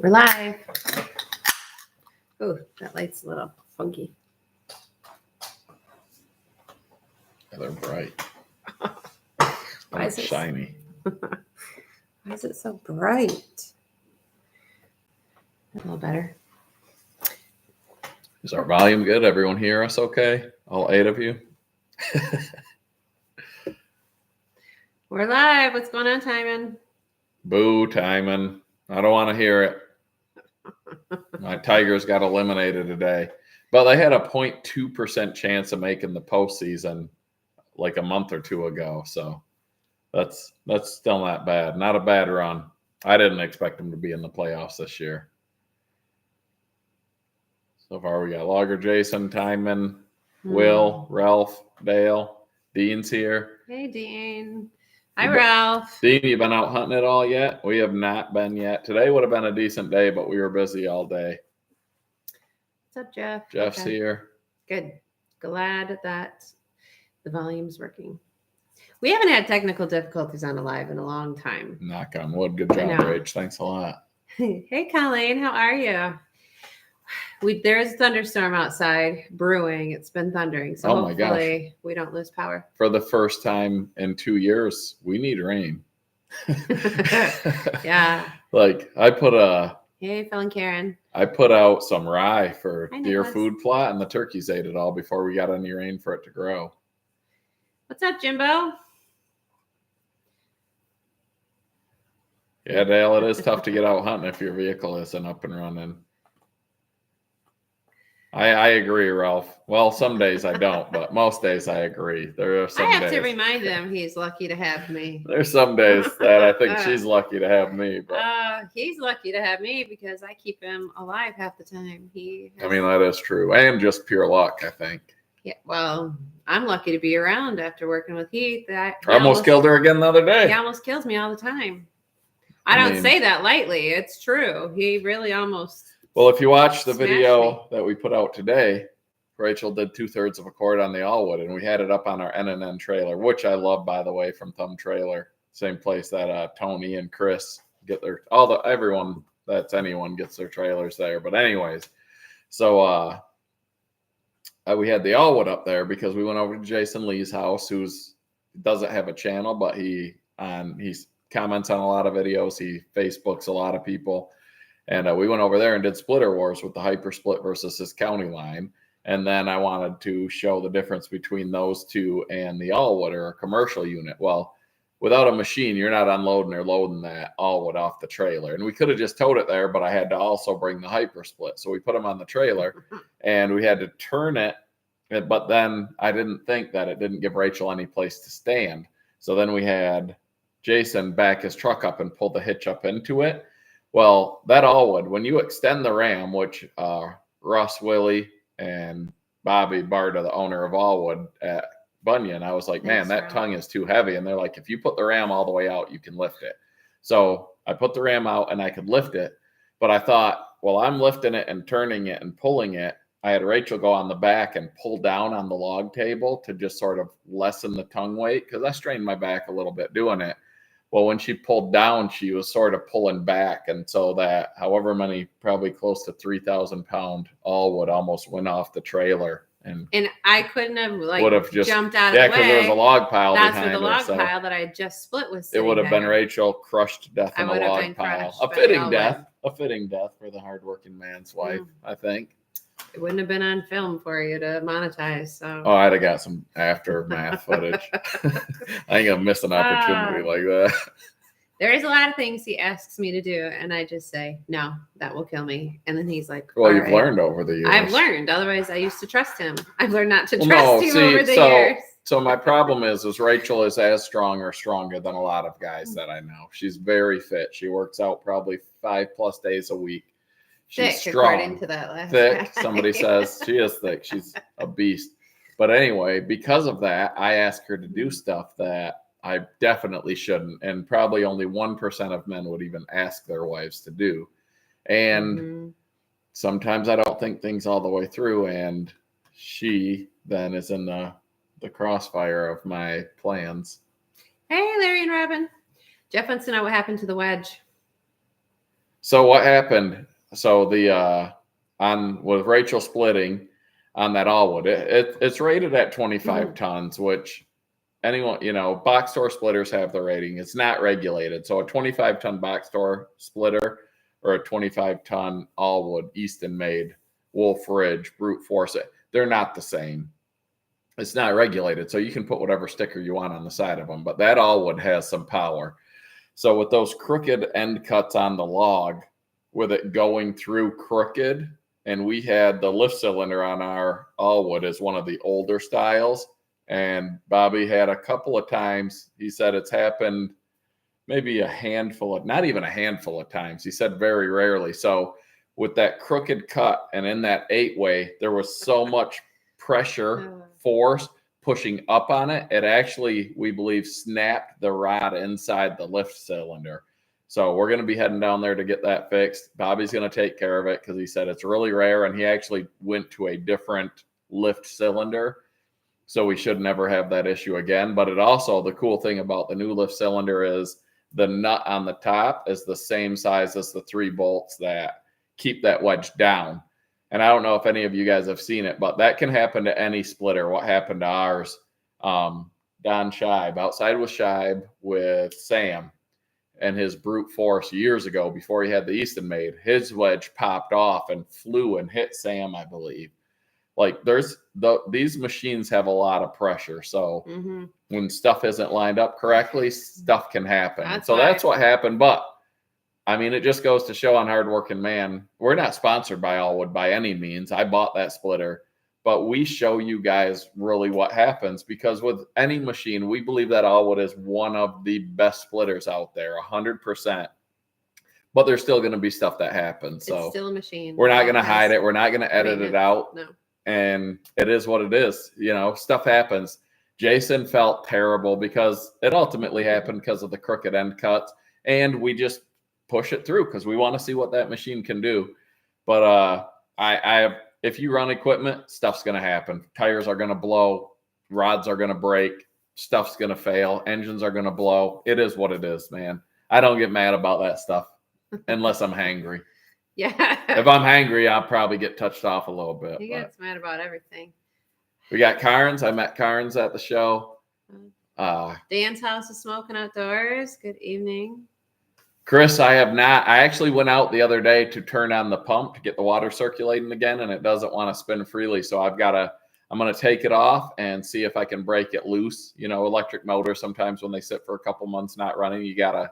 We're live. Oh, that light's a little funky. Yeah, they're bright. Why is it shiny? Why is it so bright? A little better. Is our volume good? Everyone hear us okay? All 8 of you? We're live. What's going on, Timon? Boo, Timon. I don't want to hear it. My Tigers got eliminated today. But they had a 0.2% chance of making the postseason like a month or two ago. So that's still not bad. Not a bad run. I didn't expect them to be in the playoffs this year. So far, we got Logger, Jason, Timon, Will, Ralph, Dale. Dean's here. Hey, Dean. Hi, Ralph. Dean, you been out hunting at all yet? We have not been yet. Today would have been a decent day, but we were busy all day. What's up, Jeff? Jeff's here. Good. Glad that the volume's working. We haven't had technical difficulties on a live in a long time. Knock on wood. Good job, Rach. Thanks a lot. Hey, Colleen. How are you? There's a thunderstorm outside brewing. It's been thundering. So hopefully we don't lose power. For the first time in 2 years, we need rain. Yeah. Like Hey, Phil and Karen. I put out some rye for deer food plot, and the turkeys ate it all before we got any rain for it to grow. What's up, Jimbo? Yeah, Dale, it is tough to get out hunting if your vehicle isn't up and running. I agree, Ralph. Well, some days I don't, but most days I agree. There are some days. I have to remind him he's lucky to have me. There's some days that I think she's lucky to have me. But he's lucky to have me because I keep him alive half the time. I mean, that is true. And just pure luck, I think. Yeah, well, I'm lucky to be around after working with Heath. I almost killed her again the other day. He almost kills me all the time. I don't say that lightly. It's true. He really almost... Well, if you watch the video that we put out today, Rachel did 2/3 of a cord on the Allwood, and we had it up on our N&N trailer, which I love, by the way, from Thumb Trailer. Same place that Tony and Chris get their everyone that's anyone gets their trailers there. But anyways, so we had the Allwood up there because we went over to Jason Lee's house, who's doesn't have a channel, but he comments on a lot of videos. He Facebooks a lot of people. And we went over there and did splitter wars with the Hyper Split versus this county line. And then I wanted to show the difference between those two and the Allwood, or a commercial unit. Well, without a machine, you're not unloading or loading that Allwood off the trailer. And we could have just towed it there, but I had to also bring the Hyper Split. So we put them on the trailer and we had to turn it. But then I didn't think that it didn't give Rachel any place to stand. So then we had Jason back his truck up and pull the hitch up into it. Well, that Allwood, when you extend the ram, which Russ, Willie, and Bobby Barta, the owner of Allwood at Bunyan, I was like, man, that tongue is too heavy. And they're like, if you put the ram all the way out, you can lift it. So I put the ram out and I could lift it. But I thought, well, I'm lifting it and turning it and pulling it. I had Rachel go on the back and pull down on the log table to just sort of lessen the tongue weight, because I strained my back a little bit doing it. Well, when she pulled down, she was sort of pulling back. And so that however many, probably close to 3,000 pound Allwood almost went off the trailer. And I couldn't have just jumped out of the way. Yeah, because there was a log pile That's behind where the log her, pile that I had just split was. It would have been Rachel crushed to death in the log pile. A fitting death for the hardworking man's wife, I think. It wouldn't have been on film for you to monetize. So I'd have got some aftermath footage. I ain't gonna miss an opportunity like that. There is a lot of things he asks me to do, and I just say, no, that will kill me. And then he's like, well, you've learned over the years. I've learned. Otherwise, I used to trust him. I've learned not to trust him over the years. So my problem is Rachel is as strong or stronger than a lot of guys that I know. She's very fit. She works out probably 5+ days a week. She's thick, strong. According to that last thick. Somebody says she is thick. She's a beast. But anyway, because of that, I ask her to do stuff that I definitely shouldn't. And probably only 1% of men would even ask their wives to do. And sometimes I don't think things all the way through. And she then is in the crossfire of my plans. Hey, Larry and Robin. Jeff wants to know what happened to the wedge. So what happened? So the on with Rachel splitting on that Allwood, it's rated at 25 tons, which anyone, box store splitters have the rating. It's not regulated. So a 25-ton box store splitter or a 25-ton Allwood Easton made Wolf Ridge brute force, they're not the same. It's not regulated. So you can put whatever sticker you want on the side of them, but that Allwood has some power. So with those crooked end cuts on the log, with it going through crooked, and we had the lift cylinder on our Allwood as one of the older styles. And Bobby had a couple of times, he said it's happened maybe not even a handful of times. He said very rarely. So with that crooked cut and in that 8-way, there was so much pressure, force pushing up on it. It actually, we believe, snapped the rod inside the lift cylinder. So we're going to be heading down there to get that fixed. Bobby's going to take care of it because he said it's really rare. And he actually went to a different lift cylinder. So we should never have that issue again. But it also, the cool thing about the new lift cylinder is the nut on the top is the same size as the 3 bolts that keep that wedge down. And I don't know if any of you guys have seen it, but that can happen to any splitter. What happened to ours, Don Scheib, outside with Scheib with Sam and his brute force years ago before he had the Easton made, his wedge popped off and flew and hit Sam, I believe. Like these machines have a lot of pressure. So when stuff isn't lined up correctly, stuff can happen. That's what happened. But I mean, it just goes to show on Hardworking Man, we're not sponsored by Allwood by any means. I bought that splitter, but we show you guys really what happens, because with any machine, we believe that Allwood is one of the best splitters out there, 100%. But there's still going to be stuff that happens. So it's still a machine. We're not going to hide it. We're not going to edit it out. No. And it is what it is. Stuff happens. Jason felt terrible because it ultimately happened because of the crooked end cuts. And we just push it through because we want to see what that machine can do. But if you run equipment, stuff's going to happen. Tires are going to blow. Rods are going to break. Stuff's going to fail. Engines are going to blow. It is what it is, man. I don't get mad about that stuff unless I'm hangry. Yeah. If I'm hangry, I'll probably get touched off a little bit. He gets mad about everything. We got Carnes. I met Carnes at the show. Dan's house is smoking outdoors. Good evening. Chris, I have not. I actually went out the other day to turn on the pump to get the water circulating again, and it doesn't want to spin freely. So I'm going to take it off and see if I can break it loose. Electric motors, sometimes when they sit for a couple months not running, you got to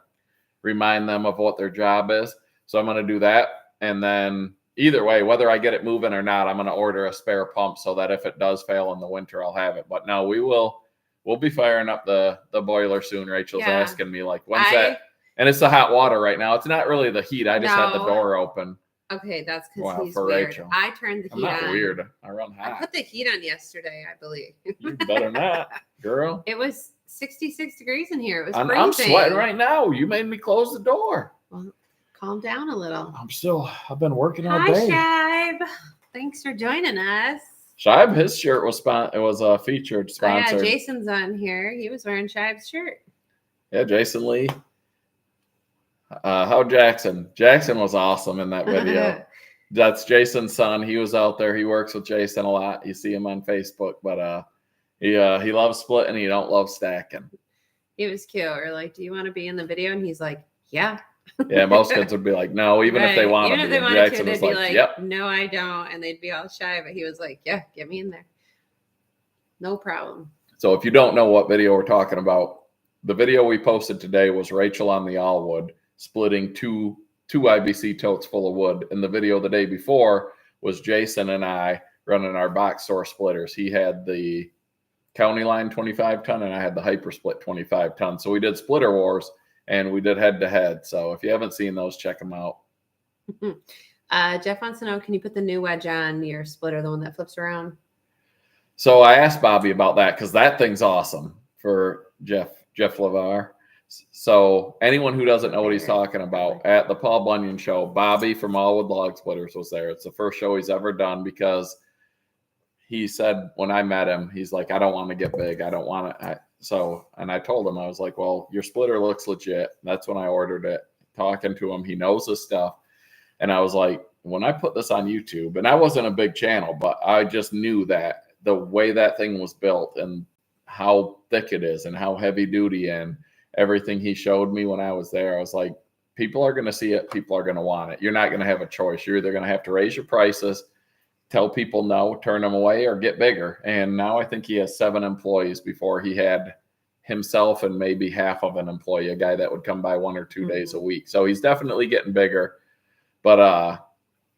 remind them of what their job is. So I'm going to do that. And then either way, whether I get it moving or not, I'm going to order a spare pump so that if it does fail in the winter, I'll have it. But no, we'll be firing up the boiler soon. Rachel's asking me like, when's that? And it's the hot water right now. It's not really the heat. I just had the door open. Okay, that's because he's weird. Rachel. I turned the heat on. I'm not weird. I run hot. I put the heat on yesterday, I believe. You better not, girl. It was 66 degrees in here. It was freezing. I'm sweating right now. You made me close the door. Well, calm down a little. I've been working all day. Hi, Scheib. Thanks for joining us. Scheib, his shirt was a featured sponsor. Oh, yeah, Jason's on here. He was wearing Scheib's shirt. Yeah, Jason Lee. How Jackson? Jackson was awesome in that video. That's Jason's son. He was out there. He works with Jason a lot. You see him on Facebook, but he loves splitting. He don't love stacking. It was cute. Or like, do you want to be in the video? And he's like, yeah. Yeah, most kids would be like, no, even if they want to be. Jackson was like, yep. No, I don't. And they'd be all shy, but he was like, yeah, get me in there. No problem. So if you don't know what video we're talking about, the video we posted today was Rachel on the Allwood splitting two IBC totes full of wood. And the video the day before was Jason and I running our box store splitters. He had the County Line 25 ton and I had the Hyper Split 25 ton. So we did splitter wars and we did head to head. So if you haven't seen those, check them out. Jeff wants to know, can you put the new wedge on your splitter, the one that flips around? So I asked Bobby about that because that thing's awesome for Jeff LeVar. So anyone who doesn't know what he's talking about, at the Paul Bunyan show, Bobby from Allwood Log Splitters was there. It's the first show he's ever done because he said when I met him, he's like, I don't want to get big. I don't want to. And I told him, I was like, well, your splitter looks legit. That's when I ordered it. talking to him. He knows his stuff. And I was like, when I put this on YouTube, and I wasn't a big channel, but I just knew that the way that thing was built and how thick it is and how heavy duty and everything he showed me when I was there, I was like, people are going to see it. People are going to want it. You're not going to have a choice. You're either going to have to raise your prices, tell people no, turn them away, or get bigger. And now I think he has 7 employees. Before he had himself and maybe half of an employee, a guy that would come by 1 or 2 days a week. So he's definitely getting bigger. But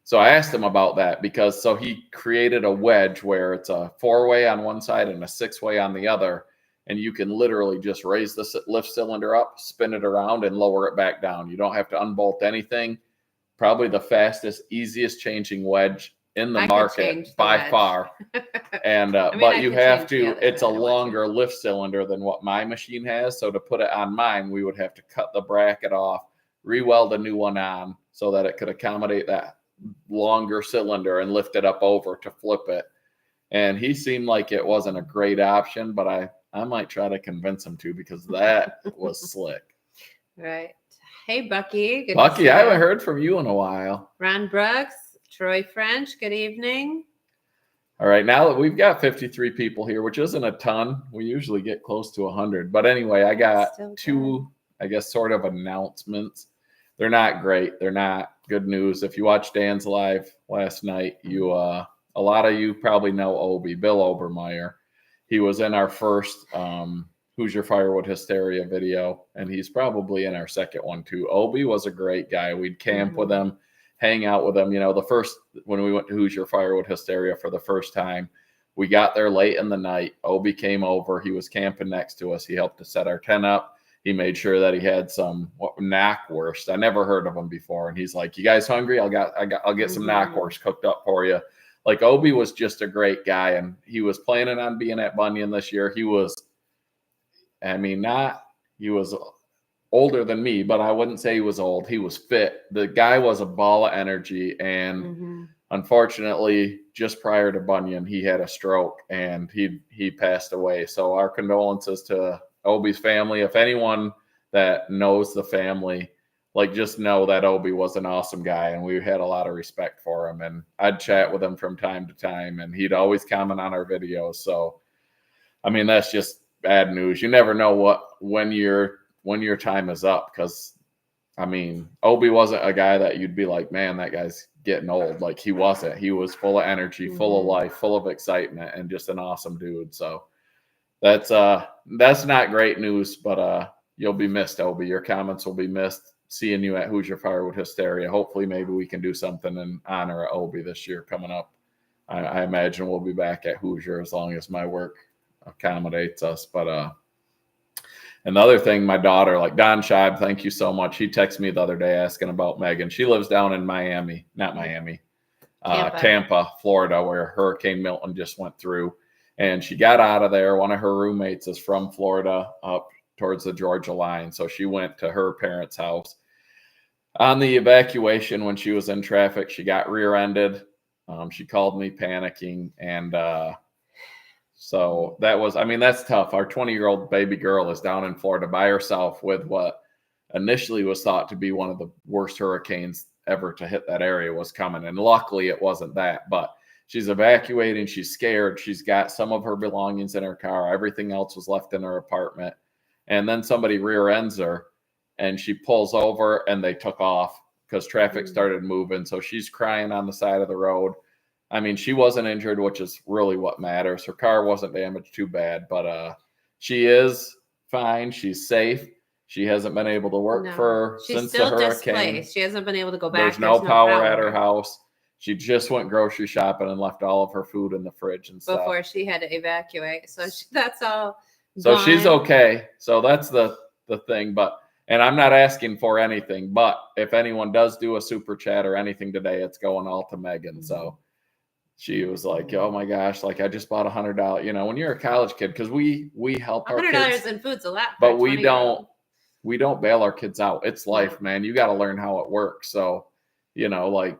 so I asked him about that because he created a wedge where it's a 4-way on one side and a 6-way on the other. And you can literally just raise the lift cylinder up, spin it around, and lower it back down. You don't have to unbolt anything. Probably the fastest, easiest changing wedge in the market by far. And but you have to, it's a longer lift cylinder than what my machine has. So to put it on mine, we would have to cut the bracket off, re-weld a new one on so that it could accommodate that longer cylinder and lift it up over to flip it. And he seemed like it wasn't a great option, but I might try to convince him to, because that was slick. Right. Hey, Bucky. Good Bucky, I haven't heard from you in a while. Ron Brooks, Troy French, good evening. All right, now that we've got 53 people here, which isn't a ton, we usually get close to 100. But anyway, I got 2, I guess, sort of announcements. They're not great. They're not good news. If you watched Dan's live last night, a lot of you probably know Obi, Bill Obermeyer. He was in our first Who's Your Firewood Hysteria video, and he's probably in our second one too. Obi was a great guy. We'd camp with him, hang out with him. You know, when we went to Who's Your Firewood Hysteria for the first time, we got there late in the night. Obi came over. He was camping next to us. He helped us set our tent up. He made sure that he had some knackwurst. I never heard of them before. And he's like, "You guys hungry? I'll get some knackwurst cooked up for you." Like, Obi was just a great guy, and he was planning on being at Bunyan this year. He was, he was older than me, but I wouldn't say he was old. He was fit. The guy was a ball of energy, and unfortunately, just prior to Bunyan, he had a stroke and he passed away. So our condolences to Obi's family. If anyone that knows the family, like, just know that Obi was an awesome guy, and we had a lot of respect for him. And I'd chat with him from time to time, and he'd always comment on our videos. So, that's just bad news. You never know when your time is up, because Obi wasn't a guy that you'd be like, man, that guy's getting old. Like, he wasn't. He was full of energy, full of life, full of excitement, and just an awesome dude. So that's not great news, but you'll be missed, Obi. Your comments will be missed. Seeing you at Who's Your Firewood Hysteria. Hopefully, maybe we can do something in honor of Obi this year coming up. I imagine we'll be back at Hoosier as long as my work accommodates us. But another thing, my daughter, like Don Scheib, thank you so much. He texted me the other day asking about Megan. She lives down in Tampa, Florida, where Hurricane Milton just went through. And she got out of there. One of her roommates is from Florida, up towards the Georgia line. So she went to her parents' house. On the evacuation, when she was in traffic, she got rear-ended. She called me panicking. And so that was, that's tough. Our 20-year-old baby girl is down in Florida by herself with what initially was thought to be one of the worst hurricanes ever to hit that area was coming. And luckily it wasn't that, but she's evacuating. She's scared. She's got some of her belongings in her car. Everything else was left in her apartment. And then somebody rear ends her, and she pulls over, and they took off because traffic started moving. So she's crying on the side of the road. She wasn't injured, which is really what matters. Her car wasn't damaged too bad, but she is fine. She's safe. She hasn't been able to work since the hurricane. Displaced. She hasn't been able to go back. There's no power at her house. She just went grocery shopping and left all of her food in the fridge and stuff before she had to evacuate. So that's all. So she's okay. So that's the thing. And I'm not asking for anything, but if anyone does do a super chat or anything today, it's going all to Megan. So she was like, "Oh my gosh, like I just bought $100." When you're a college kid, because we help our kids. $100 in food's a lot. But we don't bail our kids out. It's life, man. You got to learn how it works. So, like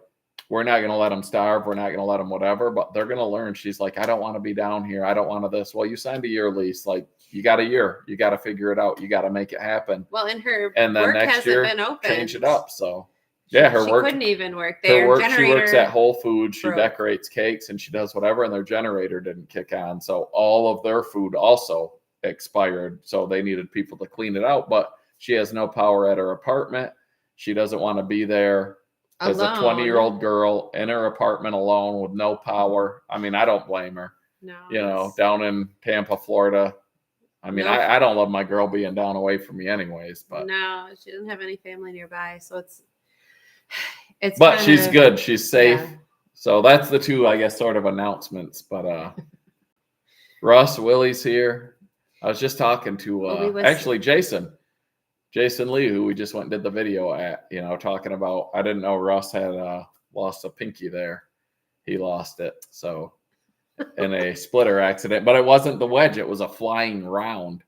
we're not going to let them starve. We're not going to let them whatever, but they're going to learn. She's like, I don't want to be down here. I don't want to this. Well, you signed a year lease. Like, you got a year. You got to figure it out. You got to make it happen. Well, and her and then work next hasn't year, been open. change it up. So, yeah, her she work couldn't even work there. Her work, generator she works at Whole Foods. She broke. decorates cakes and she does whatever, and their generator didn't kick on. So all of their food also expired. So they needed people to clean it out, but she has no power at her apartment. She doesn't want to be there as a 20-year-old girl in her apartment alone with no power. I mean, I don't blame her. No, you know, down in Tampa, Florida. I mean, I don't love my girl being down away from me anyways, but no, she doesn't have any family nearby. So it's but she's good. She's safe. Yeah. So that's the two, I guess, sort of announcements. But Russ, Willie's here. I was just talking to actually Jason Lee, who we just went and did the video at, you know, talking about, I didn't know Russ had lost a pinky there. He lost it. So in a splitter accident, but it wasn't the wedge. It was a flying round.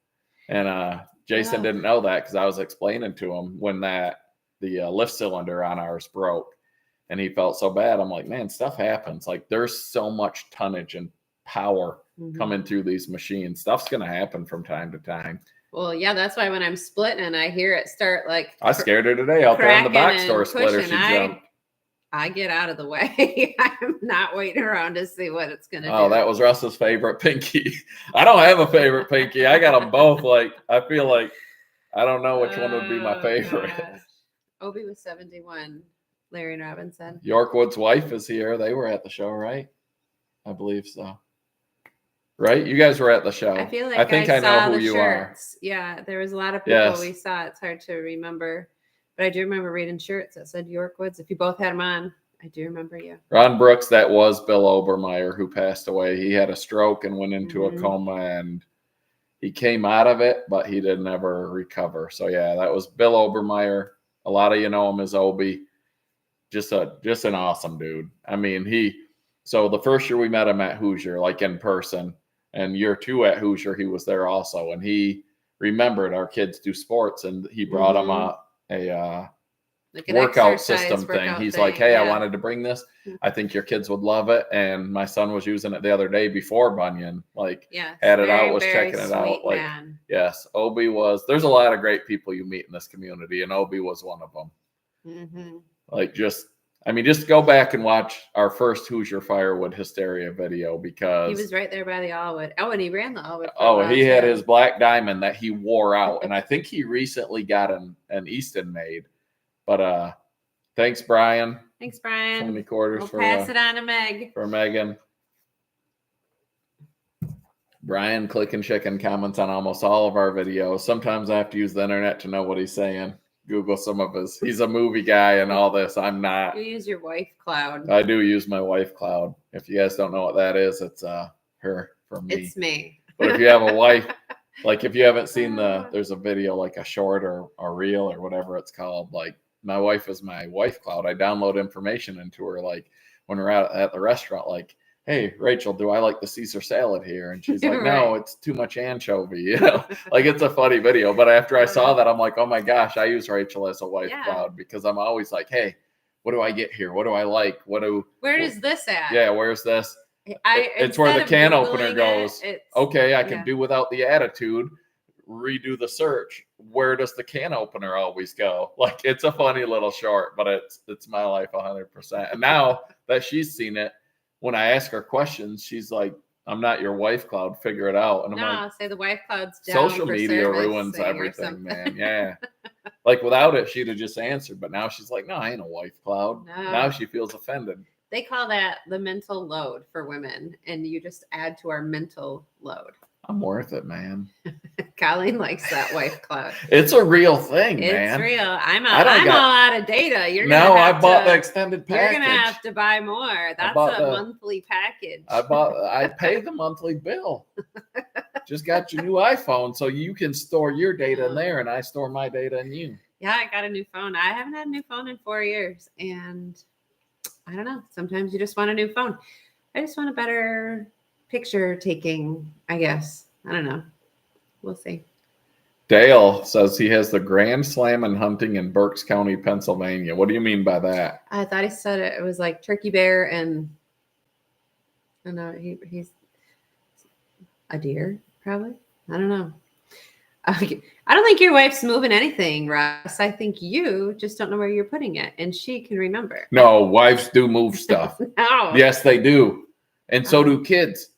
And Jason didn't know that because I was explaining to him when the lift cylinder on ours broke and he felt so bad. I'm like, man, stuff happens. Like there's so much tonnage and power coming through these machines. Stuff's going to happen from time to time. Well, yeah, that's why when I'm splitting and I hear it start like I scared her today out there on the back store splitter. She jumped. I get out of the way. I'm not waiting around to see what it's going to do. Oh, that was Russ's favorite pinky. I don't have a favorite pinky. I got them both. Like, I feel like I don't know which one would be my favorite. Gosh. Obi was 71, Larry and Robinson. Yorkwood's wife is here. They were at the show, right? I believe so. Right? You guys were at the show. I feel like I think I know who you are. Yeah, there was a lot of people we saw. It's hard to remember. But I do remember reading shirts that said Yorkwoods. If you both had them on, I do remember you. Ron Brooks, that was Bill Obermeyer who passed away. He had a stroke and went into a coma, and he came out of it, but he didn't ever recover. So, yeah, that was Bill Obermeyer. A lot of you know him as Obi. Just an awesome dude. I mean, so the first year we met him at Hoosier, like in person, and year 2 at Hoosier, he was there also. And he remembered our kids do sports, and he brought them a like workout system thing. He's like, hey, I wanted to bring this. I think your kids would love it. And my son was using it the other day before Bunyan. Like, had it out, was checking it out. Like, yes, Obi was. There's a lot of great people you meet in this community, and Obi was one of them. Like, just go back and watch our first Hoosier Firewood Hysteria video because he was right there by the Allwood. Oh, and he ran the Allwood. Oh, he had his black diamond that he wore out, and I think he recently got an Easton made. But thanks, Brian. Thanks, Brian. 20 quarters we'll pass it on to Meg. For Megan. Brian clicking chicken comments on almost all of our videos. Sometimes I have to use the internet to know what he's saying. Google some of his. He's a movie guy and all this. I'm not. You use your wife cloud. I do use my wife cloud. If you guys don't know what that is, it's her from me. It's me. But if you have a wife, like if you haven't seen there's a video like a short or a reel or whatever it's called. Like my wife is my wife cloud. I download information into her. Like when we're at the restaurant, like, hey, Rachel, do I like the Caesar salad here? And she's like, no, it's too much anchovy. You know, like it's a funny video. But after I saw that, I'm like, oh my gosh, I use Rachel as a wife cloud because I'm always like, hey, what do I get here? What do I like? Where is this at? Yeah, where's this? It's where the can opener goes. Okay, I can do without the attitude. Redo the search. Where does the can opener always go? Like it's a funny little short, but it's my life 100%. And now that she's seen it, when I ask her questions, she's like, I'm not your wife cloud. Figure it out. And I'm like, say the wife cloud's down. Social media ruins everything, man. Yeah. Like without it, she'd have just answered. But now she's like, no, I ain't a wife cloud. No. Now she feels offended. They call that the mental load for women. And you just add to our mental load. I'm worth it, man. Colleen likes that wife cloud. It's a real thing, man. It's real. I'm all out of data. I bought the extended package. You're gonna have to buy more. That's a monthly package. I pay the monthly bill. Just got your new iPhone, so you can store your data in there, and I store my data in you. Yeah, I got a new phone. I haven't had a new phone in 4 years, and I don't know. Sometimes you just want a new phone. I just want a better picture taking, I guess. I don't know. We'll see. Dale says he has the Grand Slam in hunting in Berks County, Pennsylvania. What do you mean by that? I thought he said it was like turkey bear and I don't know, he's a deer, probably. I don't know. I don't think your wife's moving anything, Russ. I think you just don't know where you're putting it, and she can remember. No, wives do move stuff. No. Yes, they do. And so do kids.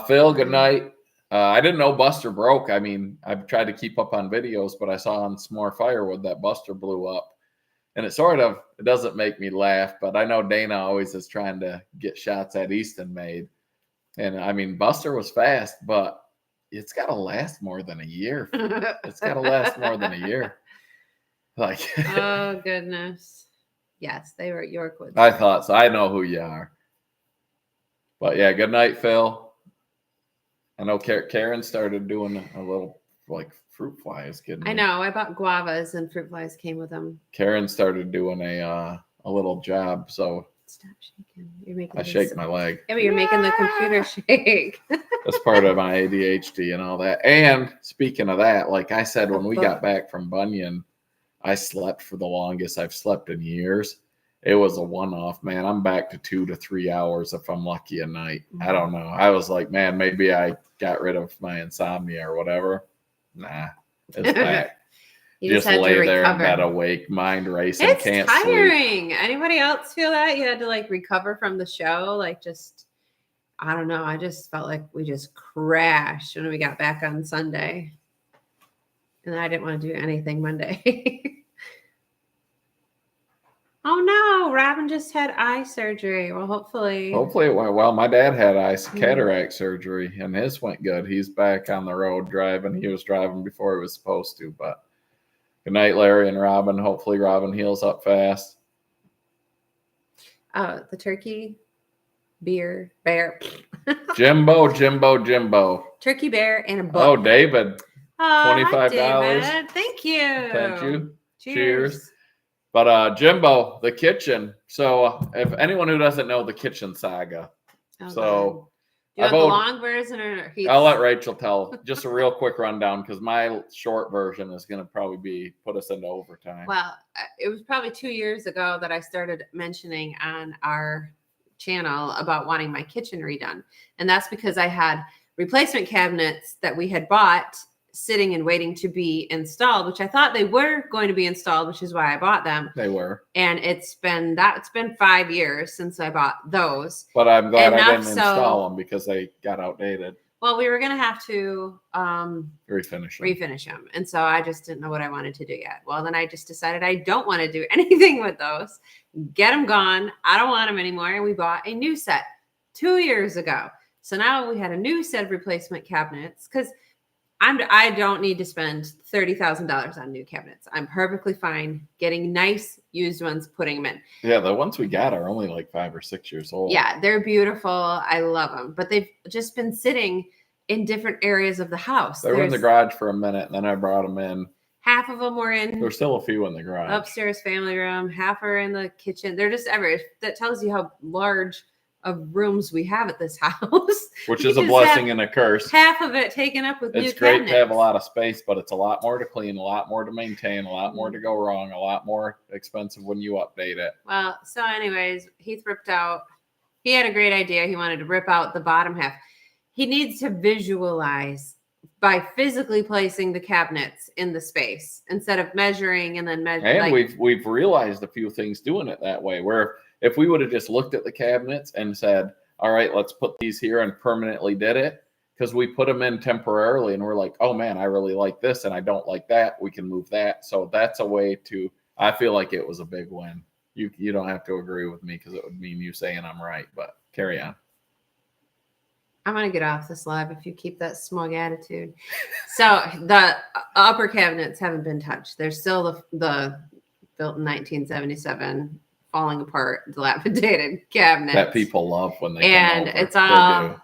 Phil, good night. I didn't know Buster broke. I mean, I've tried to keep up on videos, but I saw on S'more Firewood that Buster blew up. And it doesn't make me laugh, but I know Dana always is trying to get shots at Easton made. And I mean, Buster was fast, but it's got to last more than a year. It's got to last more than a year. Like, oh, goodness. Yes, they were at Yorkwood. I thought so. I know who you are. But yeah, good night, Phil. I know Karen started doing a little like fruit flies. I know. I bought guavas and fruit flies came with them. Karen started doing a little job. So stop shaking. You're making. I shake my leg. Yeah, but you're making the computer shake. That's part of my ADHD and all that. And speaking of that, like I said, when we got back from Bunyan, I slept for the longest I've slept in years. It was a one-off, man. I'm back to 2 to 3 hours if I'm lucky a night. Mm-hmm. I don't know. I was like, man, maybe I got rid of my insomnia or whatever. Nah, it's back. You just lay there in bed awake, mind racing, it's can't tiring. sleep. Anybody else feel that? You had to like recover from the show? Like just, I don't know. I just felt like we just crashed when we got back on Sunday. And I didn't want to do anything Monday. Oh no, Robin just had eye surgery. Well, hopefully it went well. My dad had cataract surgery and his went good. He's back on the road driving. He was driving before he was supposed to, but good night, Larry and Robin. Hopefully Robin heals up fast. The turkey, beer, bear. Jimbo. Turkey bear and a book. Oh, David. $25. Hi, Thank you. Thank you. Cheers. But Jimbo, the kitchen. So if anyone who doesn't know the kitchen saga. Do you have the long version or I'll let Rachel tell just a real quick rundown because my short version is going to probably put us into overtime. Well, it was probably 2 years ago that I started mentioning on our channel about wanting my kitchen redone. And that's because I had replacement cabinets that we had bought sitting and waiting to be installed, which I thought they were going to be installed, which is why I bought them. They were. And it's been 5 years since I bought those. But I'm glad I didn't install them because they got outdated. Well, we were going to have to refinish them. And so I just didn't know what I wanted to do yet. Well, then I just decided I don't want to do anything with those. Get them gone. I don't want them anymore. And we bought a new set 2 years ago. So now we had a new set of replacement cabinets because I don't need to spend $30,000 on new cabinets. I'm perfectly fine getting nice used ones, putting them in. Yeah, the ones we got are only like 5 or 6 years old. Yeah, they're beautiful. I love them, but they've just been sitting in different areas of the house. They were in the garage for a minute, and then I brought them in. Half of them were in. There's still a few in the garage. Upstairs family room. Half are in the kitchen. They're just everywhere. That tells you how large of rooms we have at this house, which is a blessing and a curse. Half of it taken up with new cabinets. It's great to have a lot of space, but it's a lot more to clean, a lot more to maintain, a lot more to go wrong, a lot more expensive when you update it. Well, so anyways, Heath ripped out. He had a great idea. He wanted to rip out the bottom half. He needs to visualize by physically placing the cabinets in the space instead of measuring and then measuring. And we've realized a few things doing it that way, where if we would have just looked at the cabinets and said, all right, let's put these here and permanently did it, because we put them in temporarily and we're like, oh man, I really like this and I don't like that. We can move that. So that's a way to, I feel like it was a big win. You don't have to agree with me because it would mean you saying I'm right, but carry on. I'm going to get off this live if you keep that smug attitude. So the upper cabinets haven't been touched. They're still the built in 1977, falling apart, dilapidated cabinets that people love when they and come over. It's all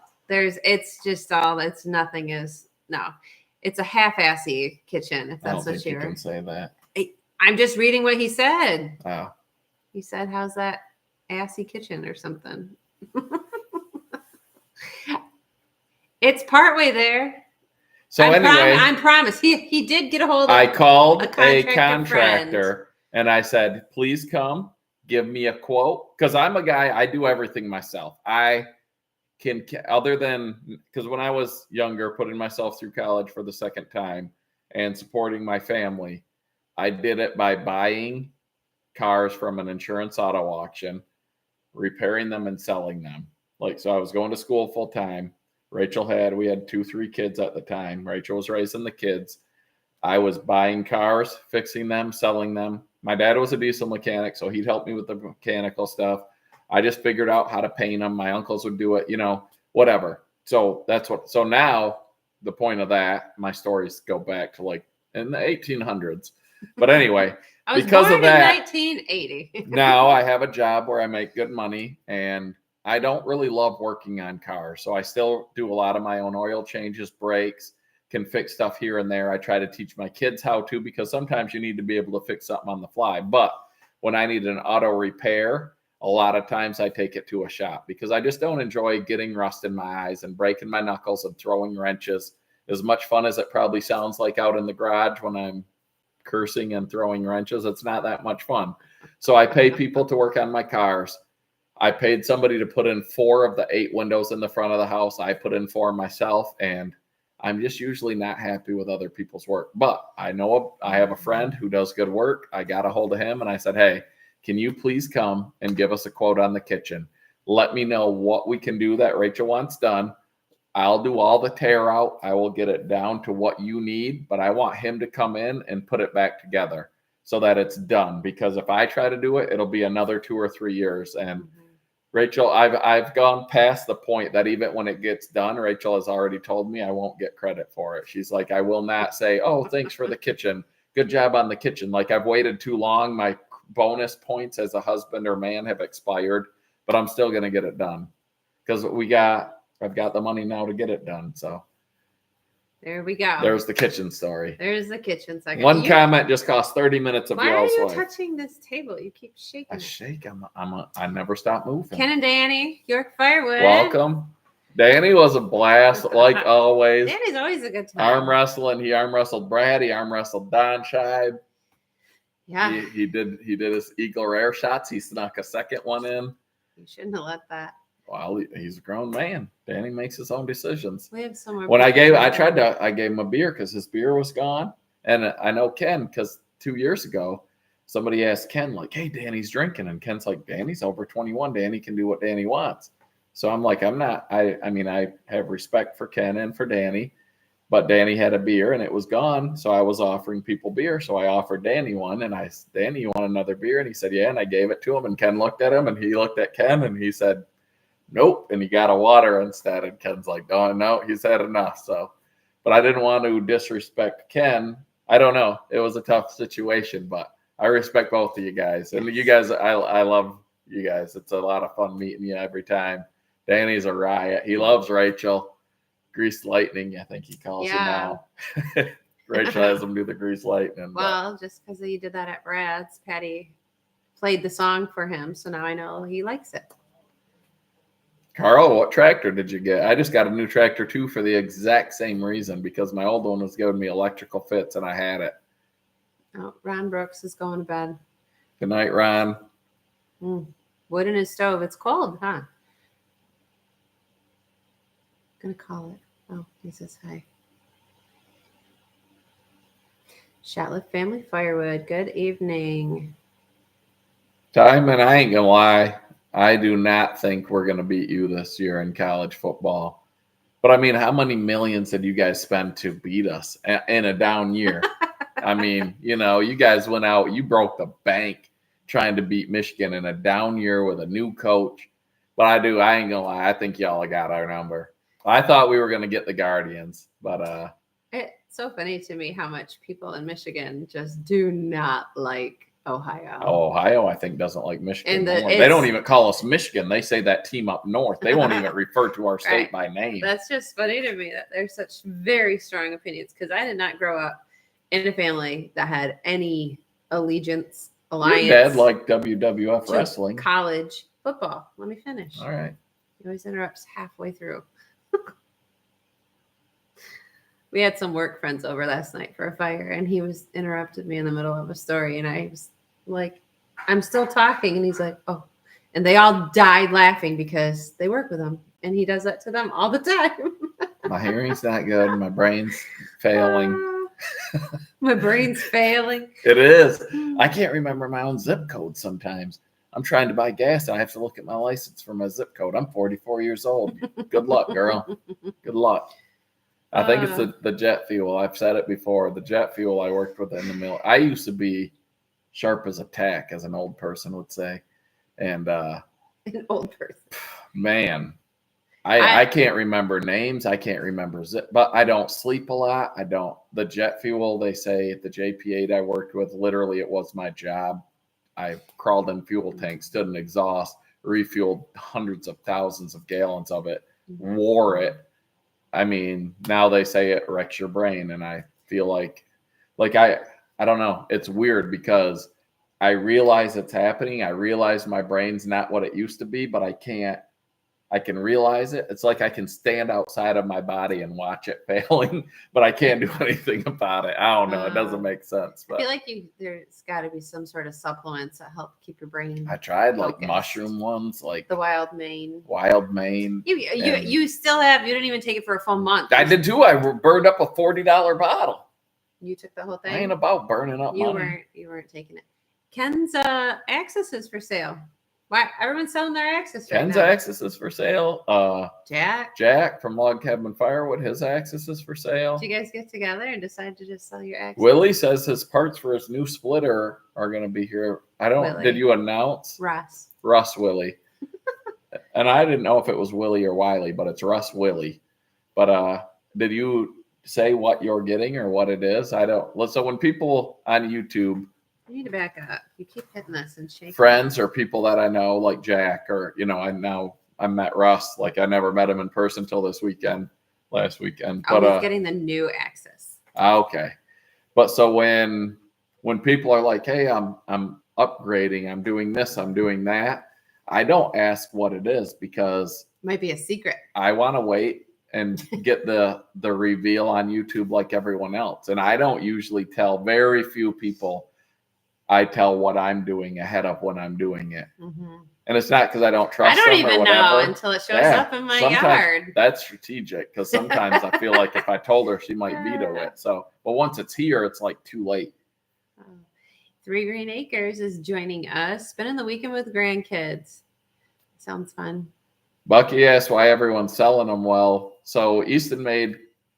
it's a half-assy kitchen, if that's what you can say that. I'm just reading what he said. Oh, he said, how's that assy kitchen or something? It's partway there. So anyway, I promise he did get a hold of. I called a contractor contractor and I said, please come give me a quote. Because I'm a guy, I do everything myself. I can, other than, because when I was younger, putting myself through college for the second time and supporting my family, I did it by buying cars from an insurance auto auction, repairing them and selling them. Like, so I was going to school full time. We had 2-3 kids at the time. Rachel was raising the kids. I was buying cars, fixing them, selling them. My dad was a diesel mechanic, so he'd help me with the mechanical stuff. I just figured out how to paint them. My uncles would do it, whatever. So so now the point of that, my stories go back to like in the 1800s. But anyway, I was because born of that, in 1980. now I have a job where I make good money, and I don't really love working on cars. So I still do a lot of my own oil changes, brakes, can fix stuff here and there. I try to teach my kids how to, because sometimes you need to be able to fix something on the fly. But when I need an auto repair, a lot of times I take it to a shop, because I just don't enjoy getting rust in my eyes and breaking my knuckles and throwing wrenches. As much fun as it probably sounds like out in the garage when I'm cursing and throwing wrenches, it's not that much fun. So I pay people to work on my cars. I paid somebody to put in 4 of the 8 windows in the front of the house. I put in 4 myself, and I'm just usually not happy with other people's work. But I know I have a friend who does good work. I got a hold of him and I said, hey, can you please come and give us a quote on the kitchen? Let me know what we can do that Rachel wants done. I'll do all the tear out. I will get it down to what you need, but I want him to come in and put it back together so that it's done. Because if I try to do it, it'll be another 2 or 3 years. And Rachel, I've gone past the point that even when it gets done, Rachel has already told me I won't get credit for it. She's like, I will not say, oh, thanks for the kitchen. Good job on the kitchen. Like, I've waited too long. My bonus points as a husband or man have expired, but I'm still going to get it done because I've got the money now to get it done. So there we go. There's the kitchen story. There's the kitchen section. One comment just cost 30 minutes of Why your are you life. touching this table? You keep shaking. I shake. I never stop moving. Ken and Danny, York Firewood. Welcome. Danny was a blast, like always. Danny's always a good time. Arm wrestling. He arm wrestled Brad. He arm wrestled Don Scheib. Yeah. He did his Eagle Rare shots. He snuck a second one in. You shouldn't have let that. Well, he's a grown man. Danny makes his own decisions. We have somewhere. When I gave him a beer because his beer was gone. And I know Ken, because 2 years ago, somebody asked Ken, like, hey, Danny's drinking. And Ken's like, Danny's over 21. Danny can do what Danny wants. So I'm like, I have respect for Ken and for Danny, but Danny had a beer and it was gone. So I was offering people beer. So I offered Danny one, and I said, Danny, you want another beer? And he said, yeah. And I gave it to him, and Ken looked at him, and he looked at Ken, and he said, nope. And he got a water instead. And Ken's like, oh, no, he's had enough. So, but I didn't want to disrespect Ken. I don't know. It was a tough situation, but I respect both of you guys. And you guys, I love you guys. It's a lot of fun meeting you every time. Danny's a riot. He loves Rachel. Greased lightning, I think he calls it now. Rachel has him do the greased lightning. Well, just because he did that at Brad's, Patty played the song for him. So now I know he likes it. Carl, what tractor did you get? I just got a new tractor too for the exact same reason, because my old one was giving me electrical fits and I had it. Oh, Ron Brooks is going to bed. Good night, Ron. Wood in his stove. It's cold, huh? Gonna call it. Oh, he says hi. Shatliff Family Firewood. Good evening. Timon, I ain't gonna lie. I do not think we're gonna beat you this year in college football. But I mean, how many millions did you guys spend to beat us in a down year? I mean, you guys went out, you broke the bank trying to beat Michigan in a down year with a new coach. But I ain't gonna lie, I think y'all got our number. I thought we were going to get the Guardians, but it's so funny to me how much people in Michigan just do not like Ohio. Ohio, I think, doesn't like Michigan. They don't even call us Michigan. They say that team up north. They won't even refer to our state by name. That's just funny to me that there's such very strong opinions, because I did not grow up in a family that had any alliance. Your dad liked WWF wrestling. College football. Let me finish. All right. He always interrupts halfway through. We had some work friends over last night for a fire, and he was interrupted me in the middle of a story, and I was like, I'm still talking, and he's like, oh, and they all died laughing because they work with him, and he does that to them all the time. My hearing's not good. My brain's failing. My brain's failing. It is. I can't remember my own zip code sometimes. I'm trying to buy gas and I have to look at my license for my zip code. I'm 44 years old. Good luck, girl. Good luck. I think it's the jet fuel. I've said it before. The jet fuel I worked with in the mill. I used to be sharp as a tack, as an old person would say. And An old person. man, I can't remember names. I can't remember zip, but I don't sleep a lot. I don't. The jet fuel, they say at the JP8 I worked with, literally it was my job. I crawled in fuel tanks, stood in exhaust, refueled hundreds of thousands of gallons of it, wore it. I mean, now they say it wrecks your brain, and I feel like I don't know. It's weird because I realize it's happening. I realize my brain's not what it used to be, but I can realize it. It's like I can stand outside of my body and watch it failing, but I can't do anything about it. I don't know. It doesn't make sense. But I feel like there's got to be some sort of supplements that help keep your brain. I tried like focused. Mushroom ones, like The Wild Mane. Wild Mane. You still have. You didn't even take it for a full month. I did too. I burned up a $40 bottle. You took the whole thing. I ain't about burning up You money. weren't taking it. Ken's Access is for sale. Why everyone's selling their Access right Ken's now? Access is for sale. Jack from Log Cabin Firewood, his Access is for sale. Did you guys get together and decide to just sell your Access? Willie says his parts for his new splitter are going to be here. Willie. Did you announce? Russ Willie. And I didn't know if it was Willie or Wiley, but it's Russ Willie. But did you say what you're getting or what it is? I don't. So when people on YouTube, you need to back up. You keep hitting this and shaking. Friends or people that I know, like Jack, or I met Russ. Like I never met him in person till last weekend. But he's getting the new Access. Okay. But so when people are like, hey, I'm upgrading, I'm doing this, I'm doing that, I don't ask what it is because might be a secret. I want to wait and get the reveal on YouTube like everyone else. And I don't usually tell, very few people I tell what I'm doing ahead of when I'm doing it. Mm-hmm. And it's not because I don't trust them. I don't even know until it shows up in my yard. That's strategic because sometimes I feel like if I told her, she might veto it. So, but once it's here, it's like too late. 3 Green Acres is joining us, spending the weekend with grandkids. Sounds fun. Bucky asked why everyone's selling them. Well, so Easton Made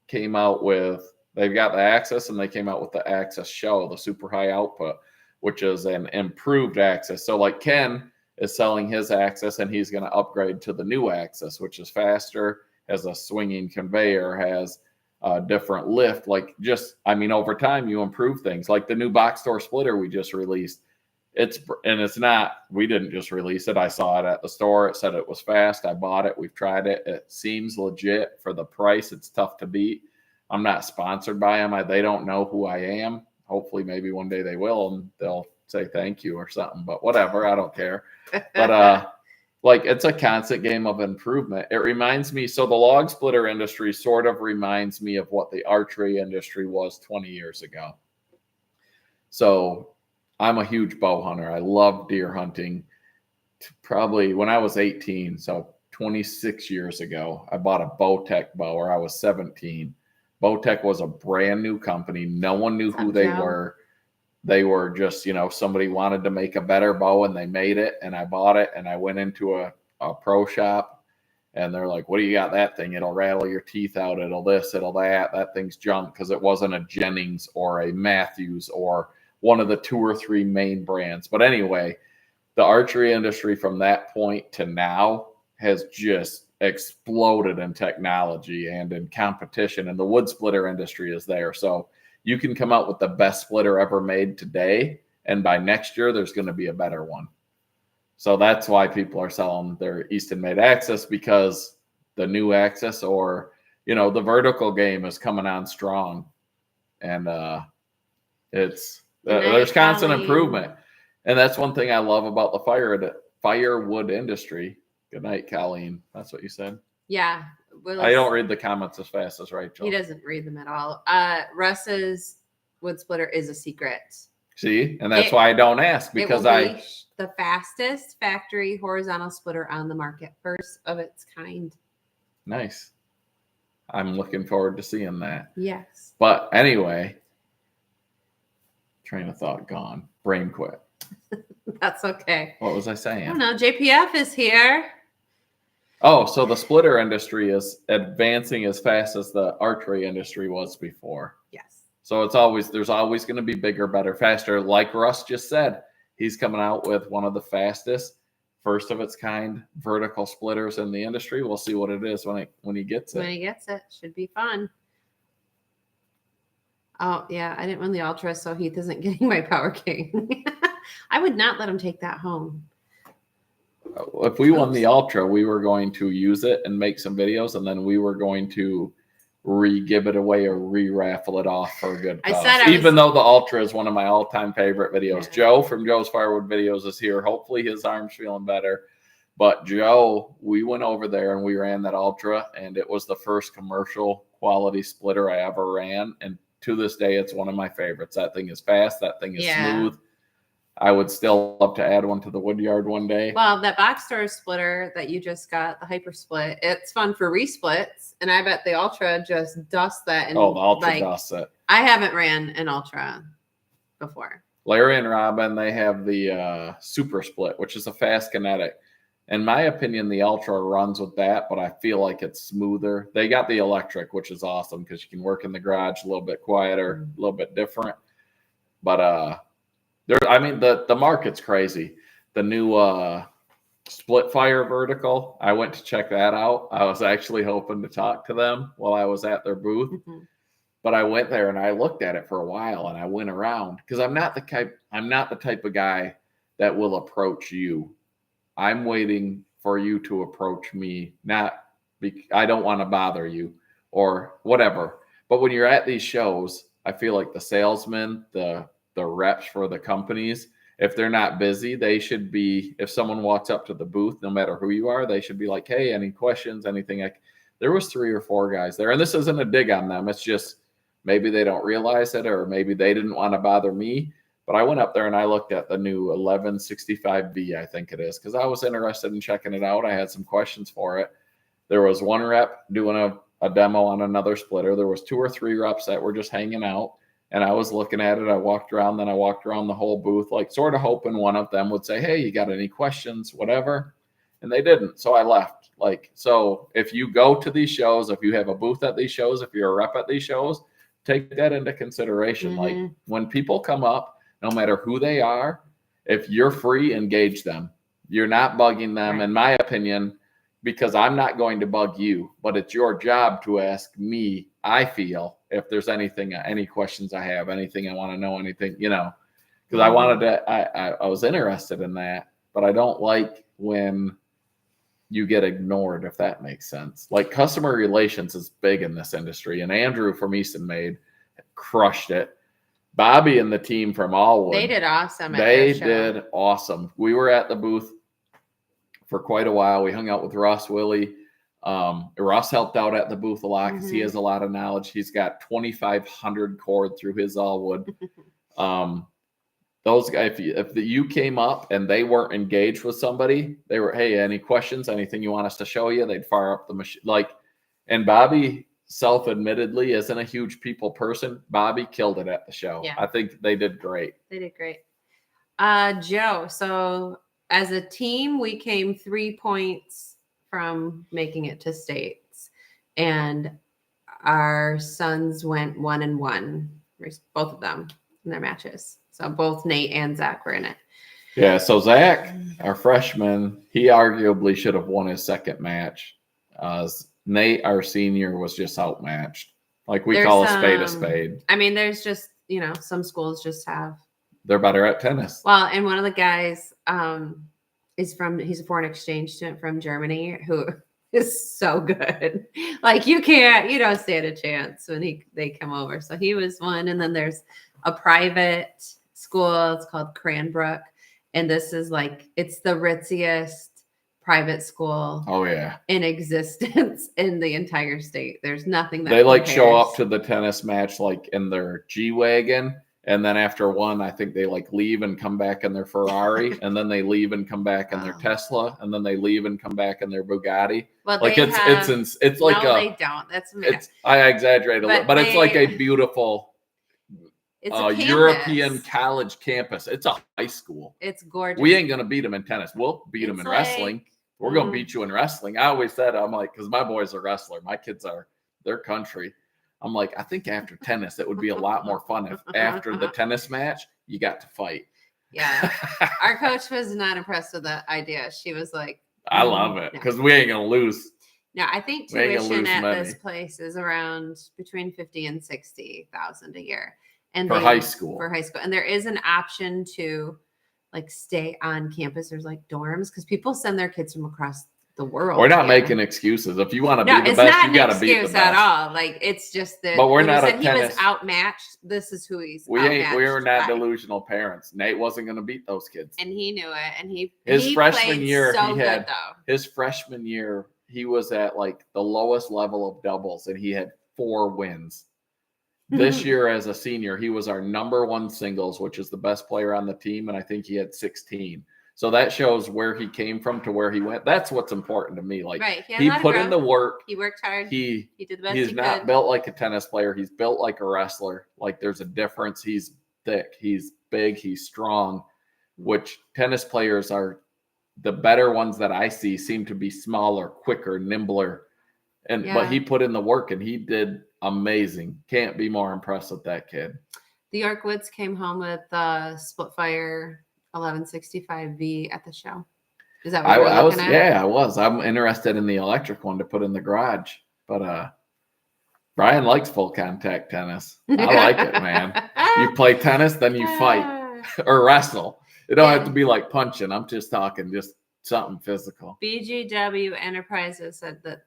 came out with, they've got the Access and they came out with the Access Show, the super high output, which is an improved Access. So like Ken is selling his Access and he's going to upgrade to the new Access, which is faster, has a swinging conveyor, has a different lift. Like over time you improve things like the new box store splitter we just released. We didn't just release it. I saw it at the store. It said it was fast. I bought it. We've tried it. It seems legit for the price. It's tough to beat. I'm not sponsored by them. They don't know who I am. Hopefully maybe one day they will and they'll say thank you or something, but whatever. I don't care. But it's a constant game of improvement. It reminds me, so the log splitter industry sort of reminds me of what the archery industry was 20 years ago. So I'm a huge bow hunter. I love deer hunting. Probably when I was 18, so 26 years ago, I bought a Bowtech bow, or I was 17. Bowtech was a brand new company. No one knew who they were. They were just, somebody wanted to make a better bow and they made it, and I bought it and I went into a pro shop and they're like, what do you got that thing? It'll rattle your teeth out. It'll this, it'll that. That thing's junk, because it wasn't a Jennings or a Matthews or one of the 2 or 3 main brands. But anyway, the archery industry from that point to now has just exploded in technology and in competition, and the wood splitter industry is there. So you can come out with the best splitter ever made today, and by next year there's going to be a better one. So that's why people are selling their Easton Made Access, because the new Access, or the vertical game is coming on strong, and there's constant improvement. And that's one thing I love about the firewood industry. Good night, Colleen. That's what you said. Yeah. I don't read the comments as fast as Rachel. He doesn't read them at all. Russ's wood splitter is a secret. See, and that's why I don't ask, because the fastest factory horizontal splitter on the market, first of its kind. Nice. I'm looking forward to seeing that. Yes. But anyway, train of thought gone. Brain quit. That's okay. What was I saying? I don't know. JPF is here. Oh, so the splitter industry is advancing as fast as the archery industry was before. Yes. So there's always going to be bigger, better, faster. Like Russ just said, he's coming out with one of the fastest, first of its kind vertical splitters in the industry. We'll see what it is when he gets it. When he gets it, should be fun. Oh yeah, I didn't win the Ultra, so Heath isn't getting my Power King. I would not let him take that home. If we won the Ultra, we were going to use it and make some videos, and then we were going to give it away or raffle it off for a good cause. Even though the Ultra is one of my all-time favorite videos. Yeah. Joe from Joe's Firewood Videos is here. Hopefully his arm's feeling better. But Joe, we went over there and we ran that Ultra, and it was the first commercial quality splitter I ever ran. And to this day, it's one of my favorites. That thing is fast. That thing is smooth. I would still love to add one to the woodyard one day. Well, that box store splitter that you just got, the Hyper Split, it's fun for resplits, and I bet the Ultra just dusts that. And the Ultra dusts it. I haven't ran an Ultra before. Larry and Robin, they have the Super Split, which is a fast kinetic. In my opinion, the Ultra runs with that, but I feel like it's smoother. They got the electric, which is awesome because you can work in the garage a little bit quieter, a little bit different. But the market's crazy. The new Splitfire vertical, I went to check that out. I was actually hoping to talk to them while I was at their booth. Mm-hmm. But I went there and I looked at it for a while and I went around because I'm not the type of guy that will approach you. I'm waiting for you to approach me. I don't want to bother you or whatever. But when you're at these shows, I feel like the salesmen, the reps for the companies, if they're not busy, they should be, if someone walks up to the booth, no matter who you are, they should be like, hey, any questions, anything? There was 3 or 4 guys there, and this isn't a dig on them. It's just maybe they don't realize it, or maybe they didn't want to bother me. But I went up there and I looked at the new 1165V, I think it is, because I was interested in checking it out. I had some questions for it. There was one rep doing a demo on another splitter. There was 2 or 3 reps that were just hanging out. And I was looking at it. I walked around, then I walked around the whole booth, like sort of hoping one of them would say, hey, you got any questions, whatever. And they didn't. So I left. So if you go to these shows, if you have a booth at these shows, if you're a rep at these shows, take that into consideration. Mm-hmm. Like when people come up, no matter who they are, if you're free, engage them. You're not bugging them, in my opinion, because I'm not going to bug you, but it's your job to ask me, I feel, if there's anything, any questions I have, anything I want to know, anything, because I wanted to, I was interested in that, but I don't like when you get ignored, if that makes sense. Like customer relations is big in this industry, and Andrew from Easton Made crushed it. Bobby and the team from Allwood. They did awesome. They did awesome. We were at the booth for quite a while. We hung out with Russ, Willie. Russ helped out at the booth a lot because he has a lot of knowledge. He's got 2,500 cord through his Allwood. Those guys, if you came up and they weren't engaged with somebody, they were, hey, any questions, anything you want us to show you? They'd fire up the machine. And Bobby self-admittedly isn't a huge people person. Bobby killed it at the show. Yeah. I think they did great. They did great. Joe, so as a team, we came 3 points from making it to states, and our sons went 1-1, both of them in their matches. So both Nate and Zach were in it. Yeah. So Zach, our freshman, he arguably should have won his second match. Nate, our senior, was just outmatched. We call a spade a spade. I mean, there's just, some schools just have. They're better at tennis. Well, and one of the guys he's a foreign exchange student from Germany who is so good. You don't stand a chance when they come over. So he was one. And then there's a private school. It's called Cranbrook. And this is it's the ritziest private school Oh yeah. in existence in the entire state. There's nothing that They like show up compares. to the tennis match like in their G-Wagon, and then after one, I think they like leave and come back in their Ferrari, and then they leave and come back in their Oh. Tesla, and then they leave and come back in their Bugatti. Well, Like they it's like no, a they don't. That's I exaggerate a little, but it's like a beautiful it's a European campus. college campus. It's a high school. It's gorgeous. We ain't gonna beat them in tennis. We'll beat them It's in like- wrestling. We're gonna Mm. beat you in wrestling. I always said, I'm like, because my boys are wrestler. My kids are their country. I'm like, I think after tennis, it would be a lot more fun if after the tennis match, you got to fight. Yeah. Our coach was not impressed with that idea. She was like, I love it No. because we ain't gonna lose. no, I think We ain't gonna tuition lose at money. this place is around between 50 and 60,000 a year. And For they- high school. For high school. And there is an option to like stay on campus. There's like dorms because people send their kids from across the world. We're not here. making excuses. If you want to No, be the it's best, not you an got to beat the excuse best. at all. Like it's just that. But we're when not he a said he tennis- was outmatched. This is who he's. We ain't. We are not outmatched by. delusional parents. Nate wasn't gonna beat those kids. And he knew it. And His he freshman played year, so he good had- though. His freshman year, he was at like the lowest level of doubles, and he had 4 wins. This year, as a senior, he was our number 1 singles, which is the best player on the team, and I think he had 16. So that shows where he came from to where he went. That's what's important to me. Like Right. had a he lot of put in growth. the work. He worked hard. He did the best he's he not could. built like a tennis player. He's built like a wrestler. Like there's a difference. He's thick. He's big. He's strong. Which tennis players are the better ones that I see seem to be smaller, quicker, nimbler. And Yeah. but he put in the work and he did amazing. Can't be more impressed with that kid. The York Woods came home with the Splitfire 1165V at the show. Is that what you were I was looking at? I was. I'm interested in the electric one to put in the garage. But Brian likes full contact tennis. I like it, man. You play tennis, then you fight or wrestle. It don't have to be like punching. I'm just talking just something physical. BGW Enterprises said that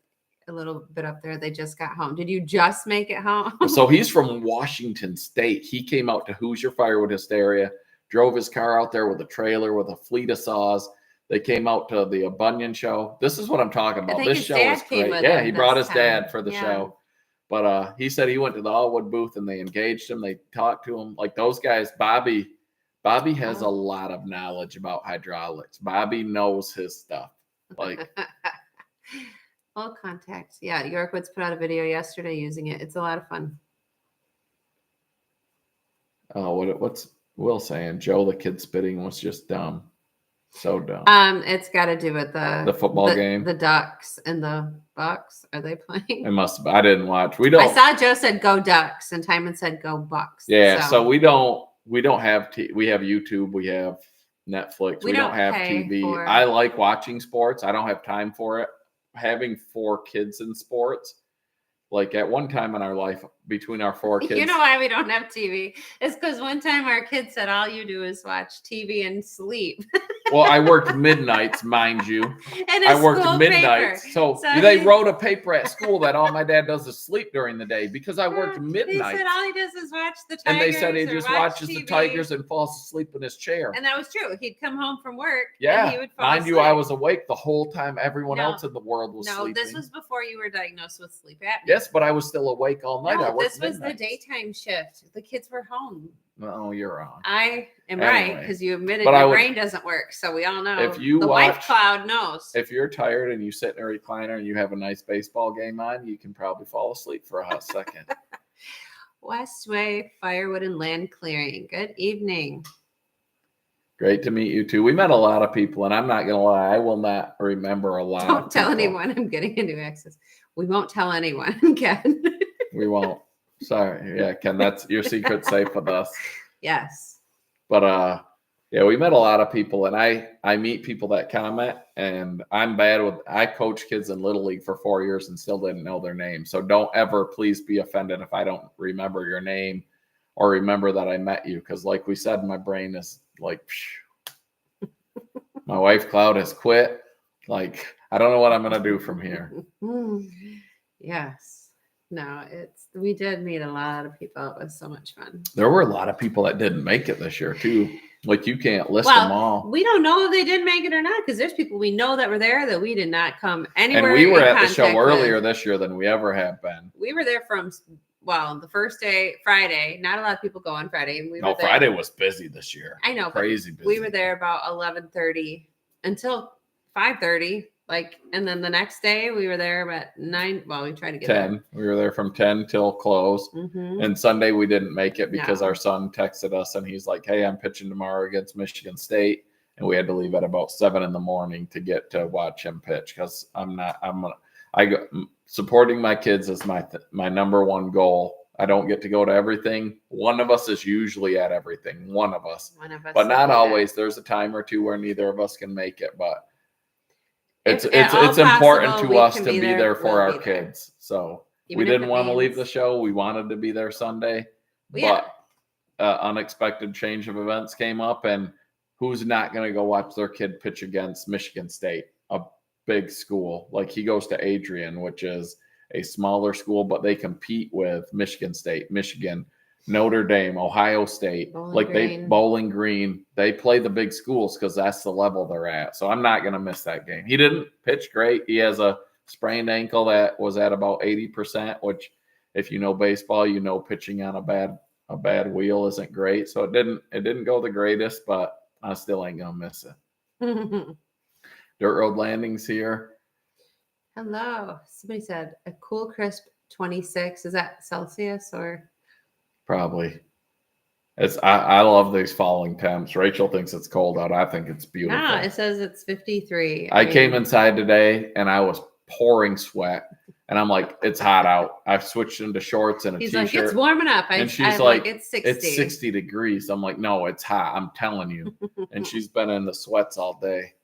a little bit up there. They just got home. Did you just make it home? So he's from Washington State. He came out to Hoosier Firewood Hysteria, drove his car out there with a trailer with a fleet of saws. They came out to the Bunyan show. This is what I'm talking about. think This his show dad is came great. with Yeah, him he brought his this time. dad for the Yeah. show. But he said he went to the Allwood booth and they engaged him. They talked to him. Like those guys, Bobby has a lot of knowledge about hydraulics. Bobby knows his stuff. Like Full contact. Yeah, York Woods put out a video yesterday using it. It's a lot of fun. what's Will saying? Joe the kid spitting was just dumb. So dumb. It's got to do with The football game? The Ducks and the Bucks. Are they playing? It must have. I didn't watch. We don't. I saw Joe said go Ducks and Timon said go Bucks. Yeah, so we don't have we have YouTube, we have Netflix, We we don't don't have pay TV. for- I like watching sports. I don't have time for it. Having 4 kids in sports, like at one time in our life, between our 4 kids, You know why we don't have TV? It's because one time our kids said all you do is watch TV and sleep. well, I worked midnights, mind you. And I worked midnights. So they he- wrote a paper at school that all my dad does is sleep during the day because I worked They midnights. said all he does is watch the Tigers. And they said he or just watch watches the TV. Tigers and falls asleep in his chair. And that was true. He'd come home from work. Yeah, And he would fall mind asleep. you, I was awake the whole time. Everyone No. else in the world was No, sleeping. this was before you were diagnosed with sleep apnea. Yes, but I was still awake all night. I No, worked this was the midnights. daytime shift. The kids were home. No, you're wrong. I am right Anyway. because you admitted But I your would- brain doesn't work. So we all know. If you the wife watch- cloud knows. If you're tired and you sit in a recliner and you have a nice baseball game on, you can probably fall asleep for a hot second. Westway Firewood and Land Clearing. Good evening. Great to meet you too. We met a lot of people, and I'm not gonna lie, I will not remember a lot. Don't of tell people. anyone I'm getting into access. We won't tell anyone, Ken. We won't. Sorry, yeah, Ken, that's your secret safe with us. Yes. But yeah, we met a lot of people, and I meet people that comment, and I'm bad with. I coached kids in Little League for 4 years and still didn't know their name. So don't ever, please be offended if I don't remember your name or remember that I met you, because like we said, my brain is like, phew. My wife Cloud has quit. Like I don't know what I'm gonna do from here. Yes. No, we did meet a lot of people. It was so much fun. There were a lot of people that didn't make it this year too. Like you can't list them all. We don't know if they did make it or not because there's people we know that were there that we did not come anywhere. And we were in at the show contact earlier with. this year than we ever have been. We were there from the first day, Friday. Not a lot of people go on Friday. We were there. Friday was busy this year. I know, crazy busy. We were there about 11:30 until 5:30. And then the next day we were there about 9. Well, we tried to get 10. there. We were there from 10 till close. Mm-hmm. And Sunday we didn't make it because No. our son texted us and he's like, "Hey, I'm pitching tomorrow against Michigan State," and we had to leave at about 7 a.m. to get to watch him pitch because supporting my kids is my number one goal. I don't get to go to everything. One of us is usually at everything. One of us, but not always. There's a time or two where neither of us can make it, but it's important to us to be there for our kids. So we didn't want to leave the show. We wanted to be there Sunday, but unexpected change of events came up, and who's not going to go watch their kid pitch against Michigan State, a big school? Like he goes to Adrian, which is a smaller school, but they compete with Michigan State, Michigan, Notre Dame, Ohio State, Bowling Green. They play the big schools because that's the level they're at. So I'm not going to miss that game. He didn't pitch great. He has a sprained ankle that was at about 80%, which if you know baseball, you know pitching on a bad wheel isn't great. So it didn't go the greatest, but I still ain't going to miss it. Dirt Road Landing's here. Hello. Somebody said a cool, crisp 26. Is that Celsius or? Probably. I love these falling temps. Rachel thinks it's cold out. I think it's beautiful. No, it says it's 53. I came inside today and I was pouring sweat. And I'm like, it's hot out. I've switched into shorts and a t-shirt. He's like, it's warming up. And she's like, it's 60. It's 60 degrees. I'm like, no, it's hot. I'm telling you. And she's been in the sweats all day.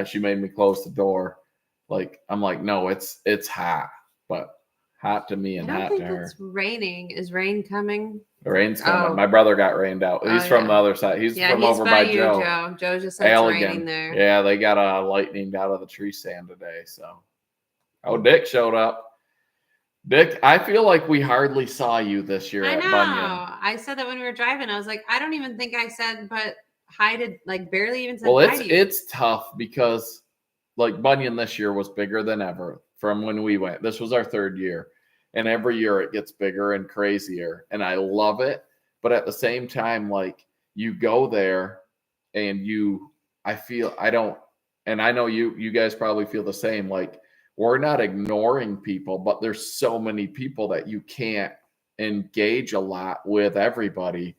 She made me close the door. I'm like, no, it's hot. But hot to me and hot to her. It's raining. Is rain coming? The rain's coming. My brother got rained out. He's from the other side. He's from over by Joe. Joe just said it's raining there. Yeah, they got lightning out of the tree stand today. So, Dick showed up. Dick, I feel like we hardly saw you this year at Bunyan. I said that when we were driving. I was like, I don't even think I said, but hi to barely even said hi to you. It's tough because Bunyan this year was bigger than ever from when we went. This was our third year. And every year it gets bigger and crazier. And I love it. But at the same time, you go there and and I know you guys probably feel the same. We're not ignoring people, but there's so many people that you can't engage a lot with everybody.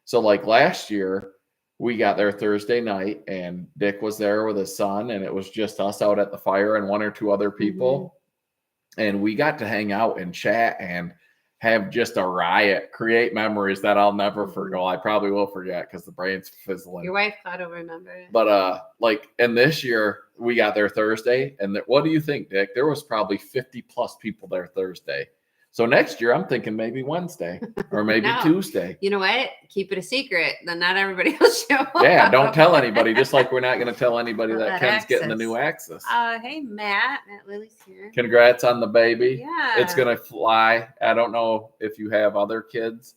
So last year, we got there Thursday night and Dick was there with his son and it was just us out at the fire and one or two other people. Mm-hmm. And we got to hang out and chat and have just a riot, create memories that I'll never forget. I probably will forget because the brain's fizzling. Your wife thought will remember it. But and this year we got there Thursday and what do you think, Dick? There was probably 50 plus people there Thursday. So next year, I'm thinking maybe Wednesday or maybe Tuesday. You know what? Keep it a secret. Then not everybody will show up. Yeah, don't tell anybody. Just like we're not going to tell anybody that Ken's getting the new Axis. Hey, Matt Lily's here. Congrats on the baby. Yeah. It's going to fly. I don't know if you have other kids,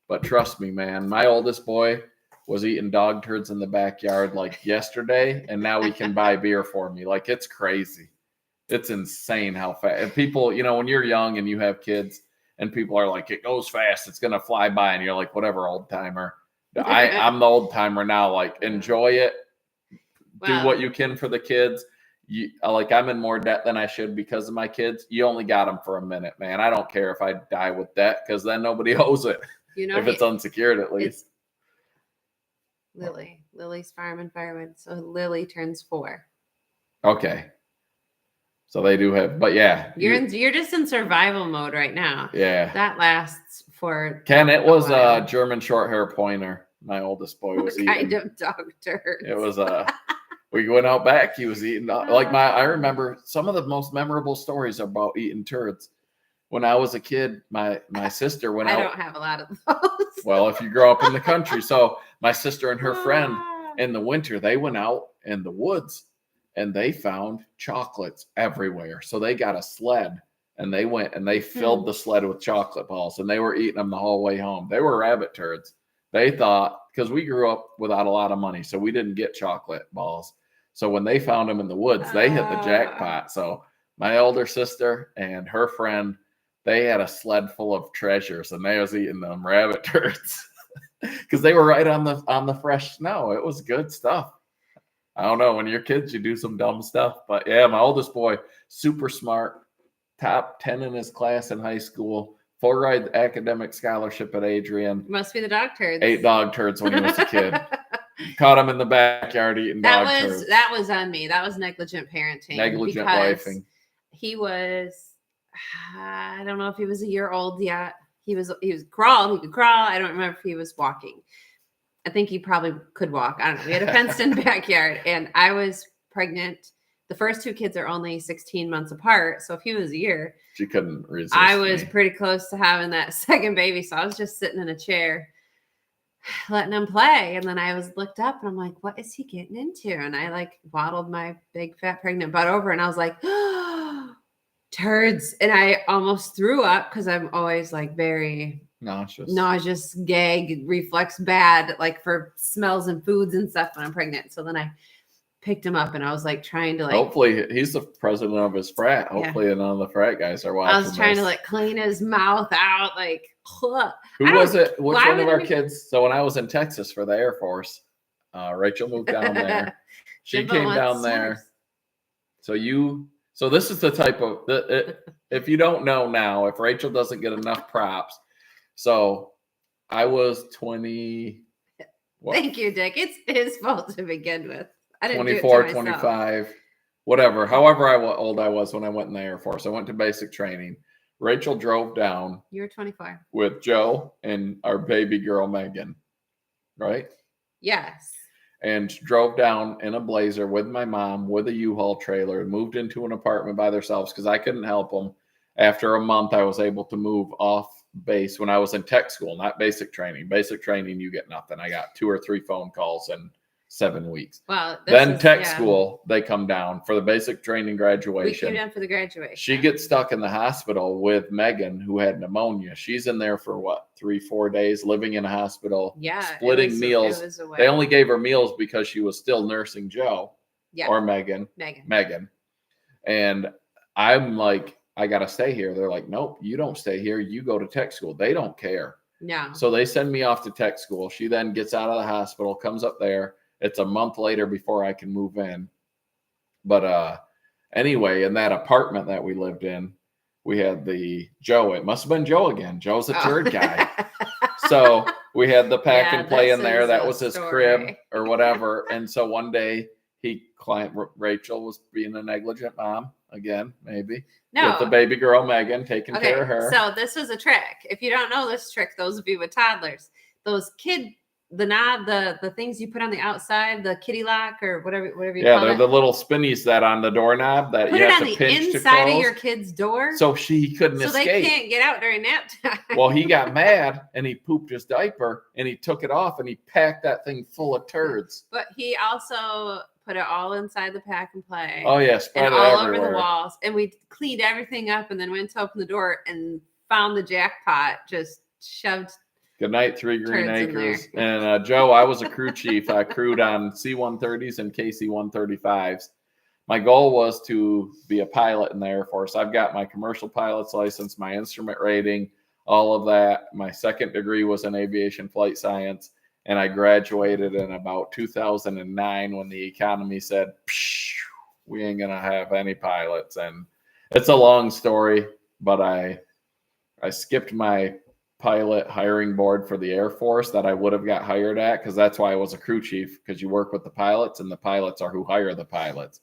but trust me, man. My oldest boy was eating dog turds in the backyard yesterday, and now he can buy beer for me. It's crazy. It's insane how fast. And people, when you're young and you have kids and people are like, it goes fast, it's going to fly by. And you're like, whatever, old timer. I'm the old timer now. Enjoy it. Do what you can for the kids. I'm in more debt than I should because of my kids. You only got them for a minute, man. I don't care if I die with debt because then nobody owes it. If it's unsecured, at least. Lily's Farm and Firewood. So Lily turns 4. Okay. So they do have, but yeah. You're just in survival mode right now. Yeah. That lasts for Ken, it was a German short hair pointer. My oldest boy was eating. What kind of dog turds? It was we went out back, he was eating I remember some of the most memorable stories about eating turds. When I was a kid, my sister went out. I don't have a lot of those. Well, if you grow up in the country. So my sister and her friend in the winter, they went out in the woods. And they found chocolates everywhere. So they got a sled and they went and they filled the sled with chocolate balls and they were eating them the whole way home. They were rabbit turds. they thought, because we grew up without a lot of money, so we didn't get chocolate balls. So when they found them in the woods, they hit the jackpot. So my older sister and her friend, they had a sled full of treasures, and they was eating them rabbit turds because they were right on the fresh snow. It was good stuff. I don't know, when you're kids, you do some dumb stuff, but yeah, my oldest boy, super smart, top 10 in his class in high school, full ride academic scholarship at Adrian. Must be the dog turds. Ate dog turds when he was a kid. Caught him in the backyard eating dog turds. That was on me. That was negligent parenting. Negligent wifing. He was, I don't know if he was a year old yet. He was crawled. He could crawl. I don't remember if he was walking. I think he probably could walk. I don't know. We had a fenced-in backyard, and I was pregnant. The first two kids are only 16 months apart, so if he was a year, she couldn't resist. I was pretty close to having that second baby, so I was just sitting in a chair letting him play, and then I looked up, and I'm like, what is he getting into? And I like waddled my big fat pregnant butt over, and I was like, oh, turds, and I almost threw up because I'm always like very nauseous, gag reflex bad, like for smells and foods and stuff when I'm pregnant. So then I picked him up, and I was like trying to like. Hopefully, he's the president of his frat. Hopefully, none of the frat guys are watching. I was trying to like clean his mouth out, like. Who was it? Which one of our kids? So when I was in Texas for the Air Force, Rachel moved down there. She came down there. So this is the type of if you don't know now, if Rachel doesn't get enough props. So I was 20. Thank you, Dick. It's his fault to begin with. I didn't 24, 25, whatever. However old I was when I went in the Air Force. I went to basic training. Rachel drove down. You were 25. With Joe and our baby girl, Megan. Right? Yes. And drove down in a Blazer with my mom with a U-Haul trailer and moved into an apartment by themselves because I couldn't help them. After a month, I was able to move off base when I was in tech school, not basic training. Basic training, you get nothing. I got 2 or 3 phone calls in 7 weeks. Wow. Then tech school, they come down for the basic training graduation. We came down for the graduation. She gets stuck in the hospital with Megan, who had pneumonia. She's in there for 3-4 days, living in a hospital, splitting meals. They only gave her meals because she was still nursing Joe or Megan. And I'm like, I got to stay here. They're like, nope, you don't stay here. You go to tech school. They don't care. No. So they send me off to tech school. She then gets out of the hospital, comes up there. It's a month later before I can move in. But anyway, in that apartment that we lived in, we had the Joe. It must have been Joe again. Joe's a turd guy. So we had the pack and play in there. That was his crib or whatever. And so one day Rachel was being a negligent mom again, maybe. No. With the baby girl, Megan, taking care of her. So this was a trick. If you don't know this trick, those of you with toddlers, those the knob, the things you put on the outside, the kitty lock or whatever you call it. Yeah, they're the little spinnies that on the doorknob that you have to pinch to close. Put it on the inside of your kid's door. So he couldn't escape. So they can't get out during nap time. Well, he got mad and he pooped his diaper and he took it off and he packed that thing full of turds. But he also put it all inside the pack and play. Oh, yeah, spread it all everywhere. over the walls. And we cleaned everything up and then went to open the door and found the jackpot, just shoved Good night, 3 Green Acres. And Joe, I was a crew chief. I crewed on C-130s and KC-135s. My goal was to be a pilot in the Air Force. I've got my commercial pilot's license, my instrument rating, all of that. My second degree was in aviation flight science. And I graduated in about 2009 when the economy said, we ain't going to have any pilots. And it's a long story, but I skipped my pilot hiring board for the Air Force that I would have got hired at, because that's why I was a crew chief, because you work with the pilots and the pilots are who hire the pilots.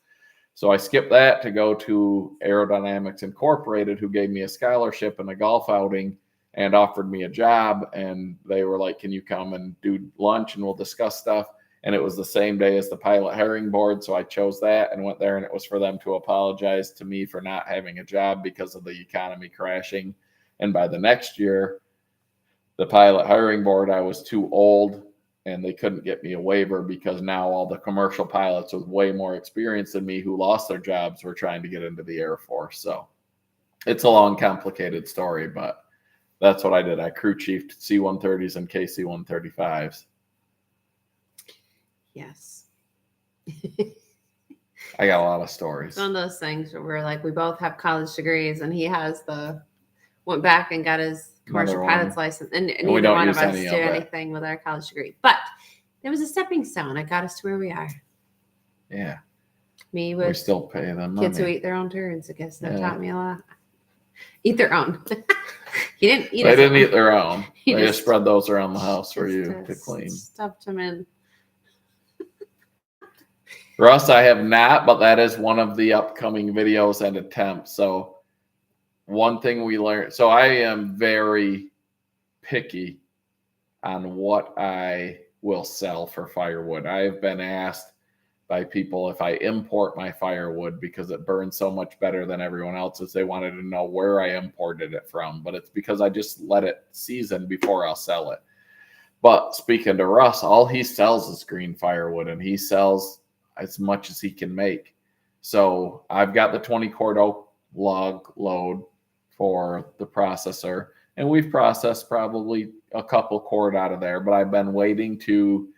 So I skipped that to go to Aerodynamics Incorporated, who gave me a scholarship and a golf outing and offered me a job. And they were like, can you come and do lunch and we'll discuss stuff? And it was the same day as the pilot hiring board. So I chose that and went there, and it was for them to apologize to me for not having a job because of the economy crashing. And by the next year, the pilot hiring board, I was too old and they couldn't get me a waiver because now all the commercial pilots with way more experience than me who lost their jobs were trying to get into the Air Force. So it's a long, complicated story, but that's what I did. I crew chiefed C-130s and KC-135s. Yes. I got a lot of stories. It's one of those things where we're like, we both have college degrees, and he has went back and got his commercial pilot's license, and we neither don't one of use us any do of it. anything with our college degree. But it was a stepping stone. It got us to where we are. Yeah. Me We with still pay them kids who money. eat their own turds. I guess that Yeah. taught me a lot. Eat their own. He didn't eat. They didn't eat their own. He They just just- spread those around the house for Just, you to clean. Stuffed them in. Russ, I have not, but that is one of the upcoming videos and attempts. So one thing we learned, so I am very picky on what I will sell for firewood. I have been asked by people if I import my firewood because it burns so much better than everyone else's. They wanted to know where I imported it from, but it's because I just let it season before I'll sell it. But speaking to Russ, all he sells is green firewood, and he sells as much as he can make. So I've got the 20 cord oak log load for the processor, and we've processed probably a couple cord out of there, but I've been waiting to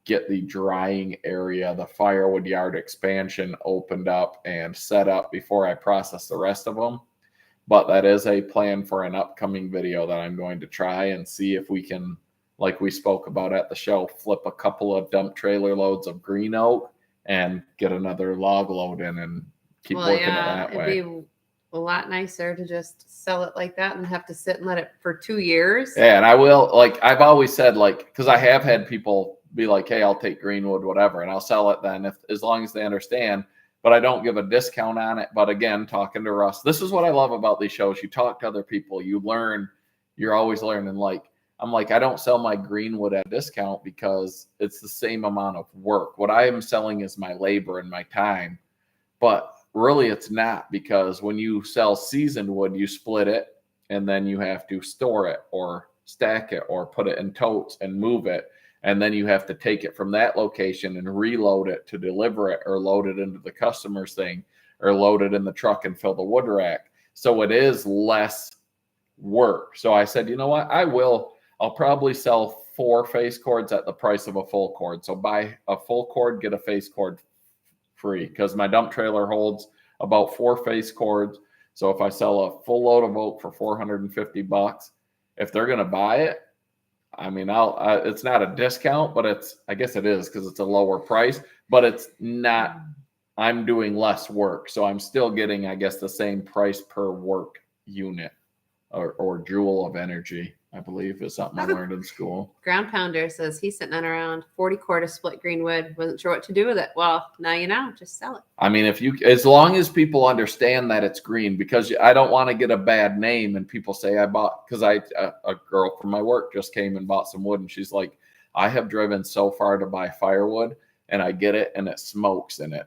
get the drying area, the firewood yard expansion opened up and set up before I process the rest of them. But that is a plan for an upcoming video that I'm going to try and see if we can, like we spoke about at the show, flip a couple of dump trailer loads of green oak and get another log load in and keep working it that way. It'd be a lot nicer to just sell it like that and have to sit and let it for 2 years. Yeah, and I will, like, I've always said, like, because I have had people be like, hey, I'll take Greenwood, whatever, and I'll sell it then as long as they understand, but I don't give a discount on it. But again, talking to Russ, this is what I love about these shows. You talk to other people, you learn, you're always learning. Like, I'm like, I don't sell my Greenwood at a discount because it's the same amount of work. What I am selling is my labor and my time, but really it's not, because when you sell seasoned wood, you split it and then you have to store it or stack it or put it in totes and move it. And then you have to take it from that location and reload it to deliver it, or load it into the customer's thing, or load it in the truck and fill the wood rack. So it is less work. So I said, you know what? I'll probably sell 4 face cords at the price of a full cord. So buy a full cord, get a face cord free, because my dump trailer holds about 4 face cords. So if I sell a full load of oak for $450, if they're going to buy it, I mean, it's not a discount, but I guess it is, because it's a lower price, but it's not, I'm doing less work. So I'm still getting, I guess, the same price per work unit or joule of energy, I believe, is something I learned in school. Ground Pounder says he's sitting on around 40 cord of split greenwood. Wasn't sure what to do with it. Well, now you know, just sell it. I mean, as long as people understand that it's green, because I don't want to get a bad name and people say a girl from my work just came and bought some wood, and she's like, I have driven so far to buy firewood and I get it and it smokes and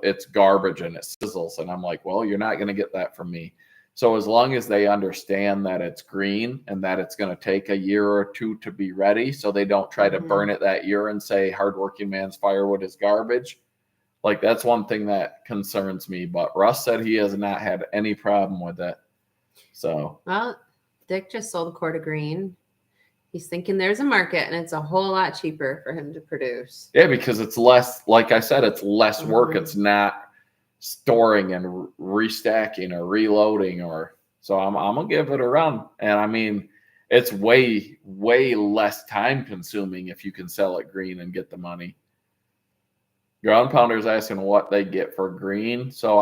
it's garbage and it sizzles. And I'm like, well, you're not going to get that from me. So as long as they understand that it's green and that it's going to take a year or 2 to be ready, so they don't try to burn it that year and say hardworking man's firewood is garbage. Like, that's one thing that concerns me. But Russ said he has not had any problem with it. So, well, Dick just sold a cord of green. He's thinking there's a market, and it's a whole lot cheaper for him to produce. Yeah, because it's less, like I said, it's less work. It's not storing and restacking or reloading, so I'm gonna give it a run. And I mean, it's way less time consuming if you can sell it green and get the money. Ground Pounder is asking what they get for green. So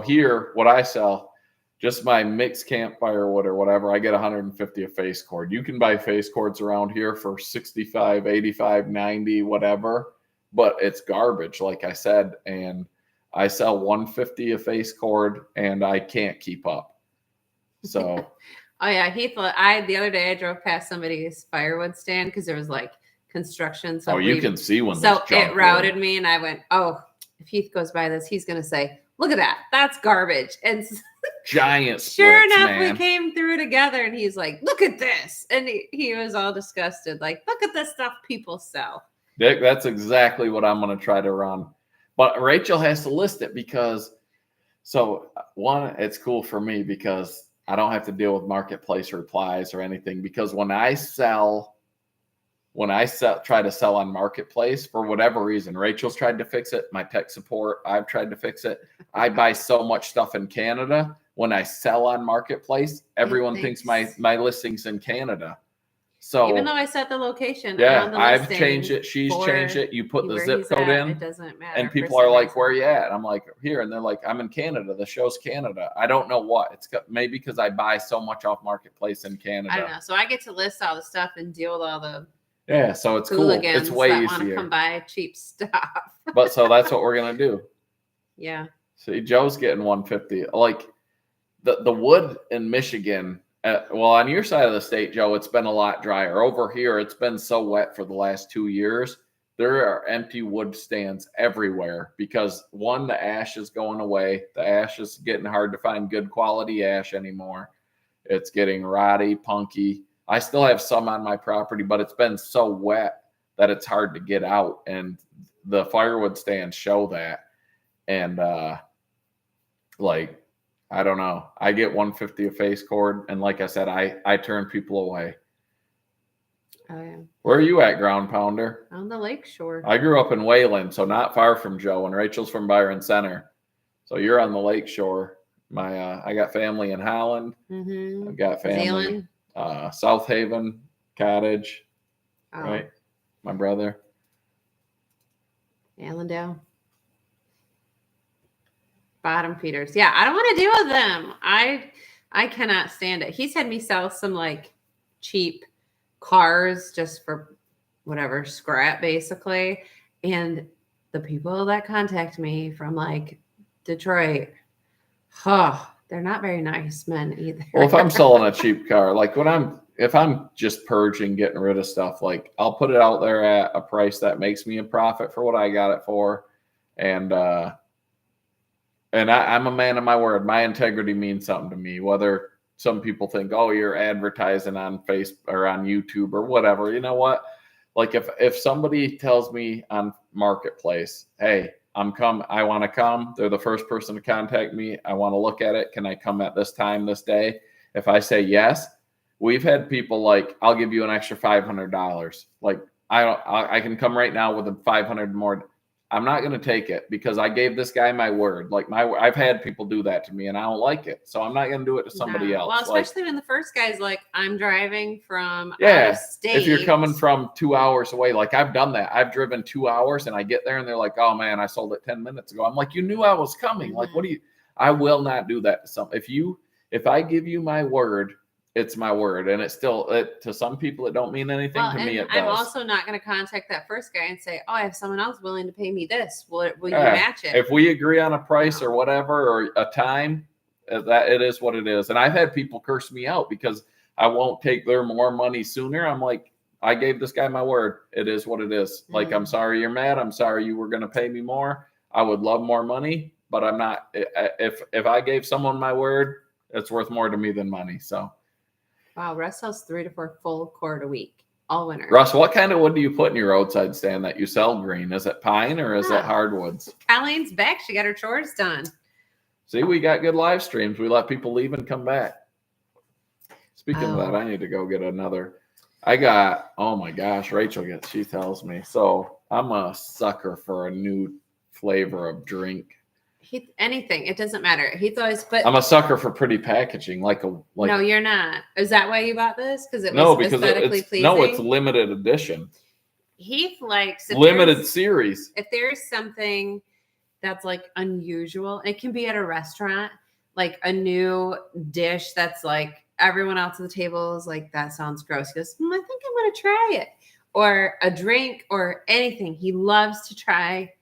here, what I sell, just my mixed camp firewood or whatever, I get 150 a face cord. You can buy face cords around here for 65, 85, 90, whatever, but it's garbage, like I said. And I sell 150 a face cord and I can't keep up. So oh yeah, Heath, the other day I drove past somebody's firewood stand because there was like construction. So you can see when so it routed me, and I went, oh, if Heath goes by this, he's gonna say, look at that, that's garbage. And giant splits, sure enough, man. we came through together, and he's like, look at this, and he was all disgusted, like, look at the stuff people sell. Dick, that's exactly what I'm gonna try to run. But Rachel has to list it because, so one, it's cool for me because I don't have to deal with marketplace replies or anything, because when I try to sell on marketplace, for whatever reason, Rachel's tried to fix it, my tech support, I've tried to fix it. I buy so much stuff in Canada. When I sell on marketplace, everyone thinks my listing's in Canada. So even though I set the location, yeah, on the I've listing changed it. She's changed it. You put the where zip he's code at, in, it doesn't matter. and for people are some like, reason. "Where you at?" I'm like, "Here," and they're like, "I'm in Canada. The show's Canada." I don't know what. It's maybe because I buy so much off marketplace in Canada. I don't know. So I get to list all the stuff and deal with all the Yeah, so it's cool. hooligans It's way that want to easier. come buy cheap stuff. But so that's what we're gonna do. Yeah. See, Joe's getting 150. Like the wood in Michigan. Well, on your side of the state, Joe, it's been a lot drier. Over here, it's been so wet for the last 2 years. There are empty wood stands everywhere because, one, the ash is going away. The ash is getting hard to find good quality ash anymore. It's getting rotty, punky. I still have some on my property, but it's been so wet that it's hard to get out. And the firewood stands show that. And I don't know. I get 150 a face cord, and like I said, I turn people away. Oh yeah. Where are you at, Ground Pounder? On the lake shore. I grew up in Wayland, so not far from Joe, and Rachel's from Byron Center. So you're on the lake shore. I got family in Holland. Mm-hmm. I've got family South Haven, Cottage, right? My brother. Allendale. Bottom feeders. Yeah, I don't want to deal with them. I cannot stand it. He's had me sell some like cheap cars just for whatever scrap, basically. And the people that contact me from like Detroit, they're not very nice men either. Well, if I'm selling a cheap car, like if I'm just purging, getting rid of stuff, like I'll put it out there at a price that makes me a profit for what I got it for. And I'm a man of my word. My integrity means something to me, whether some people think, oh, you're advertising on Facebook or on YouTube or whatever. You know what? Like if somebody tells me on Marketplace, hey, I want to come. They're the first person to contact me. I want to look at it. Can I come at this time, this day? If I say yes, we've had people like, I'll give you an extra $500. Like I can come right now with a 500 more. I'm not going to take it because I gave this guy my word. Like I've had people do that to me and I don't like it. So I'm not going to do it to somebody else. Well, especially when the first guy's like, I'm driving from out of state. If you're coming from 2 hours away, like I've done that. I've driven 2 hours and I get there and they're like, oh man, I sold it 10 minutes ago. I'm like, you knew I was coming. Mm-hmm. Like, I will not do that to some. If I give you my word, it's my word, and to some people it don't mean anything. To me it does. I'm also not going to contact that first guy and say, oh, I have someone else willing to pay me this. Will you match it? If we agree on a price or whatever, or a time, that it is what it is. And I've had people curse me out because I won't take their more money sooner. I'm like, I gave this guy my word. It is what it is. Mm-hmm. Like, I'm sorry you're mad. I'm sorry you were going to pay me more. I would love more money, but I'm not. If I gave someone my word, it's worth more to me than money. So. Wow, Russ sells 3 to 4 full cord a week, all winter. Russ, what kind of wood do you put in your roadside stand that you sell green? Is it pine or is it hardwoods? Colleen's back. She got her chores done. See, we got good live streams. We let people leave and come back. Speaking of that, I need to go get another. Oh my gosh, she tells me. So I'm a sucker for a new flavor of drink. Anything, it doesn't matter. Heath always I'm a sucker for pretty packaging, No, you're not. Is that why you bought this? Because it was aesthetically pleasing. No, it's limited edition. Heath likes limited series. If there's something that's like unusual, it can be at a restaurant, like a new dish that's like everyone else at the table is like, that sounds gross. He goes, I think I'm gonna try it. Or a drink or anything. He loves to try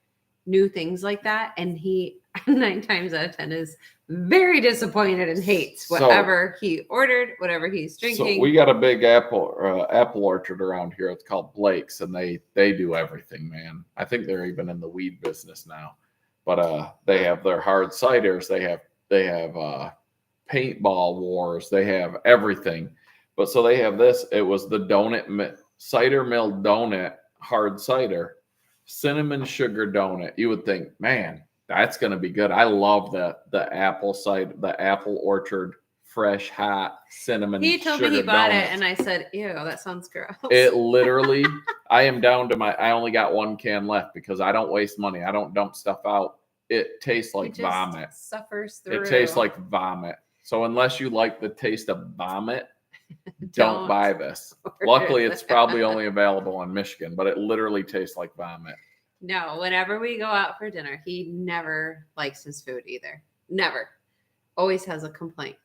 new things like that, and he 9 times out of 10 is very disappointed and hates whatever he ordered, whatever he's drinking. So we got a big apple orchard around here. It's called Blake's, and they do everything, man. I think they're even in the weed business now. But they have their hard ciders. They have paintball wars. They have everything. But so they have this. It was the cider mill donut hard cider, cinnamon sugar donut. You would think, man, that's going to be good. I love the apple orchard fresh, hot cinnamon. He told me he sugar bought it, donuts. and I said, "Ew, that sounds gross." It literally, I am down to I only got one can left because I don't waste money. I don't dump stuff out. It tastes He like just vomit. suffers through. It tastes like vomit. So unless you like the taste of vomit, don't buy this. Luckily, it's probably only available in Michigan, but it literally tastes like vomit. No, whenever we go out for dinner, he never likes his food either. Never. Always has a complaint.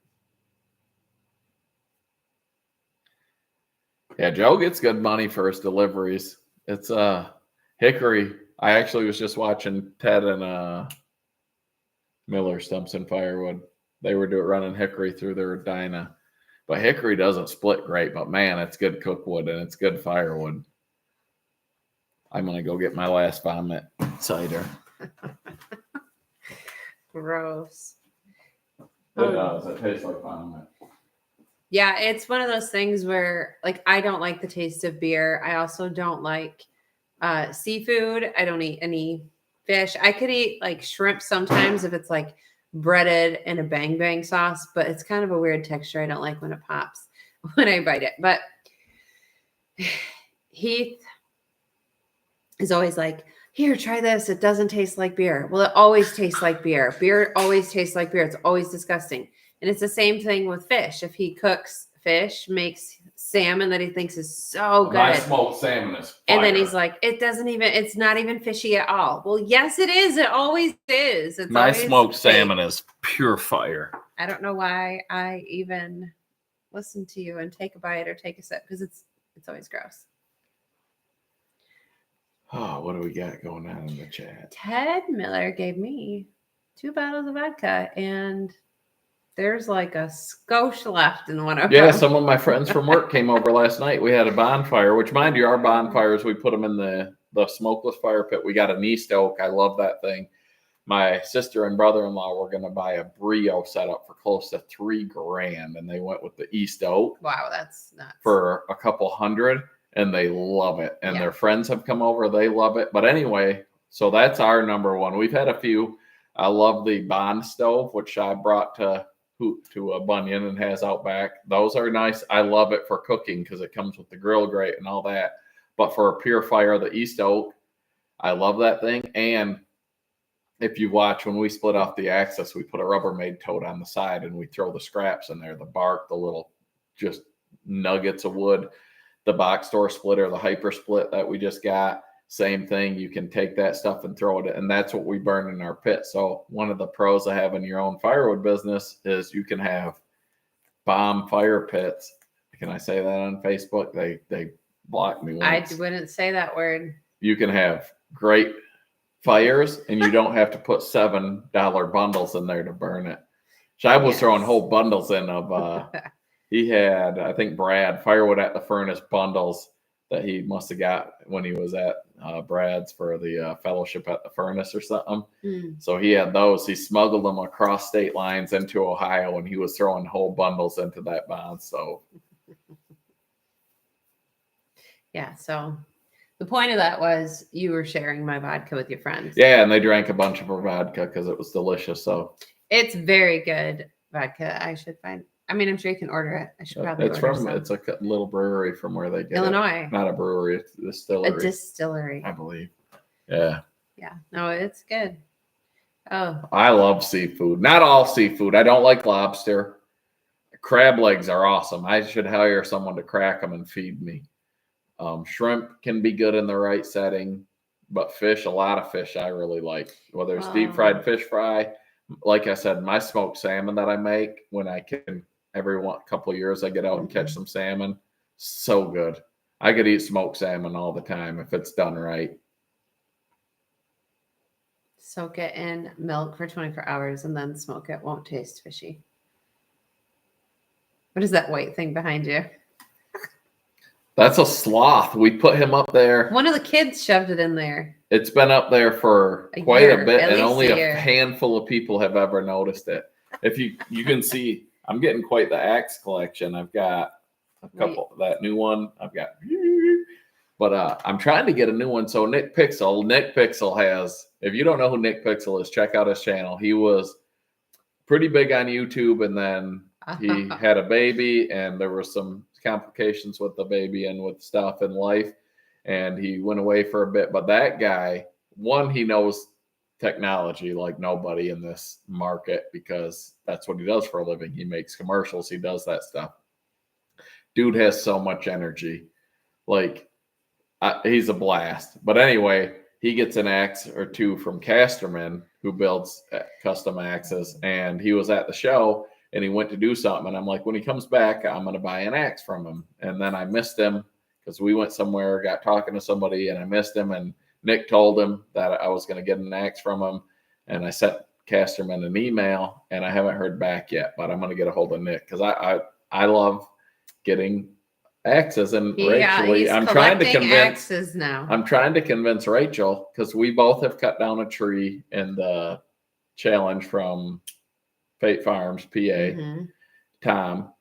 Yeah, Joe gets good money for his deliveries. It's Hickory. I actually was just watching Ted and Miller Stumps and Firewood. They were running Hickory through their Dyna. But Hickory doesn't split great, but man, it's good cookwood and it's good firewood. I'm going to go get my last vomit cider. Gross. It does. It tastes like vomit. Yeah, it's one of those things where, like, I don't like the taste of beer. I also don't like seafood. I don't eat any fish. I could eat like shrimp sometimes if it's like breaded in a bang bang sauce, but it's kind of a weird texture. I don't like when it pops when I bite it. But Heath is always like, "Here, try this. It doesn't taste like beer." Well, it always tastes like beer. Beer always tastes like beer. It's always disgusting. And it's the same thing with fish. If he cooks fish, makes salmon that he thinks is so good. My smoked salmon is fire. And then he's like, it's not even fishy at all. Well, yes, it is. It always is. It's my always smoked fake. salmon is pure fire. I don't know why I even listen to you and take a bite or take a sip because it's always gross. Oh, what do we got going on in the chat? Ted Miller gave me 2 bottles of vodka, and there's like a skosh left in one of them. Yeah, some of my friends from work came over last night. We had a bonfire, which, mind you, our bonfires, we put them in the smokeless fire pit. We got an East Oak. I love that thing. My sister and brother-in-law were going to buy a Brio setup for close to $3,000, and they went with the East Oak. Wow, that's nuts. For a couple hundred, and they love it. And Yeah. their friends have come over. They love it. But anyway, so that's our number one. We've had a few. I love the Bond stove, which I brought to a Bunyan and has out back. Those are nice. I love it for cooking because it comes with the grill grate and all that. But for a pure fire, the East Oak, I love that thing. And if you watch, when we split off the Axis, we put a Rubbermaid tote on the side and we throw the scraps in there, the bark, the little just nuggets of wood. The box store splitter, the Hyper Split that we just got, same thing. You can take that stuff and throw it, and that's what we burn in our pit. So one of the pros of having your own firewood business is you can have bomb fire pits. Can I say that on Facebook? They blocked me once. I wouldn't say that word. You can have great fires, and you don't have to put $7 bundles in there to burn it. Shab was throwing whole bundles in of. He had, I think, Brad Firewood at the Furnace bundles that he must have got when he was at Brad's for the fellowship at the Furnace or something. So he had those. He smuggled them across state lines into Ohio, and he was throwing whole bundles into that bond. So, yeah. So the point of that was you were sharing my vodka with your friends. Yeah, and they drank a bunch of her vodka because it was delicious. So it's very good vodka. I should find. I mean, I'm sure you can order it. I should probably order some. It's a little brewery from where they get Illinois. Not a brewery, it's a distillery. A distillery. I believe. Yeah. Yeah. No, it's good. Oh. I love seafood. Not all seafood. I don't like lobster. Crab legs are awesome. I should hire someone to crack them and feed me. Shrimp can be good in the right setting, but fish, a lot of fish I really like. Whether it's deep fried fish fry, like I said, my smoked salmon that I make when I can. Every couple of years, I get out and catch some salmon. So good. I could eat smoked salmon all the time if it's done right. Soak it in milk for 24 hours and then smoke it. Won't taste fishy. What is that white thing behind you? That's a sloth. We put him up there. One of the kids shoved it in there. It's been up there for quite a bit, and only a handful of people have ever noticed it. If you can see, I'm getting quite the axe collection. I've got a couple, that new one. I've got, but I'm trying to get a new one. So Nick Pixel has, if you don't know who Nick Pixel is, check out his channel. He was pretty big on YouTube, and then he had a baby, and there were some complications with the baby and with stuff in life, and he went away for a bit. But that guy, one, he knows technology like nobody in this market because that's what he does for a living. He makes commercials, he does that stuff. Dude has so much energy. Like, he's a blast. But anyway, he gets an axe or two from Casterman, who builds custom axes, and he was at the show and he went to do something, and I'm like, when he comes back, I'm going to buy an axe from him. And then I missed him because we went somewhere, got talking to somebody, and I missed him, and Nick told him that I was going to get an axe from him, and I sent Casterman an email, and I haven't heard back yet, but I'm going to get a hold of Nick because I love getting axes. And Rachel, I'm trying to convince axes now. I'm trying to convince Rachel, because we both have cut down a tree in the challenge from Fate Farms, PA, Tom,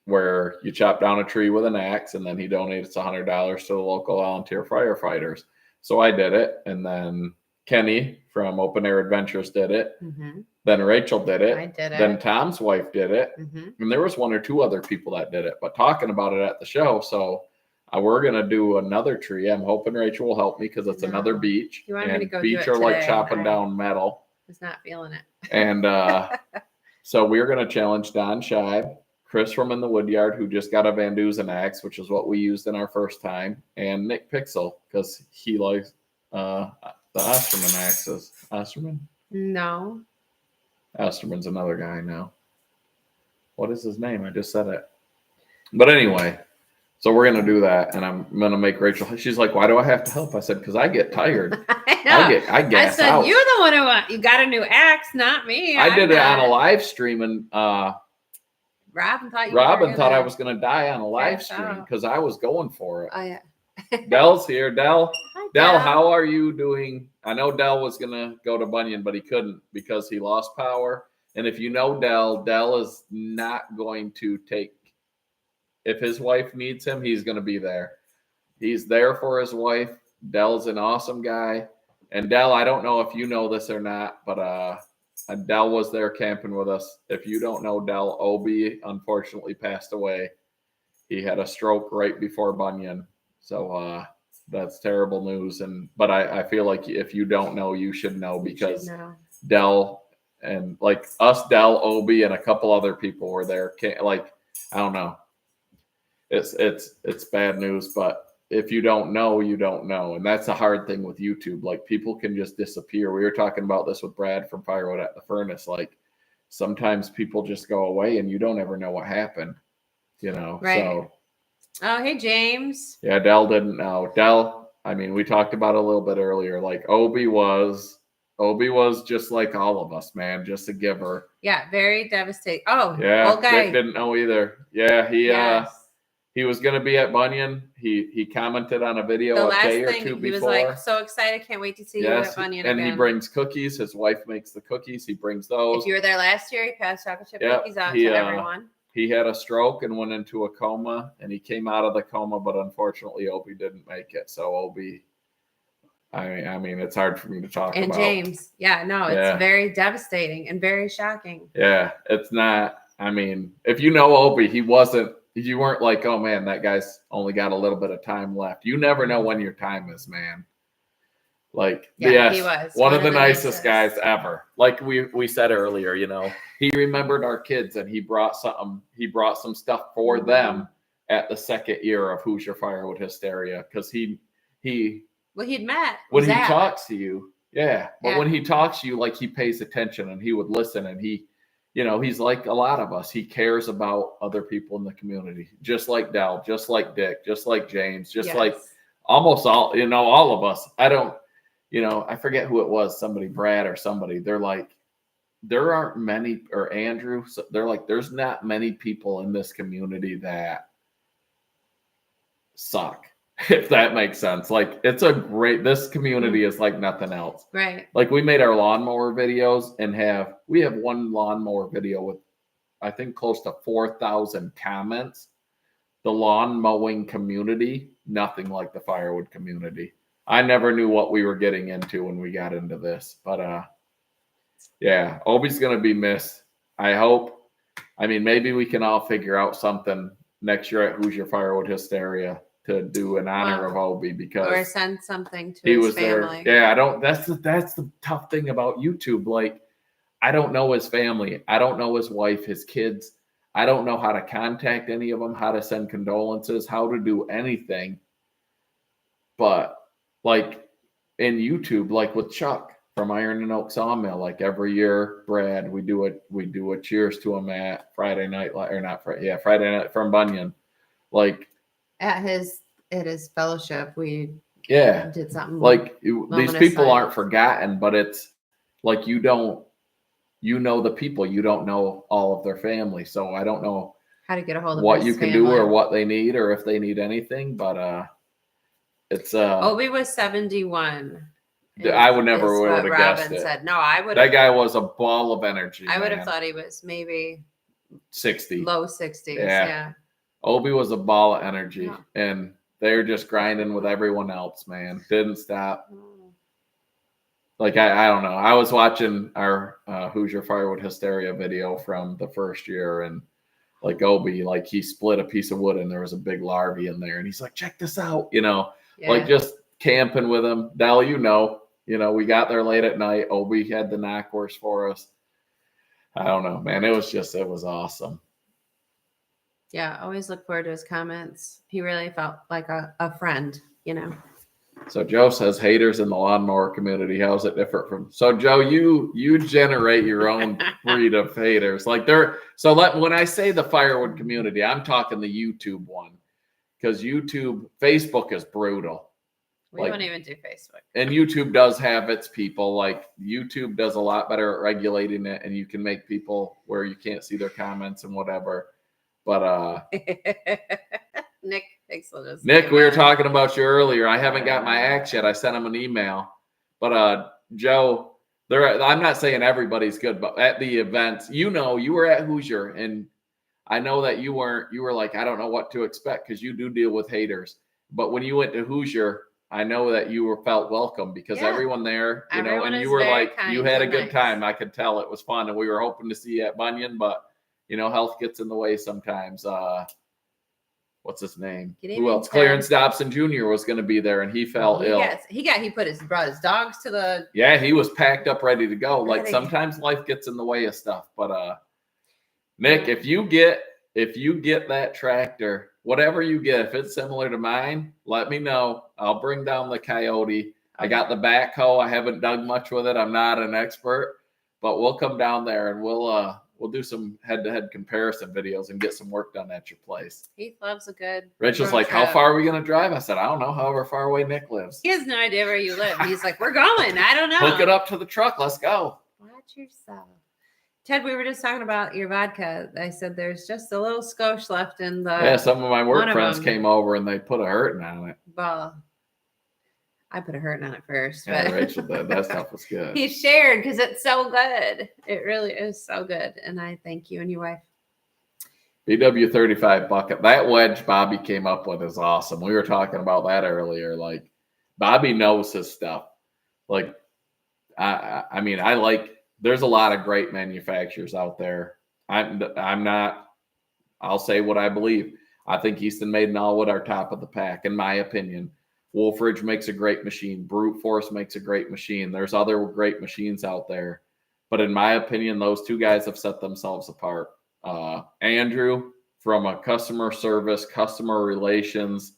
where you chop down a tree with an axe, and then he donates $100 to the local volunteer firefighters. So I did it, and then Kenny from Open Air Adventures did it. Then Rachel did it. I did it. Then Tom's wife did it. And there was one or two other people that did it, but talking about it at the show. So we're going to do another tree. I'm hoping Rachel will help me because it's another beach. You want me to go beach do it are like today? chopping down metal. Was not feeling it. And so we're going to challenge Don Scheib, Chris from In the Woodyard, who just got a Van Dusen axe, which is what we used in our first time, and Nick Pixel, because he likes the Osterman axes. Osterman? No. Osterman's another guy now. What is his name? I just said it. But anyway, so we're going to do that, and I'm going to make Rachel. She's like, why do I have to help? I said, because I get tired. I gas said, out. you're the one who you got a new axe, not me. I did it on a live stream, and Robin thought I was going to die on a live stream because I was going for it. Oh, yeah. Dell's here. Dell. Hi, Dell, how are you doing? I know Dell was going to go to Bunyan, but he couldn't because he lost power. And if you know Dell is not going to take, if his wife needs him, he's going to be there. He's there for his wife. Dell's an awesome guy. And Dell, I don't know if you know this or not, but Dell was there camping with us. If you don't know Dell, Obi unfortunately passed away. He had a stroke right before Bunyan. So that's terrible news. But I feel like if you don't know, you should know, because Dell and like us, Dell, Obi, and a couple other people were there. I don't know. It's bad news, but if you don't know, you don't know. And that's a hard thing with YouTube. Like, people can just disappear. We were talking about this with Brad from Firewood at the Furnace. Like, sometimes people just go away and you don't ever know what happened, Right. So. Oh, hey, James. Yeah, Dell didn't know. Dell, I mean, we talked about it a little bit earlier. Like, Obi was just like all of us, man, just a giver. Yeah, very devastating. Oh, yeah, old guy. Nick didn't know either. Yeah, he was going to be at Bunyan. He commented on a video a day or two before. He was like, so excited, can't wait to see you at Bunyan and again. He brings cookies. His wife makes the cookies. He brings those. If you were there last year, he passed chocolate chip cookies out to everyone. He had a stroke and went into a coma, and he came out of the coma, but unfortunately Obi didn't make it. So Obi, I mean, it's hard for me to talk about. And James, it's very devastating and very shocking. Yeah, it's not. I mean, if you know Obi, you weren't like, oh man, that guy's only got a little bit of time left. You never know when your time is, man. Like, he was one of the nicest guys ever. Like we said earlier, he remembered our kids, and he brought some stuff for them at the second year of Hoosier Firewood Hysteria, because he'd met when he talks to you. Yeah. But when he talks to you, like, he pays attention and he would listen, and he's like a lot of us. He cares about other people in the community, just like Dell, just like Dick, just like James, just like almost all of us. I forget who it was, somebody, Brad or somebody. They're like, there aren't many, or Andrew. So they're like, there's not many people in this community that suck, if that makes sense. Like, this community is like nothing else. Right. Like, we made our lawnmower videos, and we have one lawnmower video with, I think, close to 4,000 comments. The lawn mowing community, nothing like the firewood community. I never knew what we were getting into when we got into this, but Obi's going to be missed. I hope I mean, maybe we can all figure out something next year at Hoosier Firewood Hysteria to do in honor of Obi, because or send something to he his was family. there. Yeah, I don't. That's the tough thing about YouTube. Like, I don't know his family. I don't know his wife, his kids. I don't know how to contact any of them, how to send condolences, how to do anything. But like in YouTube, like with Chuck from Iron and Oak Sawmill, like every year, Brad, we do a cheers to him at Friday night, or not Friday, yeah, Friday night from Bunyan. Like at his fellowship, we did something like these people like, aren't forgotten, but it's like you know the people, you don't know all of their family, so I don't know how to get a hold of what his you can family. do or what they need or if they need anything, but it's Obi was 71. I would never would have guessed it. Said. No, I would. That guy was a ball of energy. I would have thought he was maybe 60, low 60s. Yeah. Obi was a ball of energy, and they're just grinding with everyone else, man. Didn't stop. Like, I don't know. I was watching our Hoosier Firewood Hysteria video from the first year, and like Obi, like he split a piece of wood and there was a big larvae in there, and he's like, check this out, like just camping with him. Dell, we got there late at night. Obi had the knockwurst for us. I don't know, man. It was awesome. Yeah, always look forward to his comments. He really felt like a friend, So Joe says haters in the lawnmower community. How's it different from? So Joe, you generate your own breed of haters. Like when I say the firewood community, I'm talking the YouTube one, because Facebook is brutal. We don't even do Facebook. And YouTube does have its people. Like YouTube does a lot better at regulating it, and you can make people where you can't see their comments and whatever. But Nick, we were talking about you earlier. I haven't got my axe yet. I sent him an email. But Joe, I'm not saying everybody's good, but at the events, you were at Hoosier, and I know that you were like, I don't know what to expect, because you do deal with haters. But when you went to Hoosier, I know that you felt welcome, because everyone there, and you were like, you had a good time. I could tell it was fun, and we were hoping to see you at Bunyan, but health gets in the way sometimes. What's his name? Who else? Clarence Dobson Jr. was going to be there, and he fell ill. He brought his dogs to the. Yeah, he was packed up, ready to go. Like, sometimes life gets in the way of stuff. But Nick, if you get that tractor, whatever you get, if it's similar to mine, let me know. I'll bring down the Coyote. Okay. I got the backhoe. I haven't dug much with it. I'm not an expert, but we'll come down there and we'll do some head-to-head comparison videos and get some work done at your place. Heath loves a good. Rachel's like, how far are we going to drive? I said, I don't know, however far away Nick lives. He has no idea where you live. He's like, we're going. I don't know. Hook it up to the truck. Let's go. Watch yourself. Ted, we were just talking about your vodka. I said there's just a little skosh left in the. Yeah, some of my work friends came over and they put a hurting on it. Well, I put a hurting on it first. Yeah, but Rachel did. That stuff was good. He shared because it's so good. It really is so good. And I thank you and your wife. BW35 bucket. That wedge Bobby came up with is awesome. We were talking about that earlier. Like, Bobby knows his stuff. Like, I mean, there's a lot of great manufacturers out there. I'll say what I believe. I think Easton Made and Allwood are top of the pack, in my opinion. Wolfridge makes a great machine. Brute Force makes a great machine. There's other great machines out there. But in my opinion, those two guys have set themselves apart. Andrew, from a customer service, customer relations,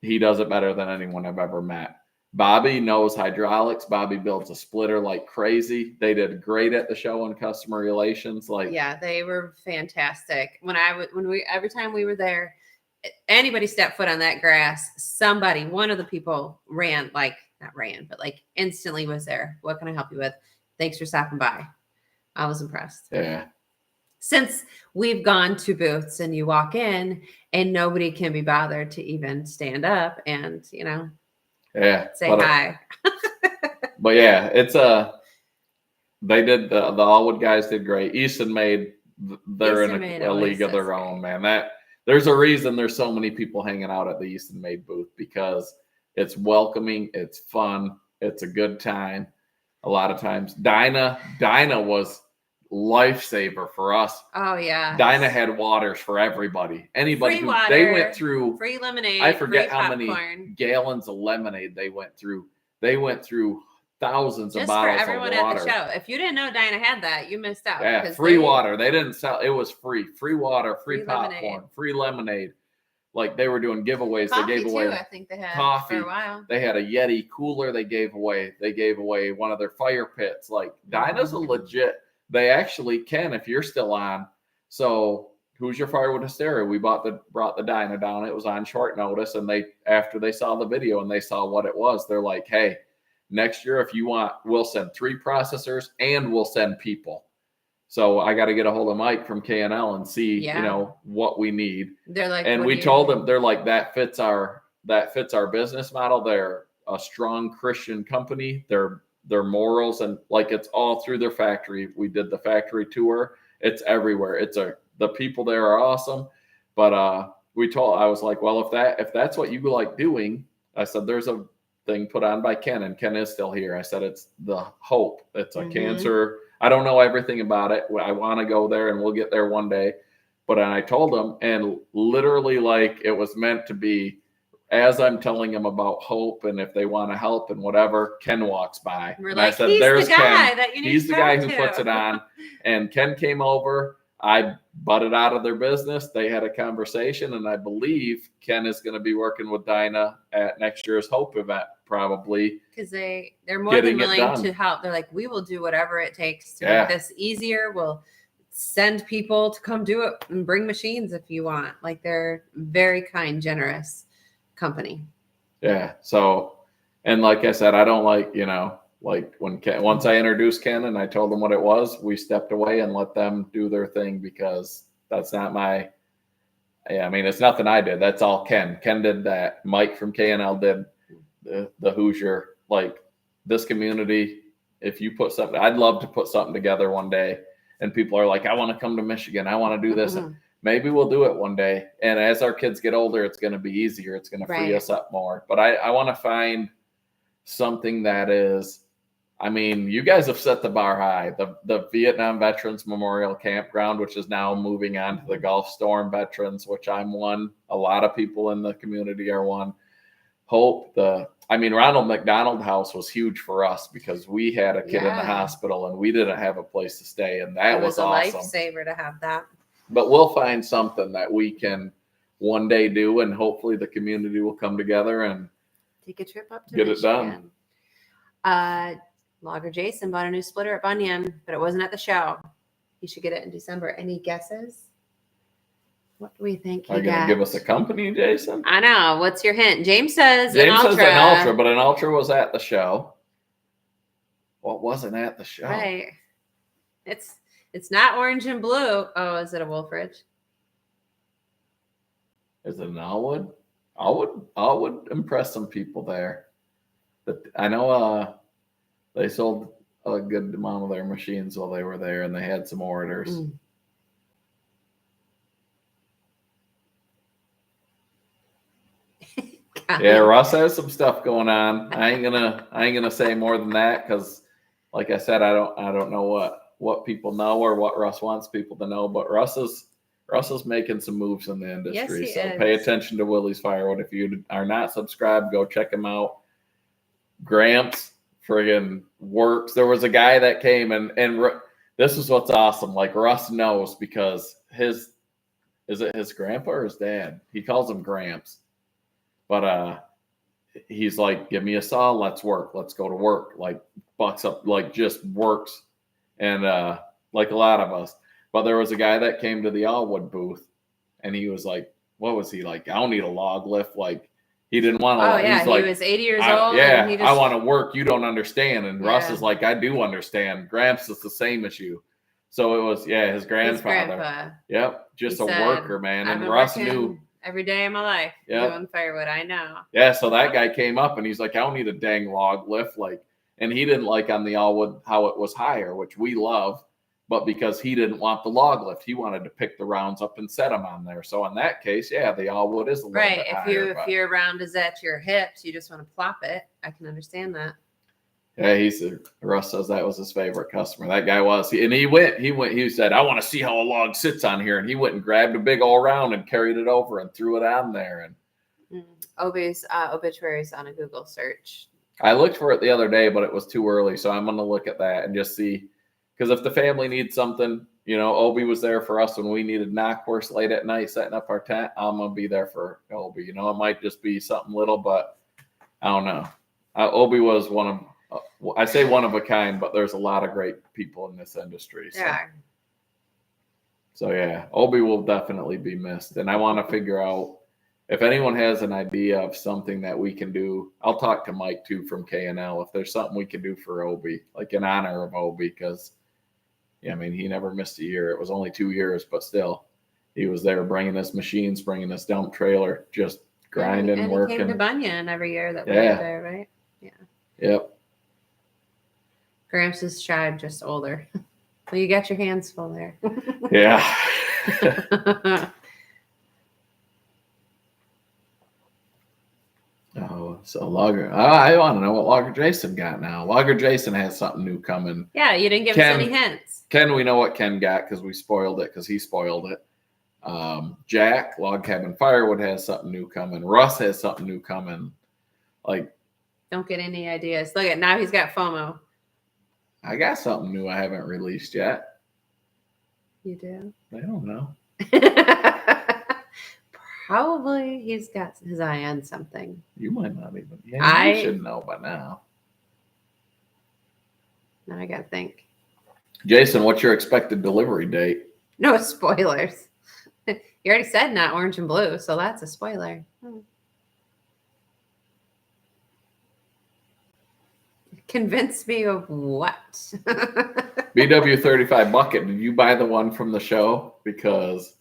he does it better than anyone I've ever met. Bobby knows hydraulics. Bobby builds a splitter like crazy. They did great at the show on customer relations. Yeah, they were fantastic. Every time we were there, anybody stepped foot on that grass, one of the people instantly was there. What can I help you with? Thanks for stopping by. I was impressed. Yeah. Since we've gone to booths and you walk in and nobody can be bothered to even stand up and, say hi. But yeah, it's they did the Allwood guys did great. Easton Made, they're in a league of their own, man. There's a reason there's so many people hanging out at the Easton Made booth, because it's welcoming, it's fun, it's a good time. A lot of times, Dinah lifesaver for us. Oh yeah. Dinah had waters for everybody. Anybody Free who water, they went through free lemonade. I forget free how popcorn. many gallons of lemonade they went through. They went through thousands of Just for bottles everyone of water. at the show. If you didn't know Dinah had that, you missed out. Yeah, free water. They didn't sell. It was free. Free water, free popcorn, lemonade. free lemonade. Like they were doing giveaways. Coffee they gave away too, I think they had coffee for a while. They had a Yeti cooler they gave away. They gave away one of their fire pits. Like Dinah's a legit. They actually can if you're still on. So Who's Your Firewood Hysteria? We brought the Dinah down. It was on short notice, and after they saw the video and they saw what it was, they're like, hey, next year if you want, we'll send 3 processors and we'll send people. So I got to get a hold of Mike from KNL and see, what we need. They're like, and we told them, they're like, that fits our business model. They're a strong Christian company. Their morals, and like, it's all through their factory. We did the factory tour. It's everywhere. The people there are awesome. But I was like, well, if that's what you like doing, I said, there's a thing put on by Ken, and Ken is still here. I said, it's the Hope. It's a cancer. I don't know everything about it. I want to go there, and we'll get there one day. But I told him, and literally, like, it was meant to be, as I'm telling him about Hope and if they want to help and whatever, Ken walks by. We're and like, I said, he's there's the guy Ken. that you need He's to the guy talk who to. puts it on. And Ken came over. I butted out of their business. They had a conversation, and I believe Ken is going to be working with Dinah at next year's Hope event, probably. Because they're more than willing to help. They're like, we will do whatever it takes to make this easier. We'll send people to come do it and bring machines if you want. Like, they're very kind, generous company. Yeah. So, and like I said, I don't like, like when once I introduced Ken and I told them what it was, we stepped away and let them do their thing, because that's not it's nothing I did. That's all Ken. Ken did that. Mike from KNL did the Hoosier. Like, this community, if you put something, I'd love to put something together one day, and people are like, I want to come to Michigan. I want to do this. Maybe we'll do it one day. And as our kids get older, it's going to be easier. It's going to free us up more. But I want to find something that is, you guys have set the bar high. The Vietnam Veterans Memorial Campground, which is now moving on to the Gulf Storm Veterans, which I'm one. A lot of people in the community are one. Hope, Ronald McDonald House was huge for us, because we had a kid in the hospital and we didn't have a place to stay. And that was awesome. Lifesaver to have that. But we'll find something that we can one day do, and hopefully the community will come together and take a trip up to get Michigan. It done. Logger Jason bought a new splitter at Bunyan, but it wasn't at the show. He should get it in December. Any guesses? What do we think? Are you going to give us a company, Jason? I know. What's your hint? James says an Ultra, but an Ultra was at the show. What wasn't at the show? Right. It's not orange and blue. Oh, is it a Wolfridge? Is it an Allwood? Allwood impressed some people there. But I know they sold a good amount of their machines while they were there, and they had some orders. Yeah, Russ has some stuff going on. I ain't gonna say more than that, because, like I said, I don't know what people know or what Russ wants people to know. But Russ is making some moves in the industry. Yes, he is. Pay attention to Willie's Firewood. If you are not subscribed, go check him out. Gramps friggin' works. There was a guy that came and this is what's awesome. Like, Russ knows, because is it his grandpa or his dad? He calls him Gramps. But he's like, give me a saw, let's work. Let's go to work. Like, bucks up, like, just works. And like a lot of us. But there was a guy that came to the Allwood booth, and he was like, what was he like? I don't need a log lift. Like, he didn't want to. Oh, yeah. He was 80 years old. Yeah, I want to work. You don't understand. And Russ is like, I do understand. Gramps is the same as you. So it was, his grandfather. Yep. Just a worker, man. And Russ knew. Every day of my life, doing firewood. I know. Yeah. So that guy came up, and he's like, I don't need a dang log lift. Like, and he didn't like on the Allwood how it was higher, which we love. But because he didn't want the log lift, he wanted to pick the rounds up and set them on there. So in that case, the Allwood is a little bit higher. If your round is at your hips, you just want to plop it. I can understand that. Yeah, Russ says that was his favorite customer. That guy was. He said, I want to see how a log sits on here. And he went and grabbed a big all round and carried it over and threw it on there. And Obi's obituaries on a Google search. I looked for it the other day, but it was too early. So I'm going to look at that and just see. Because if the family needs something, Obi was there for us when we needed knockwurst late at night setting up our tent. I'm going to be there for Obi. It might just be something little, but I don't know. Obi was I say one of a kind, but there's a lot of great people in this industry. So. Yeah. So yeah, Obi will definitely be missed. And I want to figure out if anyone has an idea of something that we can do. I'll talk to Mike too from K&L if there's something we can do for Obi, like in honor of Obi, because he never missed a year. It was only 2 years, but still, he was there bringing us machines, bringing us dump trailer, just grinding, and working. He came to Bunyan every year that we were there, right? Yeah. Yep. Gramps' tribe, just older. Well, you got your hands full there. Yeah. Oh, so Logger. I want to know what Logger Jason got now. Logger Jason has something new coming. Yeah, you didn't give us any hints. Ken, we know what Ken got because we spoiled it because he spoiled it. Jack, Log Cabin Firewood, has something new coming. Russ has something new coming. Don't get any ideas. Look at now he's got FOMO. I got something new I haven't released yet. You do? I don't know. Probably he's got his eye on something. You might not even. Yeah, you should know by now. Now I got to think. Jason, what's your expected delivery date? No spoilers. You already said not orange and blue, so that's a spoiler. Convince me of what? BW35 bucket. Did you buy the one from the show? Because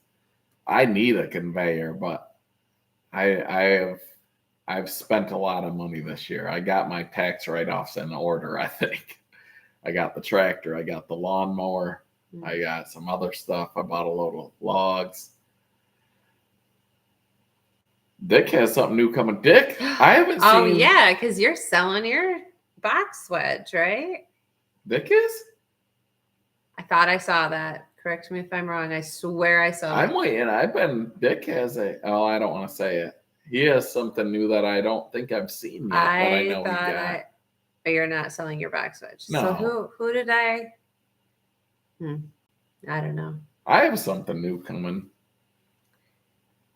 I need a conveyor, but I've spent a lot of money this year. I got my tax write-offs in order, I think. I got the tractor, I got the lawnmower, I got some other stuff. I bought a load of logs. Dick has something new coming. Dick, I haven't seen. Oh yeah, because you're selling your box wedge, right? Dick is? I thought I saw that. Correct me if I'm wrong. I swear I saw I'm waiting. Dick has I don't want to say it. He has something new that I don't think I've seen yet, but I know he got. But you're not selling your box wedge. No. So who did I? I don't know. I have something new coming.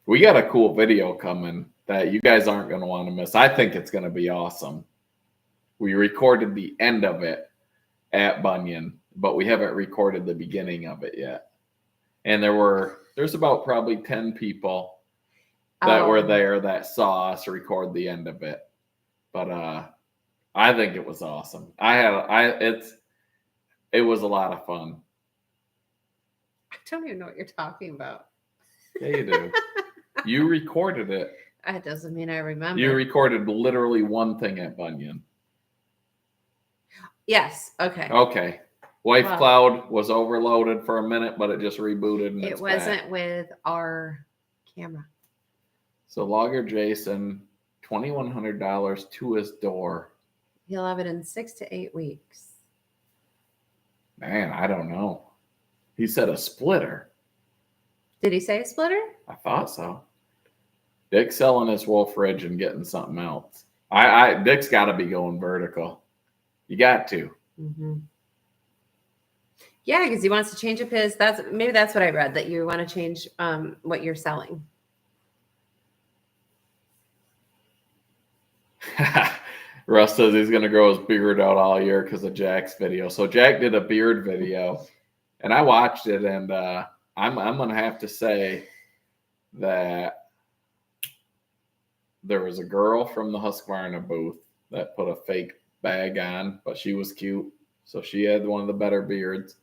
We got a cool video coming that you guys aren't going to want to miss. I think it's going to be awesome. We recorded the end of it at Bunyan, but we haven't recorded the beginning of it yet. And there's about probably 10 people that were there that saw us record the end of it. But I think it was awesome. It was a lot of fun. I don't even know what you're talking about. Yeah, you do. You recorded it. That doesn't mean I remember. You recorded literally one thing at Bunyan. Yes. Okay. Okay. Cloud was overloaded for a minute, but it just rebooted. And it wasn't with our camera. So Logger Jason, $2,100 to his door. He'll have it in 6 to 8 weeks. Man, I don't know. He said a splitter. Did he say a splitter? I thought so. Dick's selling his Wolf Ridge and getting something else. Dick's got to be going vertical. You got to. Mm-hmm. Yeah, because he wants to change up his. Maybe that's what I read, that you want to change what you're selling. Russ says he's going to grow his beard out all year because of Jack's video. So Jack did a beard video, and I watched it, and I'm going to have to say that there was a girl from the Husqvarna booth that put a fake bag on, but she was cute. So she had one of the better beards.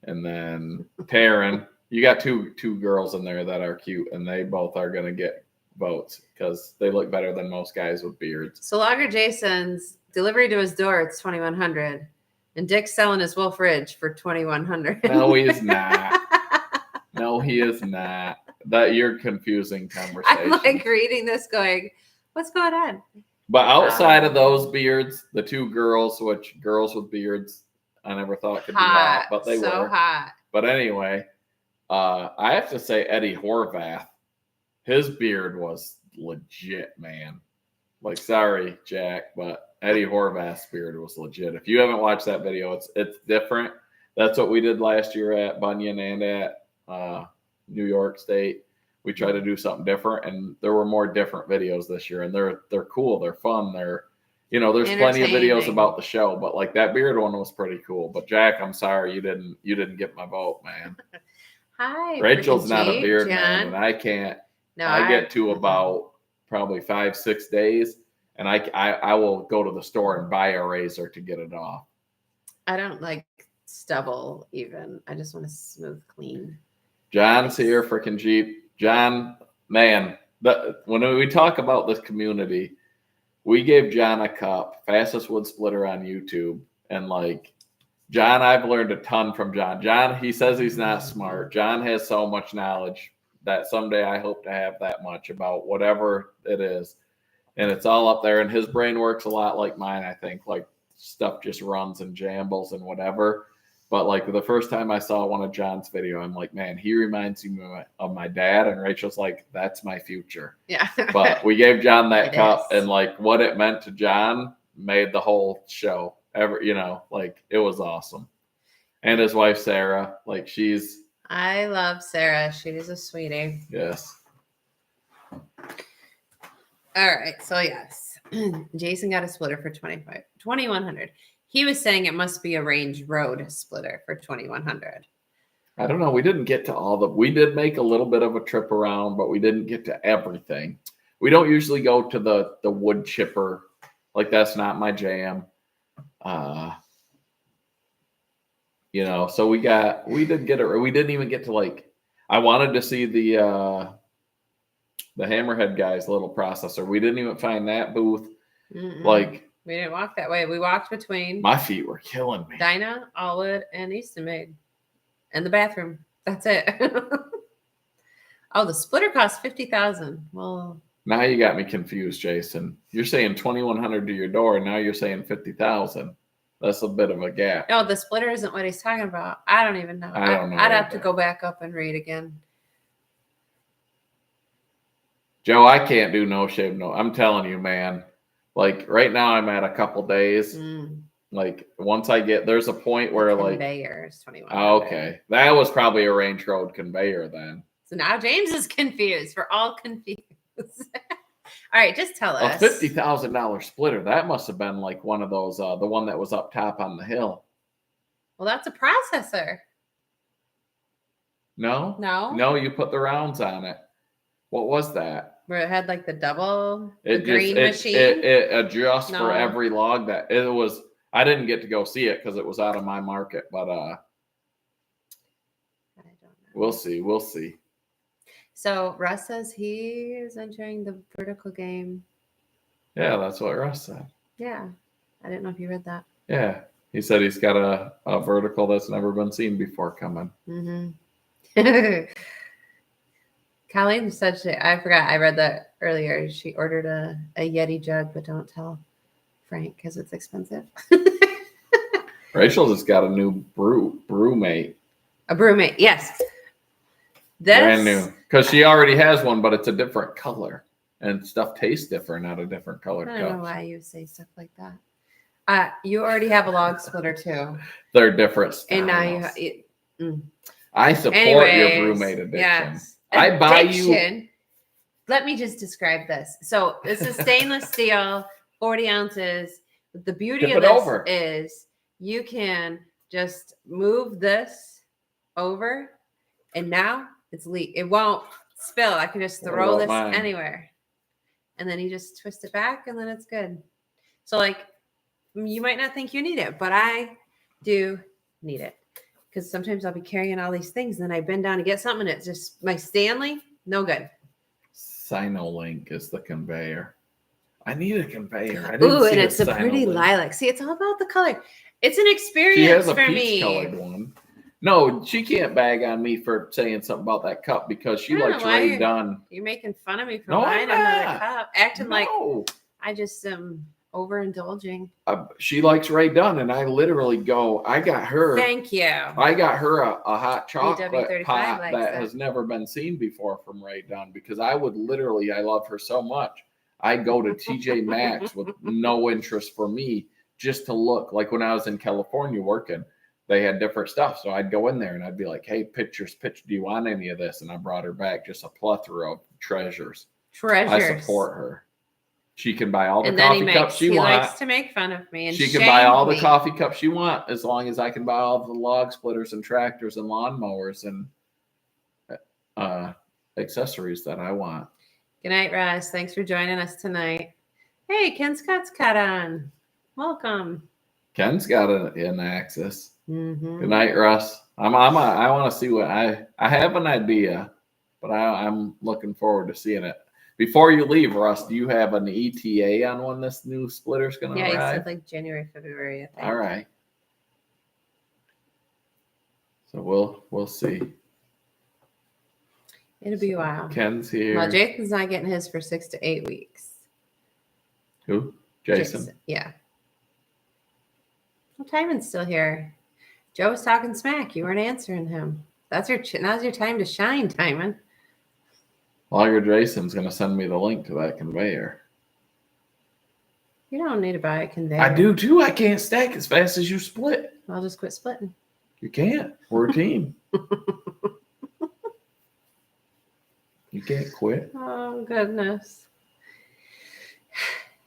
And then Taryn, you got two girls in there that are cute, and they both are going to get votes because they look better than most guys with beards. So Logger Jason's delivery to his door, it's $2,100, and Dick's selling his Wolf Ridge for $2,100. No, he is not. No, he is not. That you're confusing conversation. I'm like reading this, going, "What's going on?" But outside of those beards, the two girls, which girls with beards, I never thought could be hot, but they so were. hot. But anyway, I have to say Eddie Horvath, his beard was legit, man. Like, sorry, Jack, but Eddie Horvath's beard was legit. If you haven't watched that video, it's different. That's what we did last year at Bunyan and at New York State. We tried to do something different, and there were more different videos this year, and they're cool, they're fun, there's plenty of videos about the show, but like that beard one was pretty cool. But Jack, I'm sorry you didn't get my vote, man. Hi, Rachel's not a G, beard John. man, and I can't. No, I get to about probably 5-6 days, and I will go to the store and buy a razor to get it off. I don't like stubble even. I just want a smooth, clean. John's here, freaking Jeep. John, man, when we talk about this community, we gave John a cup, fastest wood splitter on YouTube, and like John, I've learned a ton from John. John, he says he's not smart. John has so much knowledge that someday I hope to have that much about whatever it is. And it's all up there. And his brain works a lot like mine, I think. Like, stuff just runs and jambles and whatever. But like the first time I saw one of John's video, I'm like, man, he reminds me of my dad. And Rachel's like, that's my future. Yeah. But we gave John that It cup, is. and like what it meant to John made the whole show ever, like it was awesome. And his wife, Sarah, like I love Sarah. She's a sweetie. yes. All right. So yes, Jason got a splitter for 2,100. He was saying it must be a Range Road splitter for 2,100. I don't know. We didn't get to we did make a little bit of a trip around, but we didn't get to everything. We don't usually go to the wood chipper. Like, that's not my jam. So we didn't get it. We didn't even get to, like, I wanted to see the Hammerhead guys' little processor. We didn't even find that booth. Mm-mm. Like, we didn't walk that way. We walked between my feet were killing me. Dinah, Allwood, and Easton Made. And the bathroom. That's it. Oh, the splitter cost $50,000. Well, now you got me confused, Jason. You're saying 2,100 to your door, and now you're saying 50,000. That's a bit of a gap. no, the splitter isn't what he's talking about. I don't even know. I don't know I'd have either. to go back up and read again. Joe, I can't do no shave. No, I'm telling you, man. Like, right now, I'm at a couple days. Like, once there's a point where like conveyor is 2,100. Oh, okay, that was probably a Range Road conveyor then. So now James is confused. We're all confused. All right, just tell A us. $50,000 splitter. That must have been like one of those, the one that was up top on the hill. Well, that's a processor. No, No, you put the rounds on it. What was that? where it had like the It green machine. It adjusts No. for every log that it was. I didn't get to go see it because it was out of my market, but I don't know. we'll see. So Russ says he is entering the vertical game. Yeah, that's what Russ said. Yeah, I didn't know if you read that. Yeah, he said he's got a vertical that's never been seen before coming. Mm-hmm. Colleen said I forgot. I read that earlier. She ordered a Yeti jug, but don't tell Frank because it's expensive. Rachel just got a new brewmate. A brewmate, yes. Brand new. Because she already has one, but it's a different color. And stuff tastes different out of different colored I don't know cups. why you say stuff like that. You already have a log splitter too. They're different styles. And now I support anyways, your brewmate addiction. yes. I buy you. Addiction. Let me just describe this. So this is stainless steel, 40 ounces. The beauty Tip of it this over. is you can just move this over, and now it's it won't spill. I can just What throw about this mine? anywhere, and then you just twist it back, and then it's good. So like, you might not think you need it, but I do need it. Because sometimes I'll be carrying all these things, and then I bend down to get something, and it's just my Stanley, no good. Sinolink is the conveyor. I need a conveyor. I didn't Ooh, see and it's a pretty Sinolink. lilac. See, it's all about the color. It's an She experience has a for peach me. colored one. No, she can't bag on me for saying something about that cup because she I don't likes know why Ray Dunn. You're making fun of me for No, buying I'm another not. cup, acting like No. I just am overindulging. She likes Ray Dunn, and I literally go, I got her Thank you. a hot chocolate BW35 pot likes that it. has never been seen before from Ray Dunn, because I love her so much. I go to TJ Maxx with no interest for me, just to look. Like when I was in California working, they had different stuff. So I'd go in there and I'd be like, hey, do you want any of this? And I brought her back just a plethora of treasures. I support her. She can buy all the coffee cups she wants. He likes to make fun of me. And she can buy all the coffee cups she wants, as long as I can buy all the log splitters and tractors and lawnmowers and accessories that I want. Good night, Russ. Thanks for joining us tonight. Hey, Ken Scott's cut on. Welcome. Ken's got an Axis. Mm-hmm. Good night, Russ. I want to see what I have an idea, but I'm looking forward to seeing it. Before you leave, Russ, do you have an ETA on when this new splitter's going to arrive? Yeah, he said like January, February, I think. All right. So we'll see. It'll be a while. Ken's here. Well, Jason's not getting his for 6 to 8 weeks. Who? Jason. Yeah. Well, Timon's still here. Joe was talking smack. You weren't answering him. Now's your time to shine, Timon. Logger Jason's going to send me the link to that conveyor. You don't need to buy a conveyor. I do too. I can't stack as fast as you split. I'll just quit splitting. You can't. We're a team. You can't quit. Oh, goodness.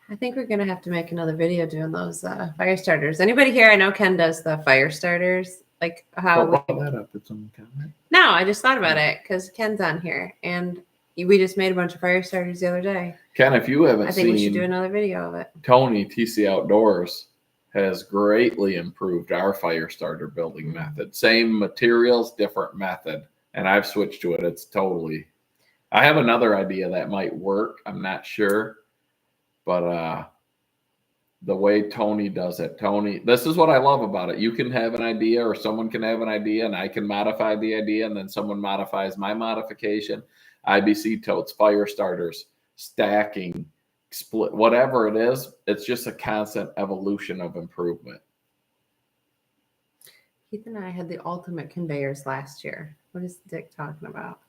I think we're going to have to make another video doing those fire starters. Anybody here? I know Ken does the fire starters. Like how we brought that up with some comment. No, I just thought about it because Ken's on here. And we just made a bunch of fire starters the other day. Ken, if you haven't seen, we should do another video of it. Tony, TC Outdoors, has greatly improved our fire starter building method. Same materials, different method. And I've switched to it. It's totally... I have another idea that might work. I'm not sure. But the way Tony does it, this is what I love about it. You can have an idea, or someone can have an idea, and I can modify the idea, and then someone modifies my modification. IBC totes, fire starters, stacking, split, whatever it is, it's just a constant evolution of improvement. Keith and I had the ultimate conveyors last year. What is Dick talking about?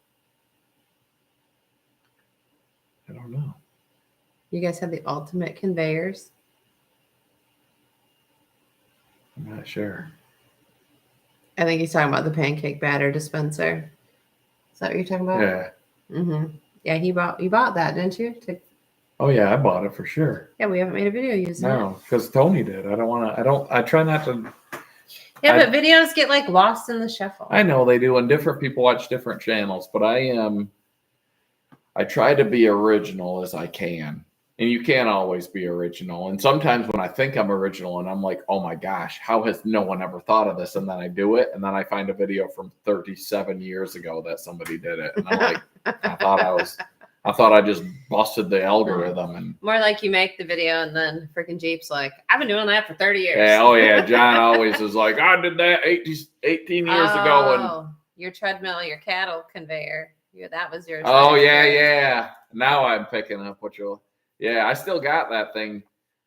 I don't know. You guys had the ultimate conveyors? I'm not sure. I think he's talking about the pancake batter dispenser. Is that what you're talking about? Yeah. Mm-hmm. Yeah, you bought that, didn't you? Oh yeah, I bought it for sure. Yeah, we haven't made a video using it. No, because Tony did. I try not to. Yeah, but videos get like lost in the shuffle. I know they do, and different people watch different channels, but I try to be original as I can. And you can't always be original. And sometimes when I think I'm original and I'm like, oh my gosh, how has no one ever thought of this? And then I do it. And then I find a video from 37 years ago that somebody did it. And I'm like, I thought I just busted the algorithm. And more like you make the video and then freaking Jeep's like, I've been doing that for 30 years. Yeah, oh yeah. John always is like, I did that 18 years ago. And your treadmill, your cattle conveyor. That was yours. Oh yeah. Now I'm picking up what you're. Yeah, I still got that thing.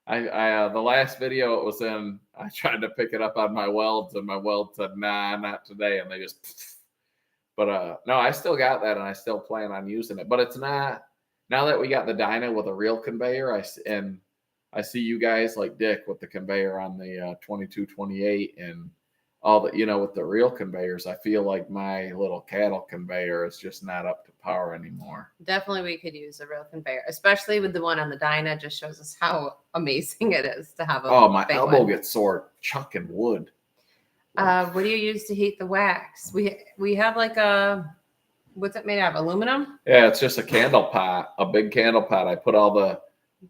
I the last video it was in, I tried to pick it up on my welds, and my weld said, "Nah, not today," and they just. But no, I still got that, and I still plan on using it. But it's not now that we got the Dyna with a real conveyor. I see you guys like Dick with the conveyor on the 2228 and all the with the real conveyors. I feel like my little cattle conveyor is just not up to par anymore. Definitely we could use a real conveyor, especially with the one on the Dyna. Just shows us how amazing it is to have my elbow gets sore chucking wood. What do you use to heat the wax? We have like what's it made out of? Aluminum? Yeah, it's just a candle pot, a big candle pot. I put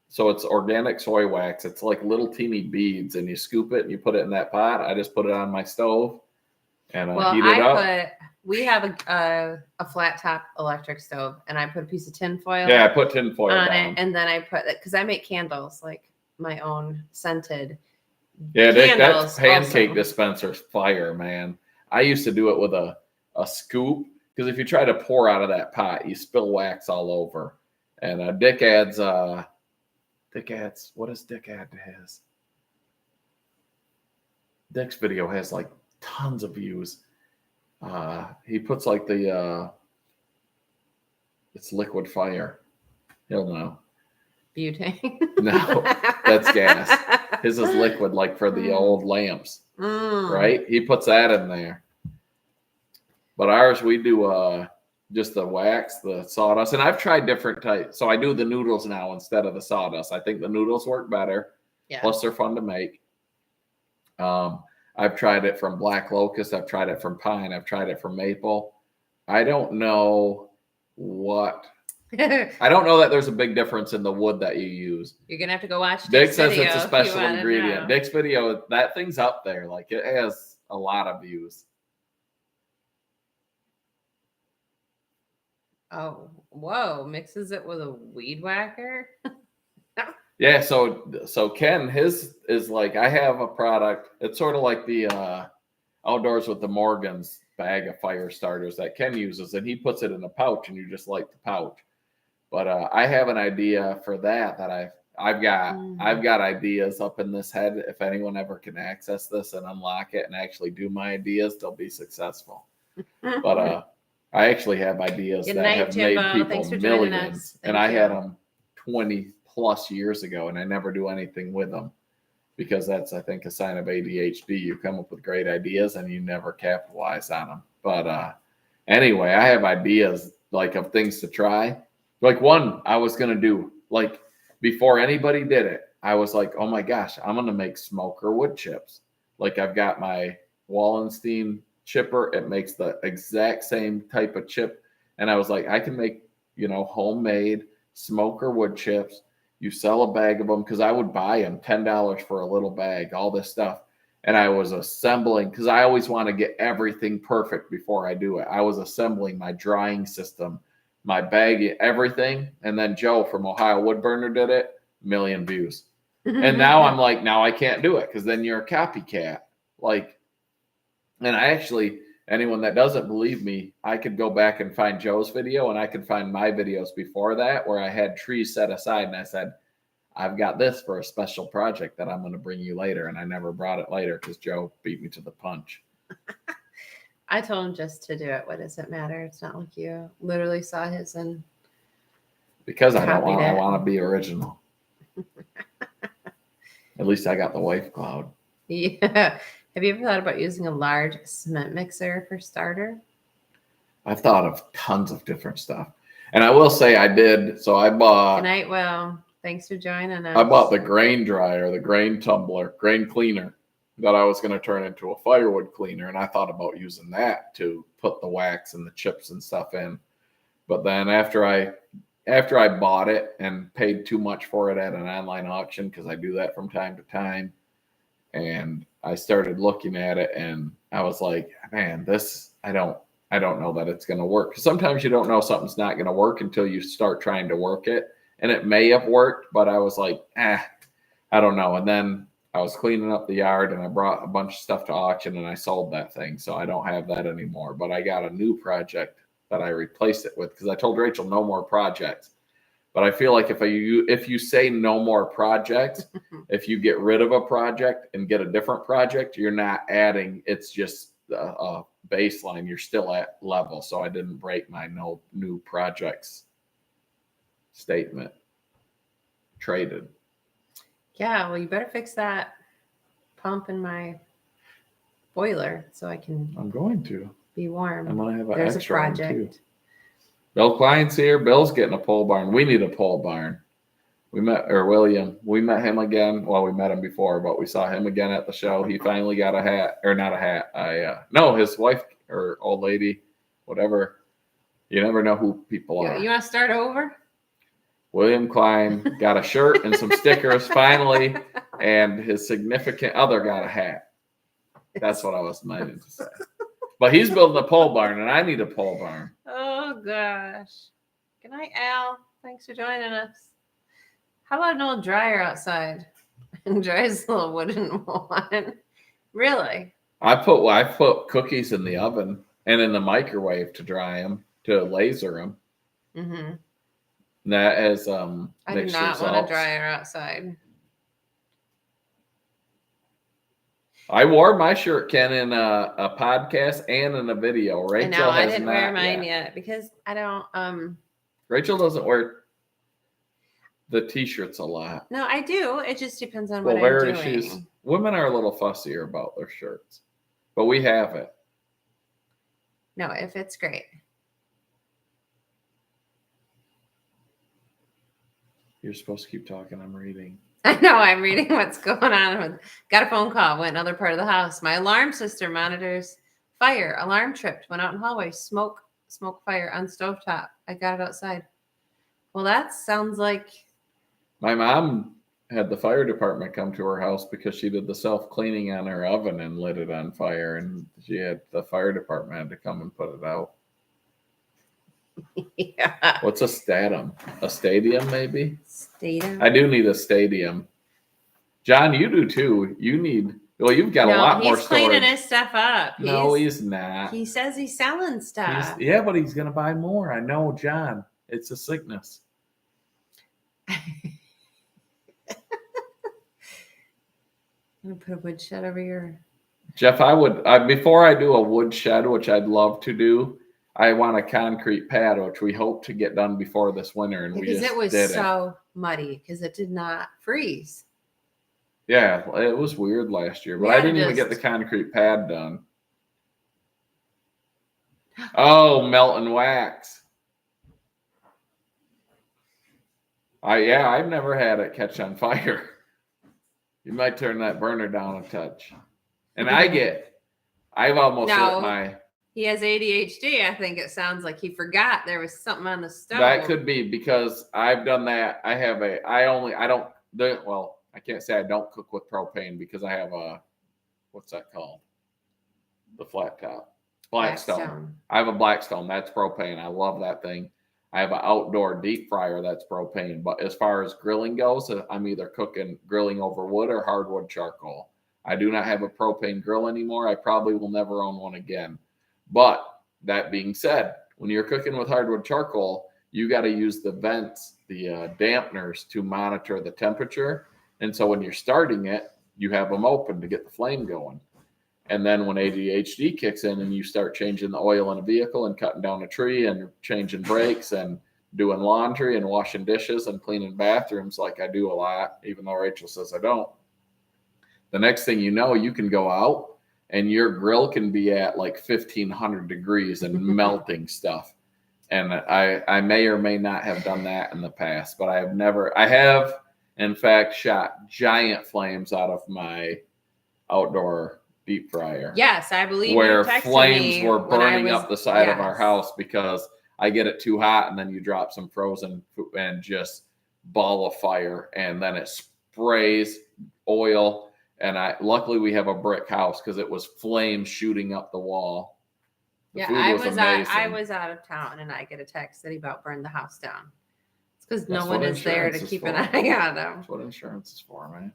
so it's organic soy wax. It's like little teeny beads, and you scoop it and you put it in that pot. I just put it on my stove and heat it up. We have a flat top electric stove, and I put a piece of tin foil. Yeah, I put tin foil on down. it, and then I put it because I make candles, like my own scented. Yeah, that pancake dispenser's fire, man. I used to do it with a scoop, because if you try to pour out of that pot, you spill wax all over. And Dick adds What does Dick add to his? Dick's video has like tons of views. He puts like it's liquid fire. He'll know. Butane. No, that's gas. His is liquid, like for the old lamps, right? He puts that in there. But ours, we do just the wax, the sawdust, and I've tried different types. So I do the noodles now instead of the sawdust. I think the noodles work better. Yeah. Plus, they're fun to make. I've tried it from black locust. I've tried it from pine. I've tried it from maple. I don't know that there's a big difference in the wood that you use. You're gonna have to go watch Dick Dick's says video it's a if you special wanna ingredient. know. Dick's video, that thing's up there. Like it has a lot of views. Oh, whoa! Mixes it with a weed whacker. Yeah, so Ken, his is like, I have a product. It's sort of like the Outdoors with the Morgans bag of fire starters that Ken uses, and he puts it in a pouch, and you just light the pouch. But I have an idea for that I've got ideas up in this head. If anyone ever can access this and unlock it and actually do my ideas, they'll be successful. But I actually have ideas Good that night, have Jimbo. made Thanks people for joining millions, us. and Thank I had you. them 20 plus years ago, and I never do anything with them because that's, I think, a sign of ADHD. You come up with great ideas and you never capitalize on them. But anyway, I have ideas like of things to try. Like one I was gonna do, like before anybody did it, I was like, oh my gosh, I'm gonna make smoker wood chips. Like I've got my Wallenstein chipper. It makes the exact same type of chip. And I was like, I can make, homemade smoker wood chips. You sell a bag of them, because I would buy them $10 for a little bag, all this stuff. And I was assembling, because I always want to get everything perfect before I do it. I was assembling my drying system, my bag, everything. And then Joe from Ohio Woodburner did it, 1 million views. And now I'm like, now I can't do it, because then you're a copycat. And I actually, anyone that doesn't believe me, I could go back and find Joe's video, and I could find my videos before that where I had trees set aside, and I said, I've got this for a special project that I'm going to bring you later. And I never brought it later because Joe beat me to the punch. I told him just to do it. What does it matter? It's not like you literally saw his and because I want to be original. At least I got the wife cloud. Yeah. Have you ever thought about using a large cement mixer for starter? I've thought of tons of different stuff. And I will say I did. So I bought. Good night, Will. Thanks for joining us. I bought the grain dryer, the grain tumbler, grain cleaner that I was going to turn into a firewood cleaner. And I thought about using that to put the wax and the chips and stuff in. But then after I bought it and paid too much for it at an online auction, because I do that from time to time, and I started looking at it and I was like, man, I don't know that it's going to work. Because sometimes you don't know something's not going to work until you start trying to work it. And it may have worked, but I was like, I don't know. And then I was cleaning up the yard and I brought a bunch of stuff to auction and I sold that thing. So I don't have that anymore. But I got a new project that I replaced it with, because I told Rachel no more projects. But I feel like if you say no more projects, if you get rid of a project and get a different project, you're not adding. It's just a baseline. You're still at level. So I didn't break my no new projects statement. Traded. Yeah, well, you better fix that pump in my boiler so I can. I'm going to be warm. I'm gonna have an There's extra a one too. project. Bill Klein's here. Bill's getting a pole barn. We need a pole barn. We met him again. Well, we met him before, but we saw him again at the show. He finally got a hat, or not a hat. No, his wife or old lady, whatever. You never know who people are. You want to start over? William Klein got a shirt and some stickers finally, and his significant other got a hat. That's what I was meaning to say. But he's building a pole barn, and I need a pole barn. Oh, gosh. Good night, Al. Thanks for joining us. How about an old dryer outside? And dries a little wooden one. Really? I put cookies in the oven and in the microwave to dry them, to laser them. Mm-hmm. That has I do mixture not want to salts. dry her outside. I wore my shirt, Ken, in a podcast and in a video. And Rachel now I has didn't not wear mine yet. yet because I don't. Rachel doesn't wear the t-shirts a lot. No, I do. It just depends on Well, what I'm doing. women are a little fussier about their shirts, but we have it. No, it fits great. You're supposed to keep talking. I'm reading. I know. I'm reading what's going on. Got a phone call. Went another part of the house. My alarm system monitors fire. Alarm tripped. Went out in hallway. Smoke fire on stovetop. I got it outside. Well, that sounds like My mom had the fire department come to her house because she did the self-cleaning on her oven and lit it on fire, and she had the fire department had to come and put it out. yeah. What's a stadium? A stadium, maybe? Stadium. I do need a stadium. John, you do too. You've got a lot more he's cleaning storage. his stuff up. No, he's not. He says he's selling stuff. Yeah, but he's gonna buy more. I know, John. It's a sickness. I'm gonna put a wood shed over here. Jeff, before I do a wood shed, which I'd love to do, I want a concrete pad, which we hope to get done before this winter, and Because we just it was didn't. so muddy because it did not freeze. Yeah, it was weird last year, but We I had to didn't even get the just- concrete pad done. Oh, melt and wax. I've never had it catch on fire. You might turn that burner down a touch. And I've almost No. lit my. He has ADHD. I think it sounds like he forgot there was something on the stove. That could be because I've done that. I can't say I don't cook with propane because I have what's that called? The flat top. Blackstone. I have a Blackstone. That's propane. I love that thing. I have an outdoor deep fryer that's propane. But as far as grilling goes, I'm either grilling over wood or hardwood charcoal. I do not have a propane grill anymore. I probably will never own one again. But that being said, when you're cooking with hardwood charcoal, you got to use the vents, the dampeners to monitor the temperature. And so when you're starting it, you have them open to get the flame going. And then when ADHD kicks in and you start changing the oil in a vehicle and cutting down a tree and changing brakes and doing laundry and washing dishes and cleaning bathrooms like I do a lot, even though Rachel says I don't, the next thing you know, you can go out and your grill can be at like 1,500 degrees and melting stuff. And I may or may not have done that in the past, but I have in fact shot giant flames out of my outdoor deep fryer. Yes, I believe where you texted flames me were when I burning was- up the side of our yes. house because I get it too hot and then you drop some frozen food and just ball of fire and then it sprays oil. And luckily we have a brick house because it was flames shooting up the wall. The food I amazing. was out of town and I get a text that he about burned the house down. It's because no That's one what is there to insurance is keep an for. eye on them. That's what insurance is for, man.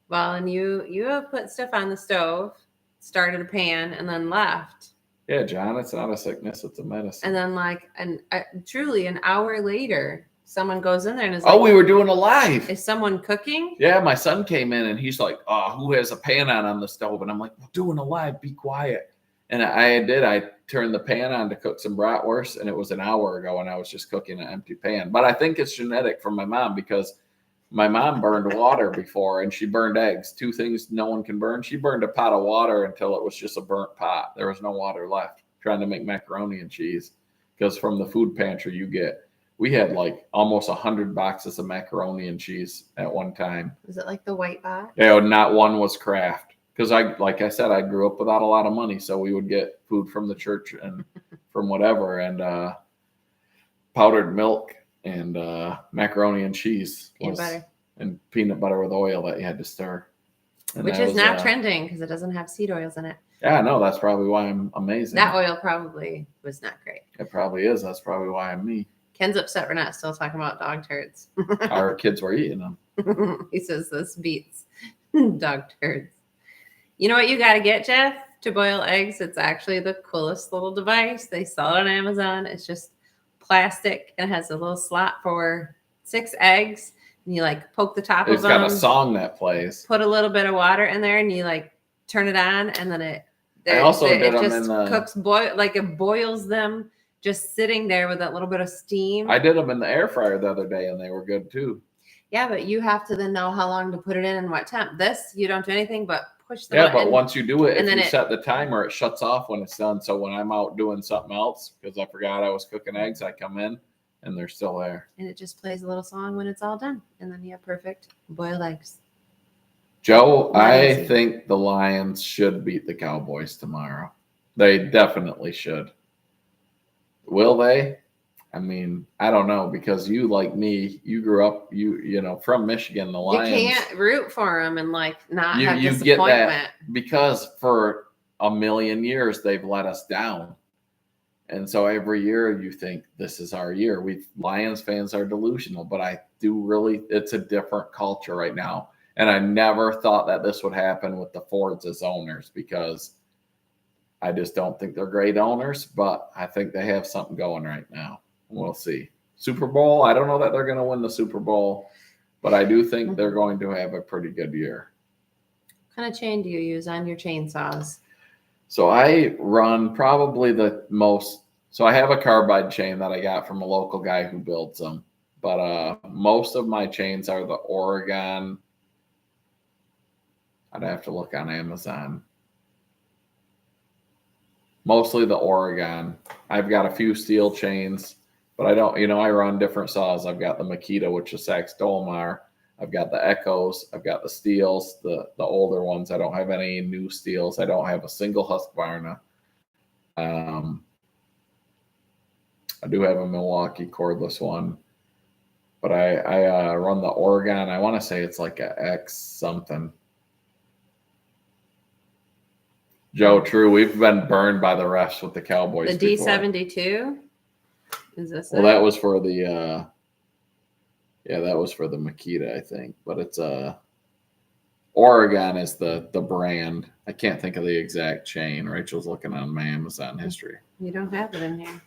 Well, and you have put stuff on the stove, started a pan, and then left. Yeah, John, it's not a sickness, it's a medicine. And then truly an hour later, someone goes in there and is Oh, like, we were doing a live. is someone cooking? Yeah, my son came in and he's like, "Oh, who has a pan on the stove?" And I'm like, "We're doing a live, be quiet." And I turned the pan on to cook some bratwurst, and it was an hour ago, and I was just cooking an empty pan. But I think it's genetic from my mom because my mom burned water before, and she burned eggs. Two things no one can burn. She burned a pot of water until it was just a burnt pot. There was no water left, trying to make macaroni and cheese. Because from the food pantry we had like almost 100 boxes of macaroni and cheese at one time. Was it like the white box? Yeah, not one was Kraft. Because like I said, I grew up without a lot of money, so we would get food from the church and from whatever, and powdered milk and macaroni and cheese, and peanut butter with oil that you had to stir. And Which that is was, not trending because it doesn't have seed oils in it. Yeah, no, that's probably why I'm amazing. That oil probably was not great. It probably is. That's probably why I'm me. Ken's upset we're not still talking about dog turds. Our kids were eating them. He says this beats dog turds. You know what you got to get, Jeff, to boil eggs? It's actually the coolest little device. They sell it on Amazon. It's just plastic and it has a little slot for 6 eggs. And you like poke the top It's of got them. a song that plays. Put a little bit of water in there and you like turn it on and then it just cooks it boils them just sitting there with that little bit of steam. I did them in the air fryer the other day and they were good too. Yeah, but you have to then know how long to put it in and what temp. This, you don't do anything but push the Yeah, button. but once you do it, if you set the timer, it shuts off when it's done. So when I'm out doing something else, because I forgot I was cooking eggs, I come in and they're still there. And it just plays a little song when it's all done. And then you have perfect boiled eggs. Joe, I think the Lions should beat the Cowboys tomorrow. They definitely should. Will they? I mean, I don't know, because you, like me, you grew up, from Michigan. The Lions. You can't root for them and not have you disappointment. get that because for a million years they've let us down, and so every year you think this is our year. Lions fans are delusional, but I do really. It's a different culture right now, and I never thought that this would happen with the Fords as owners, because I just don't think they're great owners, but I think they have something going right now. We'll see. Super Bowl, I don't know that they're going to win the Super Bowl, but I do think they're going to have a pretty good year. What kind of chain do you use on your chainsaws? So I run probably the most. So I have a carbide chain that I got from a local guy who builds them, but most of my chains are the Oregon. I'd have to look on Amazon. Mostly the Oregon. I've got a few steel chains, but I don't, I run different saws. I've got the Makita, which is Sax Dolmar. I've got the Echoes. I've got the Steels, the older ones. I don't have any new Steels. I don't have a single Husqvarna. I do have a Milwaukee cordless one, but I run the Oregon. I want to say it's like a X something. Joe, true. We've been burned by the refs with the Cowboys. The D72? Is this Well, that was for the that was for the Makita, I think. But it's Oregon is the brand. I can't think of the exact chain. Rachel's looking on my Amazon history. You don't have it in here.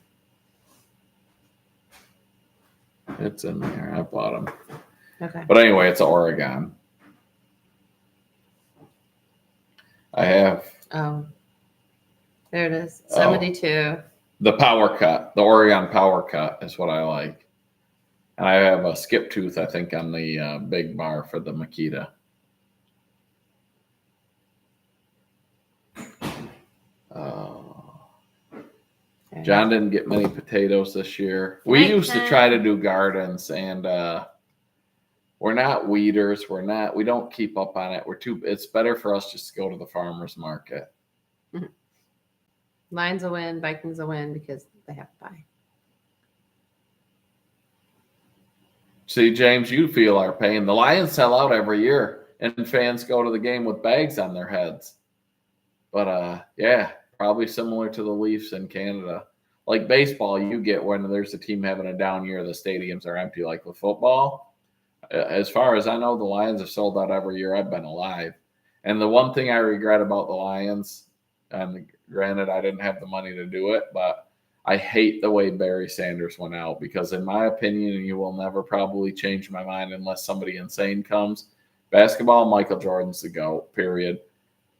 It's in there. I bought them. Okay. But anyway, it's Oregon. I have. Oh, there it is. 72. The Power Cut. The Oregon Power Cut is what I like. And I have a skip tooth, I think, on the big bar for the Makita. John didn't get many potatoes this year. We used to try to do gardens, and we're not weeders. We don't keep up on it. It's better for us just to go to the farmer's market. Mm-hmm. Lions will win, Vikings will win because they have to buy. See, James, you feel our pain. The Lions sell out every year, and fans go to the game with bags on their heads. But probably similar to the Leafs in Canada. Like baseball, you get when there's a team having a down year, the stadiums are empty. Like with football, as far as I know, the Lions have sold out every year I've been alive. And the one thing I regret about the Lions, and granted I didn't have the money to do it, but I hate the way Barry Sanders went out, because in my opinion, and you will never probably change my mind unless somebody insane comes, basketball, Michael Jordan's the GOAT, period.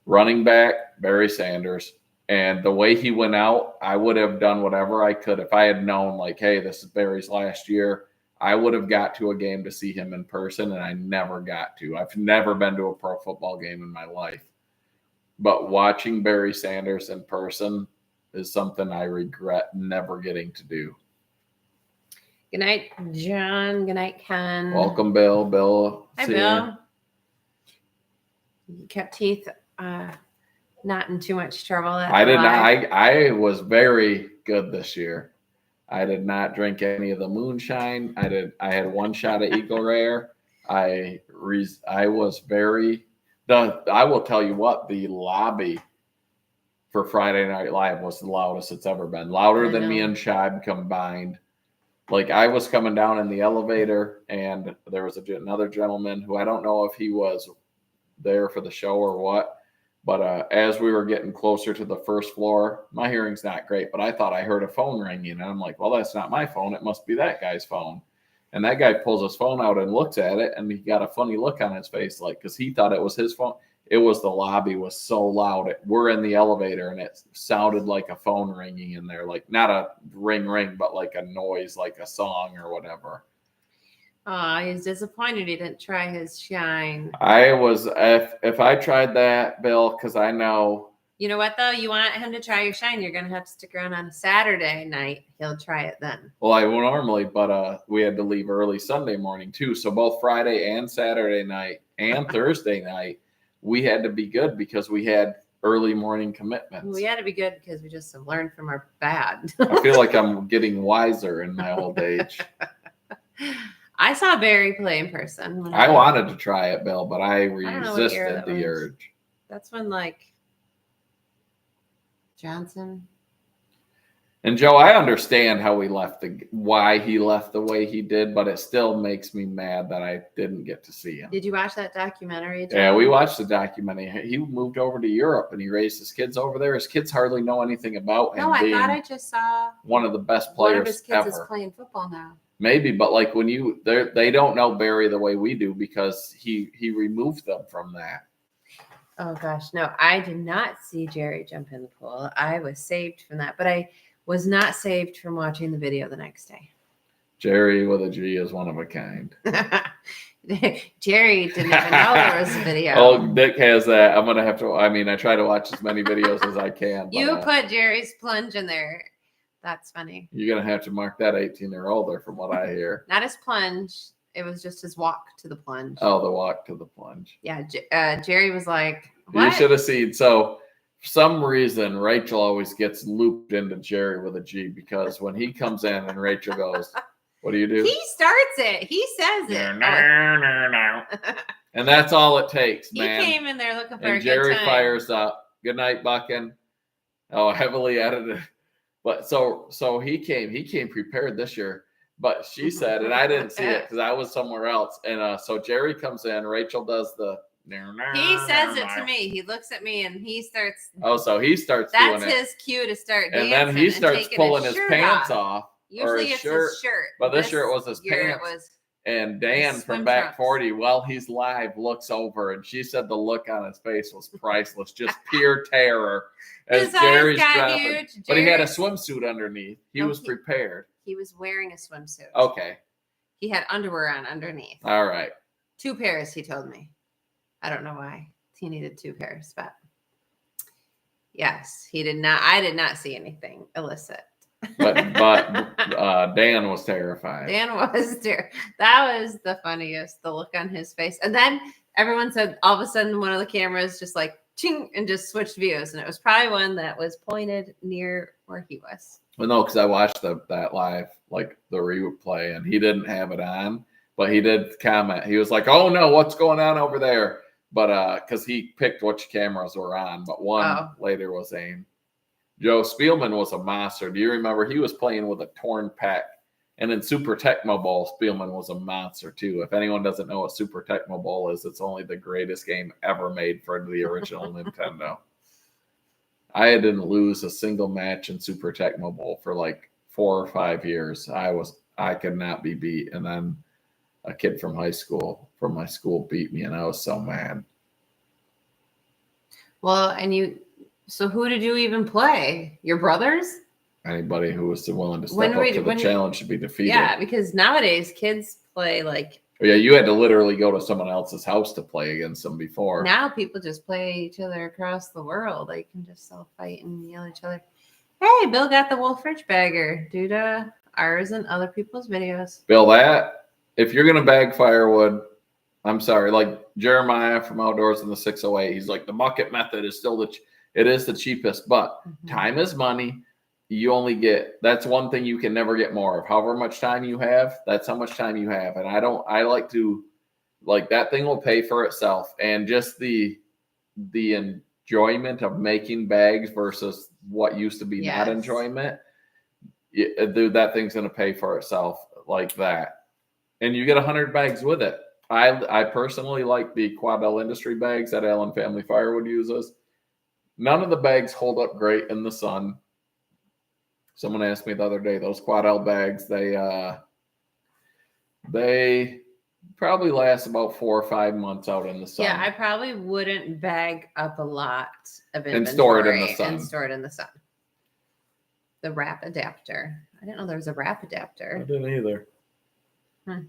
Running back, Barry Sanders. And the way he went out, I would have done whatever I could. If I had known, like, hey, this is Barry's last year, I would have got to a game to see him in person, and I never got to. I've never been to a pro football game in my life. But watching Barry Sanders in person is something I regret never getting to do. Good night, John. Good night, Ken. Welcome, Bill. Bill. Hi, Bill. You kept Teeth not in too much trouble. I did not. I was very good this year. I did not drink any of the moonshine. I had one shot of Eagle Rare. I was very. I will tell you what, the lobby for Friday Night Live was the loudest it's ever been. Louder than me and Shibe combined. Like, I was coming down in the elevator, and there was another gentleman who I don't know if he was there for the show or what, But as we were getting closer to the first floor, my hearing's not great, but I thought I heard a phone ringing. And I'm like, well, that's not my phone. It must be that guy's phone. And that guy pulls his phone out and looks at it, and he got a funny look on his face, like, because he thought it was his phone. It was the lobby was so loud. We're in the elevator, and it sounded like a phone ringing in there, like not a ring, but like a noise, like a song or whatever. Oh, he's disappointed he didn't try his shine. I was, if I tried that, Bill, because I know. You know what, though? You want him to try your shine, you're going to have to stick around on a Saturday night. He'll try it then. Well, I would normally, but we had to leave early Sunday morning, too. So both Friday and Saturday night and Thursday night, we had to be good because we had early morning commitments. We had to be good because we just have learned from our bad. I feel like I'm getting wiser in my old age. I saw Barry play in person. I wanted to try it, Bill, but I don't know what year resisted that the was. urge. That's when, like, Johnson. And Joe, I understand why he left the way he did, but it still makes me mad that I didn't get to see him. Did you watch that documentary, Joe? Yeah, we watched the documentary. He moved over to Europe and he raised his kids over there. His kids hardly know anything about him. No, I thought I just saw one of the best one players of his kids ever. is playing football now. Maybe, but like when they don't know Barry the way we do because he removed them from that. Oh gosh, no, I did not see Jerry jump in the pool. I was saved from that, but I was not saved from watching the video the next day. Jerry with a G is one of a kind. Jerry didn't even know there was a video. Oh, Nick has that. I'm gonna have to. I mean, I try to watch as many videos as I can. You put Jerry's plunge in there. That's funny. You're gonna have to mark that 18 or older, from what I hear. Not his plunge. It was just his walk to the plunge. Oh, the walk to the plunge. Yeah, Jerry was like, what? You should have seen. So, for some reason, Rachel always gets looped into Jerry with a G because when he comes in and Rachel goes, what do you do? He starts it. He says it. And that's all it takes, man. He came in there looking for and a Jerry good time. fires up. Good night, Buckin. Oh, heavily edited. But so he came prepared this year. But she said, and I didn't see it because I was somewhere else. And so Jerry comes in. Rachel does the. He says it to me. He looks at me and he starts. Oh, so he starts doing it. That's his cue to start and dancing. then he starts taking pulling his pants off. Usually it's his shirt. But this year it was his year pants. It was and Dan from Back 40, while he's live, looks over, and she said the look on his face was priceless, just pure terror as Jerry's dropping. But he had a swimsuit underneath. He was prepared. He was wearing a swimsuit. Okay. He had underwear on underneath. All right. 2 pairs, he told me. I don't know why he needed 2 pairs, but yes, he did not. I did not see anything illicit. But Dan was terrified. Dan was there. That was the funniest, the look on his face. And then everyone said all of a sudden one of the cameras just like ching and just switched views. And it was probably one that was pointed near where he was. Well, no, because I watched that live, like the replay, and he didn't have it on, but he did comment. He was like, "Oh no, what's going on over there?" But because he picked which cameras were on, but one later was aimed. Joe Spielman was a monster. Do you remember he was playing with a torn pec? And in Super Tecmo Bowl, Spielman was a monster too. If anyone doesn't know what Super Tecmo Bowl is, it's only the greatest game ever made for the original Nintendo. I didn't lose a single match in Super Tecmo Bowl for like 4 or 5 years. I could not be beat. And then a kid from my school beat me, and I was so mad. Well, so who did you even play? Your brothers? Anybody who was willing to step up to the challenge should be defeated. Yeah, because nowadays kids play like. Yeah, you had to literally go to someone else's house to play against them before. Now people just play each other across the world. They can just all fight and yell at each other. Hey, Bill got the Wolf Rich bagger due to ours and other people's videos. Bill, if you're going to bag firewood, I'm sorry, like Jeremiah from Outdoors in the 608, he's like, the bucket method is still it is the cheapest, but time is money. You only that's one thing you can never get more of. However much time you have, that's how much time you have. And I like to, like, that thing will pay for itself. And just the enjoyment of making bags versus what used to be not enjoyment, dude, that thing's going to pay for itself like that. And you get 100 bags with it. I personally like the Quadell Industry bags that Allen Family Firewood uses. None of the bags hold up great in the sun. Someone asked me the other day, those Quad L bags, they probably last about 4 or 5 months out in the sun. Yeah, I probably wouldn't bag up a lot of inventory And store it in the sun. and store it in the sun. The wrap adapter. I didn't know there was a wrap I adapter. didn't either. Hmm.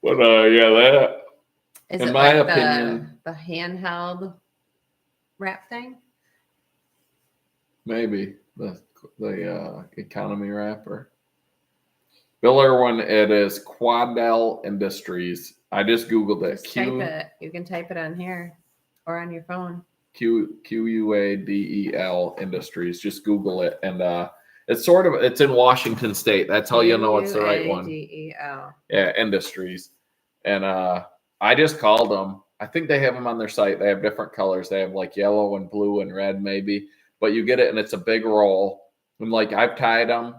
But yeah, that Is in it my like opinion, the handheld wrap thing? maybe the economy wrapper. Bill Irwin, it is Quadel Industries. I just Googled it. Just type it. You can type it on here or on your phone. QUADEL Industries. Just Google it, and it's in Washington State. That's how you know it's the right one. QUADEL. Yeah, Industries. And I just called them. I think they have them on their site. They have different colors. They have like yellow and blue and red maybe, but you get it and it's a big roll. And like I've tied them,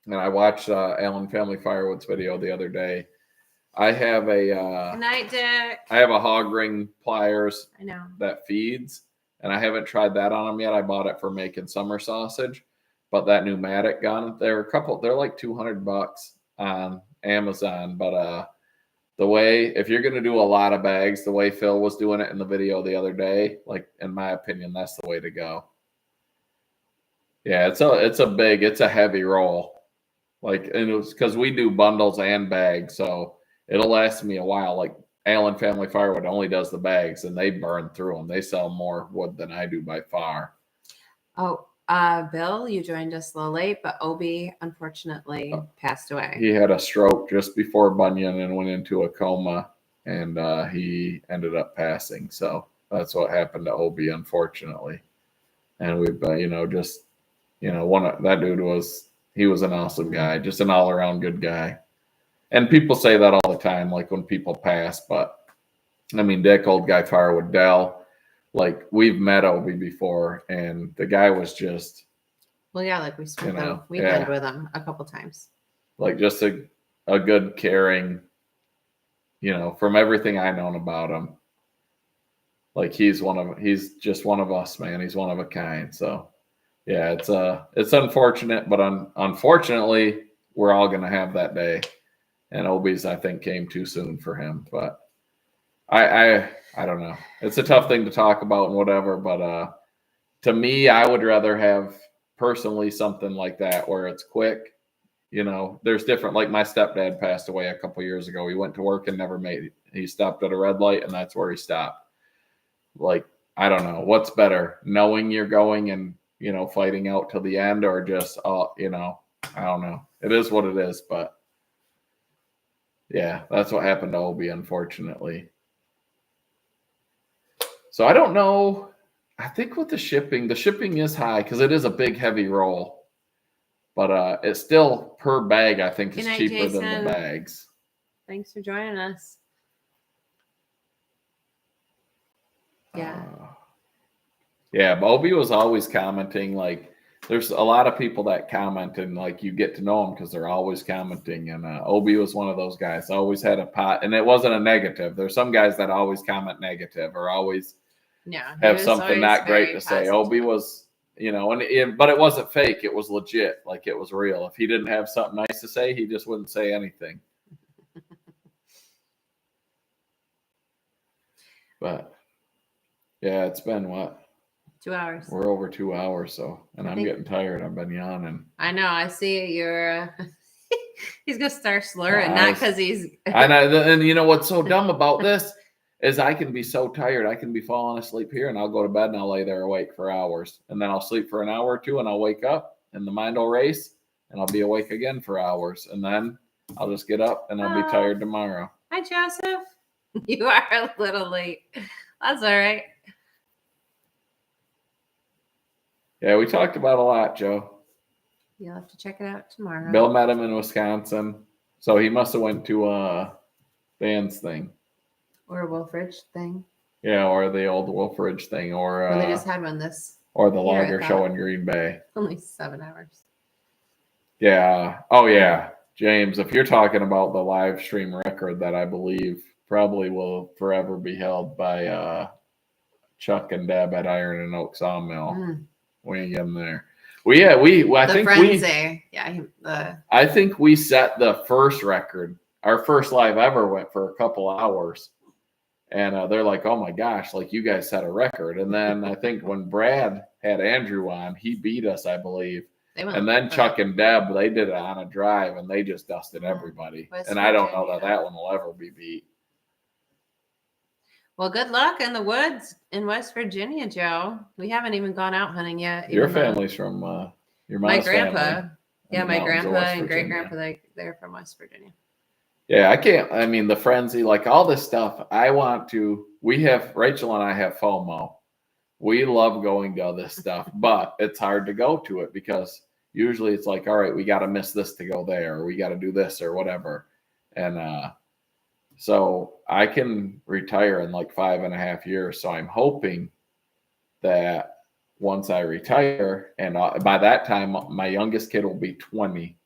and I watched Alan Family Firewood's video the other day. I have Good night, Dick. I have a hog ring pliers I know. that feeds, and I haven't tried that on them yet. I bought it for making summer sausage, but that pneumatic gun, they're like $200 on Amazon. But the way, if you're going to do a lot of bags, the way Phil was doing it in the video the other day, like in my opinion, that's the way to go. Yeah, it's a heavy roll. Like, and it was because we do bundles and bags, so it'll last me a while. Like Allen Family Firewood only does the bags, and they burn through them. They sell more wood than I do by far. Oh, Bill, you joined us a little late, but Obi unfortunately passed away. He had a stroke just before Bunyan and went into a coma, and he ended up passing. So that's what happened to Obi, unfortunately. And we've that dude he was an awesome guy, just an all around good guy. And people say that all the time, like when people pass. But I mean, Dick, Old Guy Firewood, Dell, like we've met Obi before, and the guy was just. Well, yeah, like we spent the yeah, weekend with him a couple times. Like just a good, caring, from everything I known about him. Like he's just one of us, man. He's one of a kind. So yeah, it's unfortunate, but unfortunately, we're all gonna have that day. And Obi's, I think, came too soon for him. But I don't know. It's a tough thing to talk about and whatever. But to me, I would rather have personally something like that where it's quick. There's different. Like my stepdad passed away a couple years ago. He went to work and never made it. He stopped at a red light, and that's where he stopped. Like, I don't know what's better, knowing you're going and fighting out till the end, or just I don't know. It is what it is, but yeah, that's what happened to Obi, unfortunately. So I don't know. I think with the shipping is high because it is a big, heavy roll. But it's still per bag, I think, is cheaper than the bags. Thanks for joining us. Yeah. Yeah, Obi was always commenting. Like, there's a lot of people that comment, and like you get to know them because they're always commenting. And Obi was one of those guys. Always had a pot, and it wasn't a negative. There's some guys that always comment negative or always have something not great to say. Obi was, but it wasn't fake. It was legit. Like it was real. If he didn't have something nice to say, he just wouldn't say anything. But yeah, it's been what? 2 hours. We're over 2 hours, and I'm getting tired. I've been yawning. I know. I see you're. He's gonna start slurring, not because he's. And you know what's so dumb about this is I can be so tired. I can be falling asleep here, and I'll go to bed and I'll lay there awake for hours, and then I'll sleep for an hour or two, and I'll wake up, and the mind will race, and I'll be awake again for hours, and then I'll just get up and I'll be tired tomorrow. Hi, Joseph. You are a little late. That's all right. Yeah, we talked about a lot, Joe. You'll have to check it out tomorrow. Bill met him in Wisconsin, so he must have went to Dan's thing. Or a Wolfridge thing. Yeah, or the old Wolfridge thing, or they just had one or the logger show in Green Bay. Only 7 hours. Yeah. Oh yeah, James. If you're talking about the live stream record that I believe probably will forever be held by Chuck and Deb at Iron and Oak Sawmill. Mm. We ain't getting there. I think we set the first record. Our first live ever went for a couple hours. And they're like, oh my gosh, like you guys set a record. And then I think when Brad had Andrew on, he beat us, I believe. And then Chuck and Deb, they did it on a drive and they just dusted everybody. And I don't know that one will ever be beat. Well, good luck in the woods in West Virginia, Joe. We haven't even gone out hunting yet. Your family's from your mom's my grandpa. family. Yeah, my grandpa and great grandpa, they're from West Virginia. Yeah, I can't. I mean, the frenzy, like all this stuff. Rachel and I have FOMO. We love going to this stuff, but it's hard to go to it because usually it's like, all right, we got to miss this to go there, or we got to do this or whatever. And so I can retire in like 5.5 years. So I'm hoping that once I retire, and by that time, my youngest kid will be 20,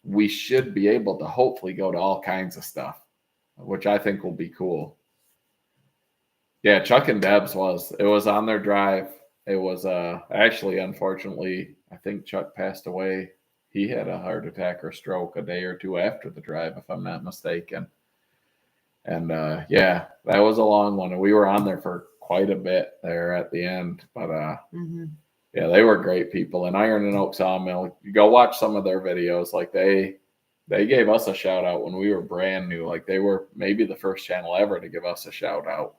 we should be able to hopefully go to all kinds of stuff, which I think will be cool. Yeah, Chuck and Deb's it was on their drive. It was actually, unfortunately, I think Chuck passed away. He had a heart attack or stroke a day or two after the drive, if I'm not mistaken. And yeah, that was a long one. And we were on there for quite a bit there at the end. But yeah, they were great people. And Iron and Oak Sawmill, you go watch some of their videos. Like they gave us a shout out when we were brand new. Like they were maybe the first channel ever to give us a shout out.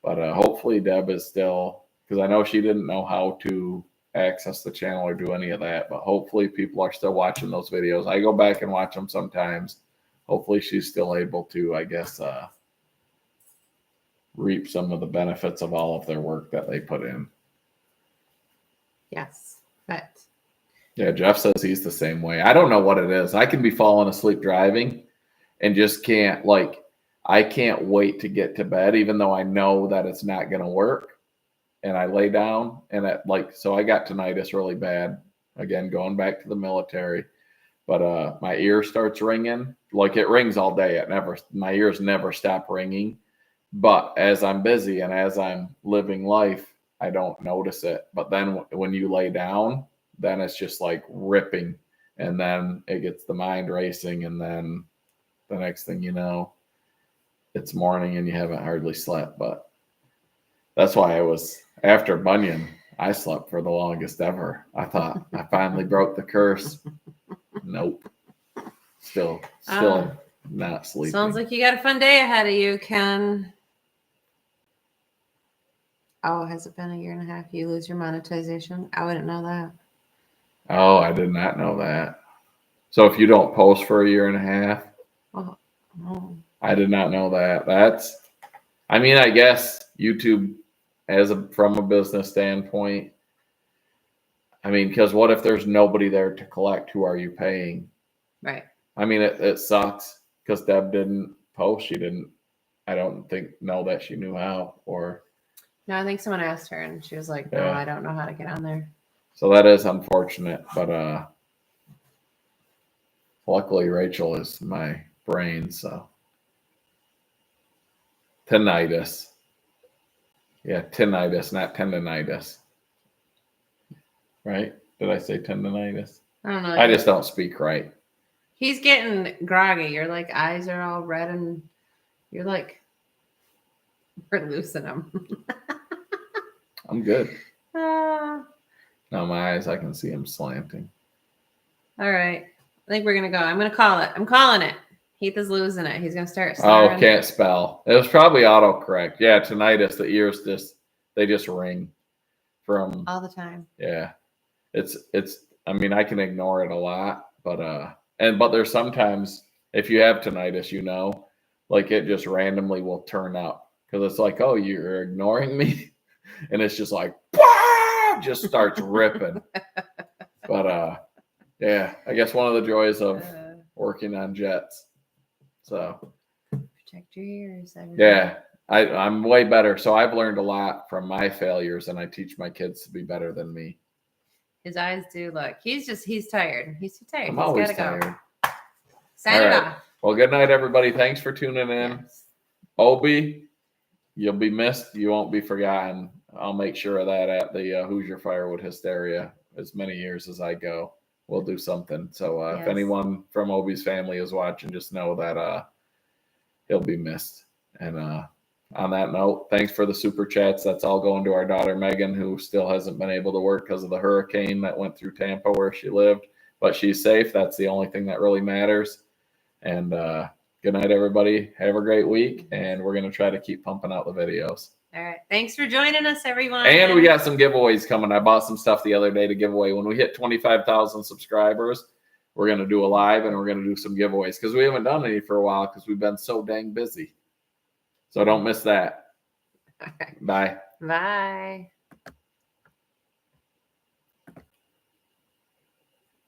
But hopefully Deb is still, because I know she didn't know how to access the channel or do any of that. But hopefully people are still watching those videos. I go back and watch them sometimes. Hopefully she's still able to, I guess, reap some of the benefits of all of their work that they put in. Yes, but yeah, Jeff says he's the same way. I don't know what it is. I can be falling asleep driving and just can't, like, I can't wait to get to bed, even though I know that it's not going to work. And I lay down and so I got tinnitus really bad. Again, going back to the military. But my ear starts ringing. Like it rings all day. My ears never stop ringing. But as I'm busy and as I'm living life, I don't notice it. But then when you lay down, then it's just like ripping. And then it gets the mind racing. And then the next thing you know, it's morning and you haven't hardly slept. But that's why after Bunyan, I slept for the longest ever. I thought I finally broke the curse. Nope. Still not sleeping. Sounds like you got a fun day ahead of you, Ken. Oh, has it been 1.5 years? You lose your monetization? I wouldn't know that. Oh, I did not know that. So if you don't post for 1.5 years? Oh. I did not know that. I guess YouTube from a business standpoint, because what if there's nobody there to collect? Who are you paying? Right. It sucks because Deb didn't post. She didn't, I don't know that she knew how, or. No, I think someone asked her and she was like, no, I don't know how to get on there. So that is unfortunate, but luckily Rachel is my brain, so. Tinnitus. Yeah, tinnitus, not tendonitis. Right? Did I say tendonitis? I don't know. I just don't speak right. He's getting groggy. Your eyes are all red and you're like, we're losing them. I'm good. No, my eyes, I can see them slanting. All right. I think we're going to go. I'm going to call it. I'm calling it. Heath is losing it. He's going to start. Oh, can't spell. It was probably autocorrect. Yeah, tinnitus. The ears they just ring from all the time. Yeah, it's. I can ignore it a lot, but there's sometimes if you have tinnitus, like it just randomly will turn up because it's like, oh, you're ignoring me, and it's just like, just starts ripping. But yeah, I guess one of the joys of working on jets. So protect your ears. Yeah, I'm way better. So I've learned a lot from my failures, and I teach my kids to be better than me. His eyes do look. He's tired. He's too tired. I'm always tired. Sign it off. Well, good night, everybody. Thanks for tuning in. Yes. Obi, you'll be missed. You won't be forgotten. I'll make sure of that at the Hoosier Firewood Hysteria as many years as I go. We'll do something. So if Yes. anyone from Obi's family is watching, just know that he'll be missed. And on that note, thanks for the super chats. That's all going to our daughter Megan, who still hasn't been able to work because of the hurricane that went through Tampa where she lived. But she's safe. That's the only thing that really matters. And good night, everybody. Have a great week. And we're going to try to keep pumping out the videos. All right. Thanks for joining us, everyone. And we got some giveaways coming. I bought some stuff the other day to give away. When we hit 25,000 subscribers, we're going to do a live and we're going to do some giveaways because we haven't done any for a while because we've been so dang busy. So don't miss that. Okay. Bye. Bye.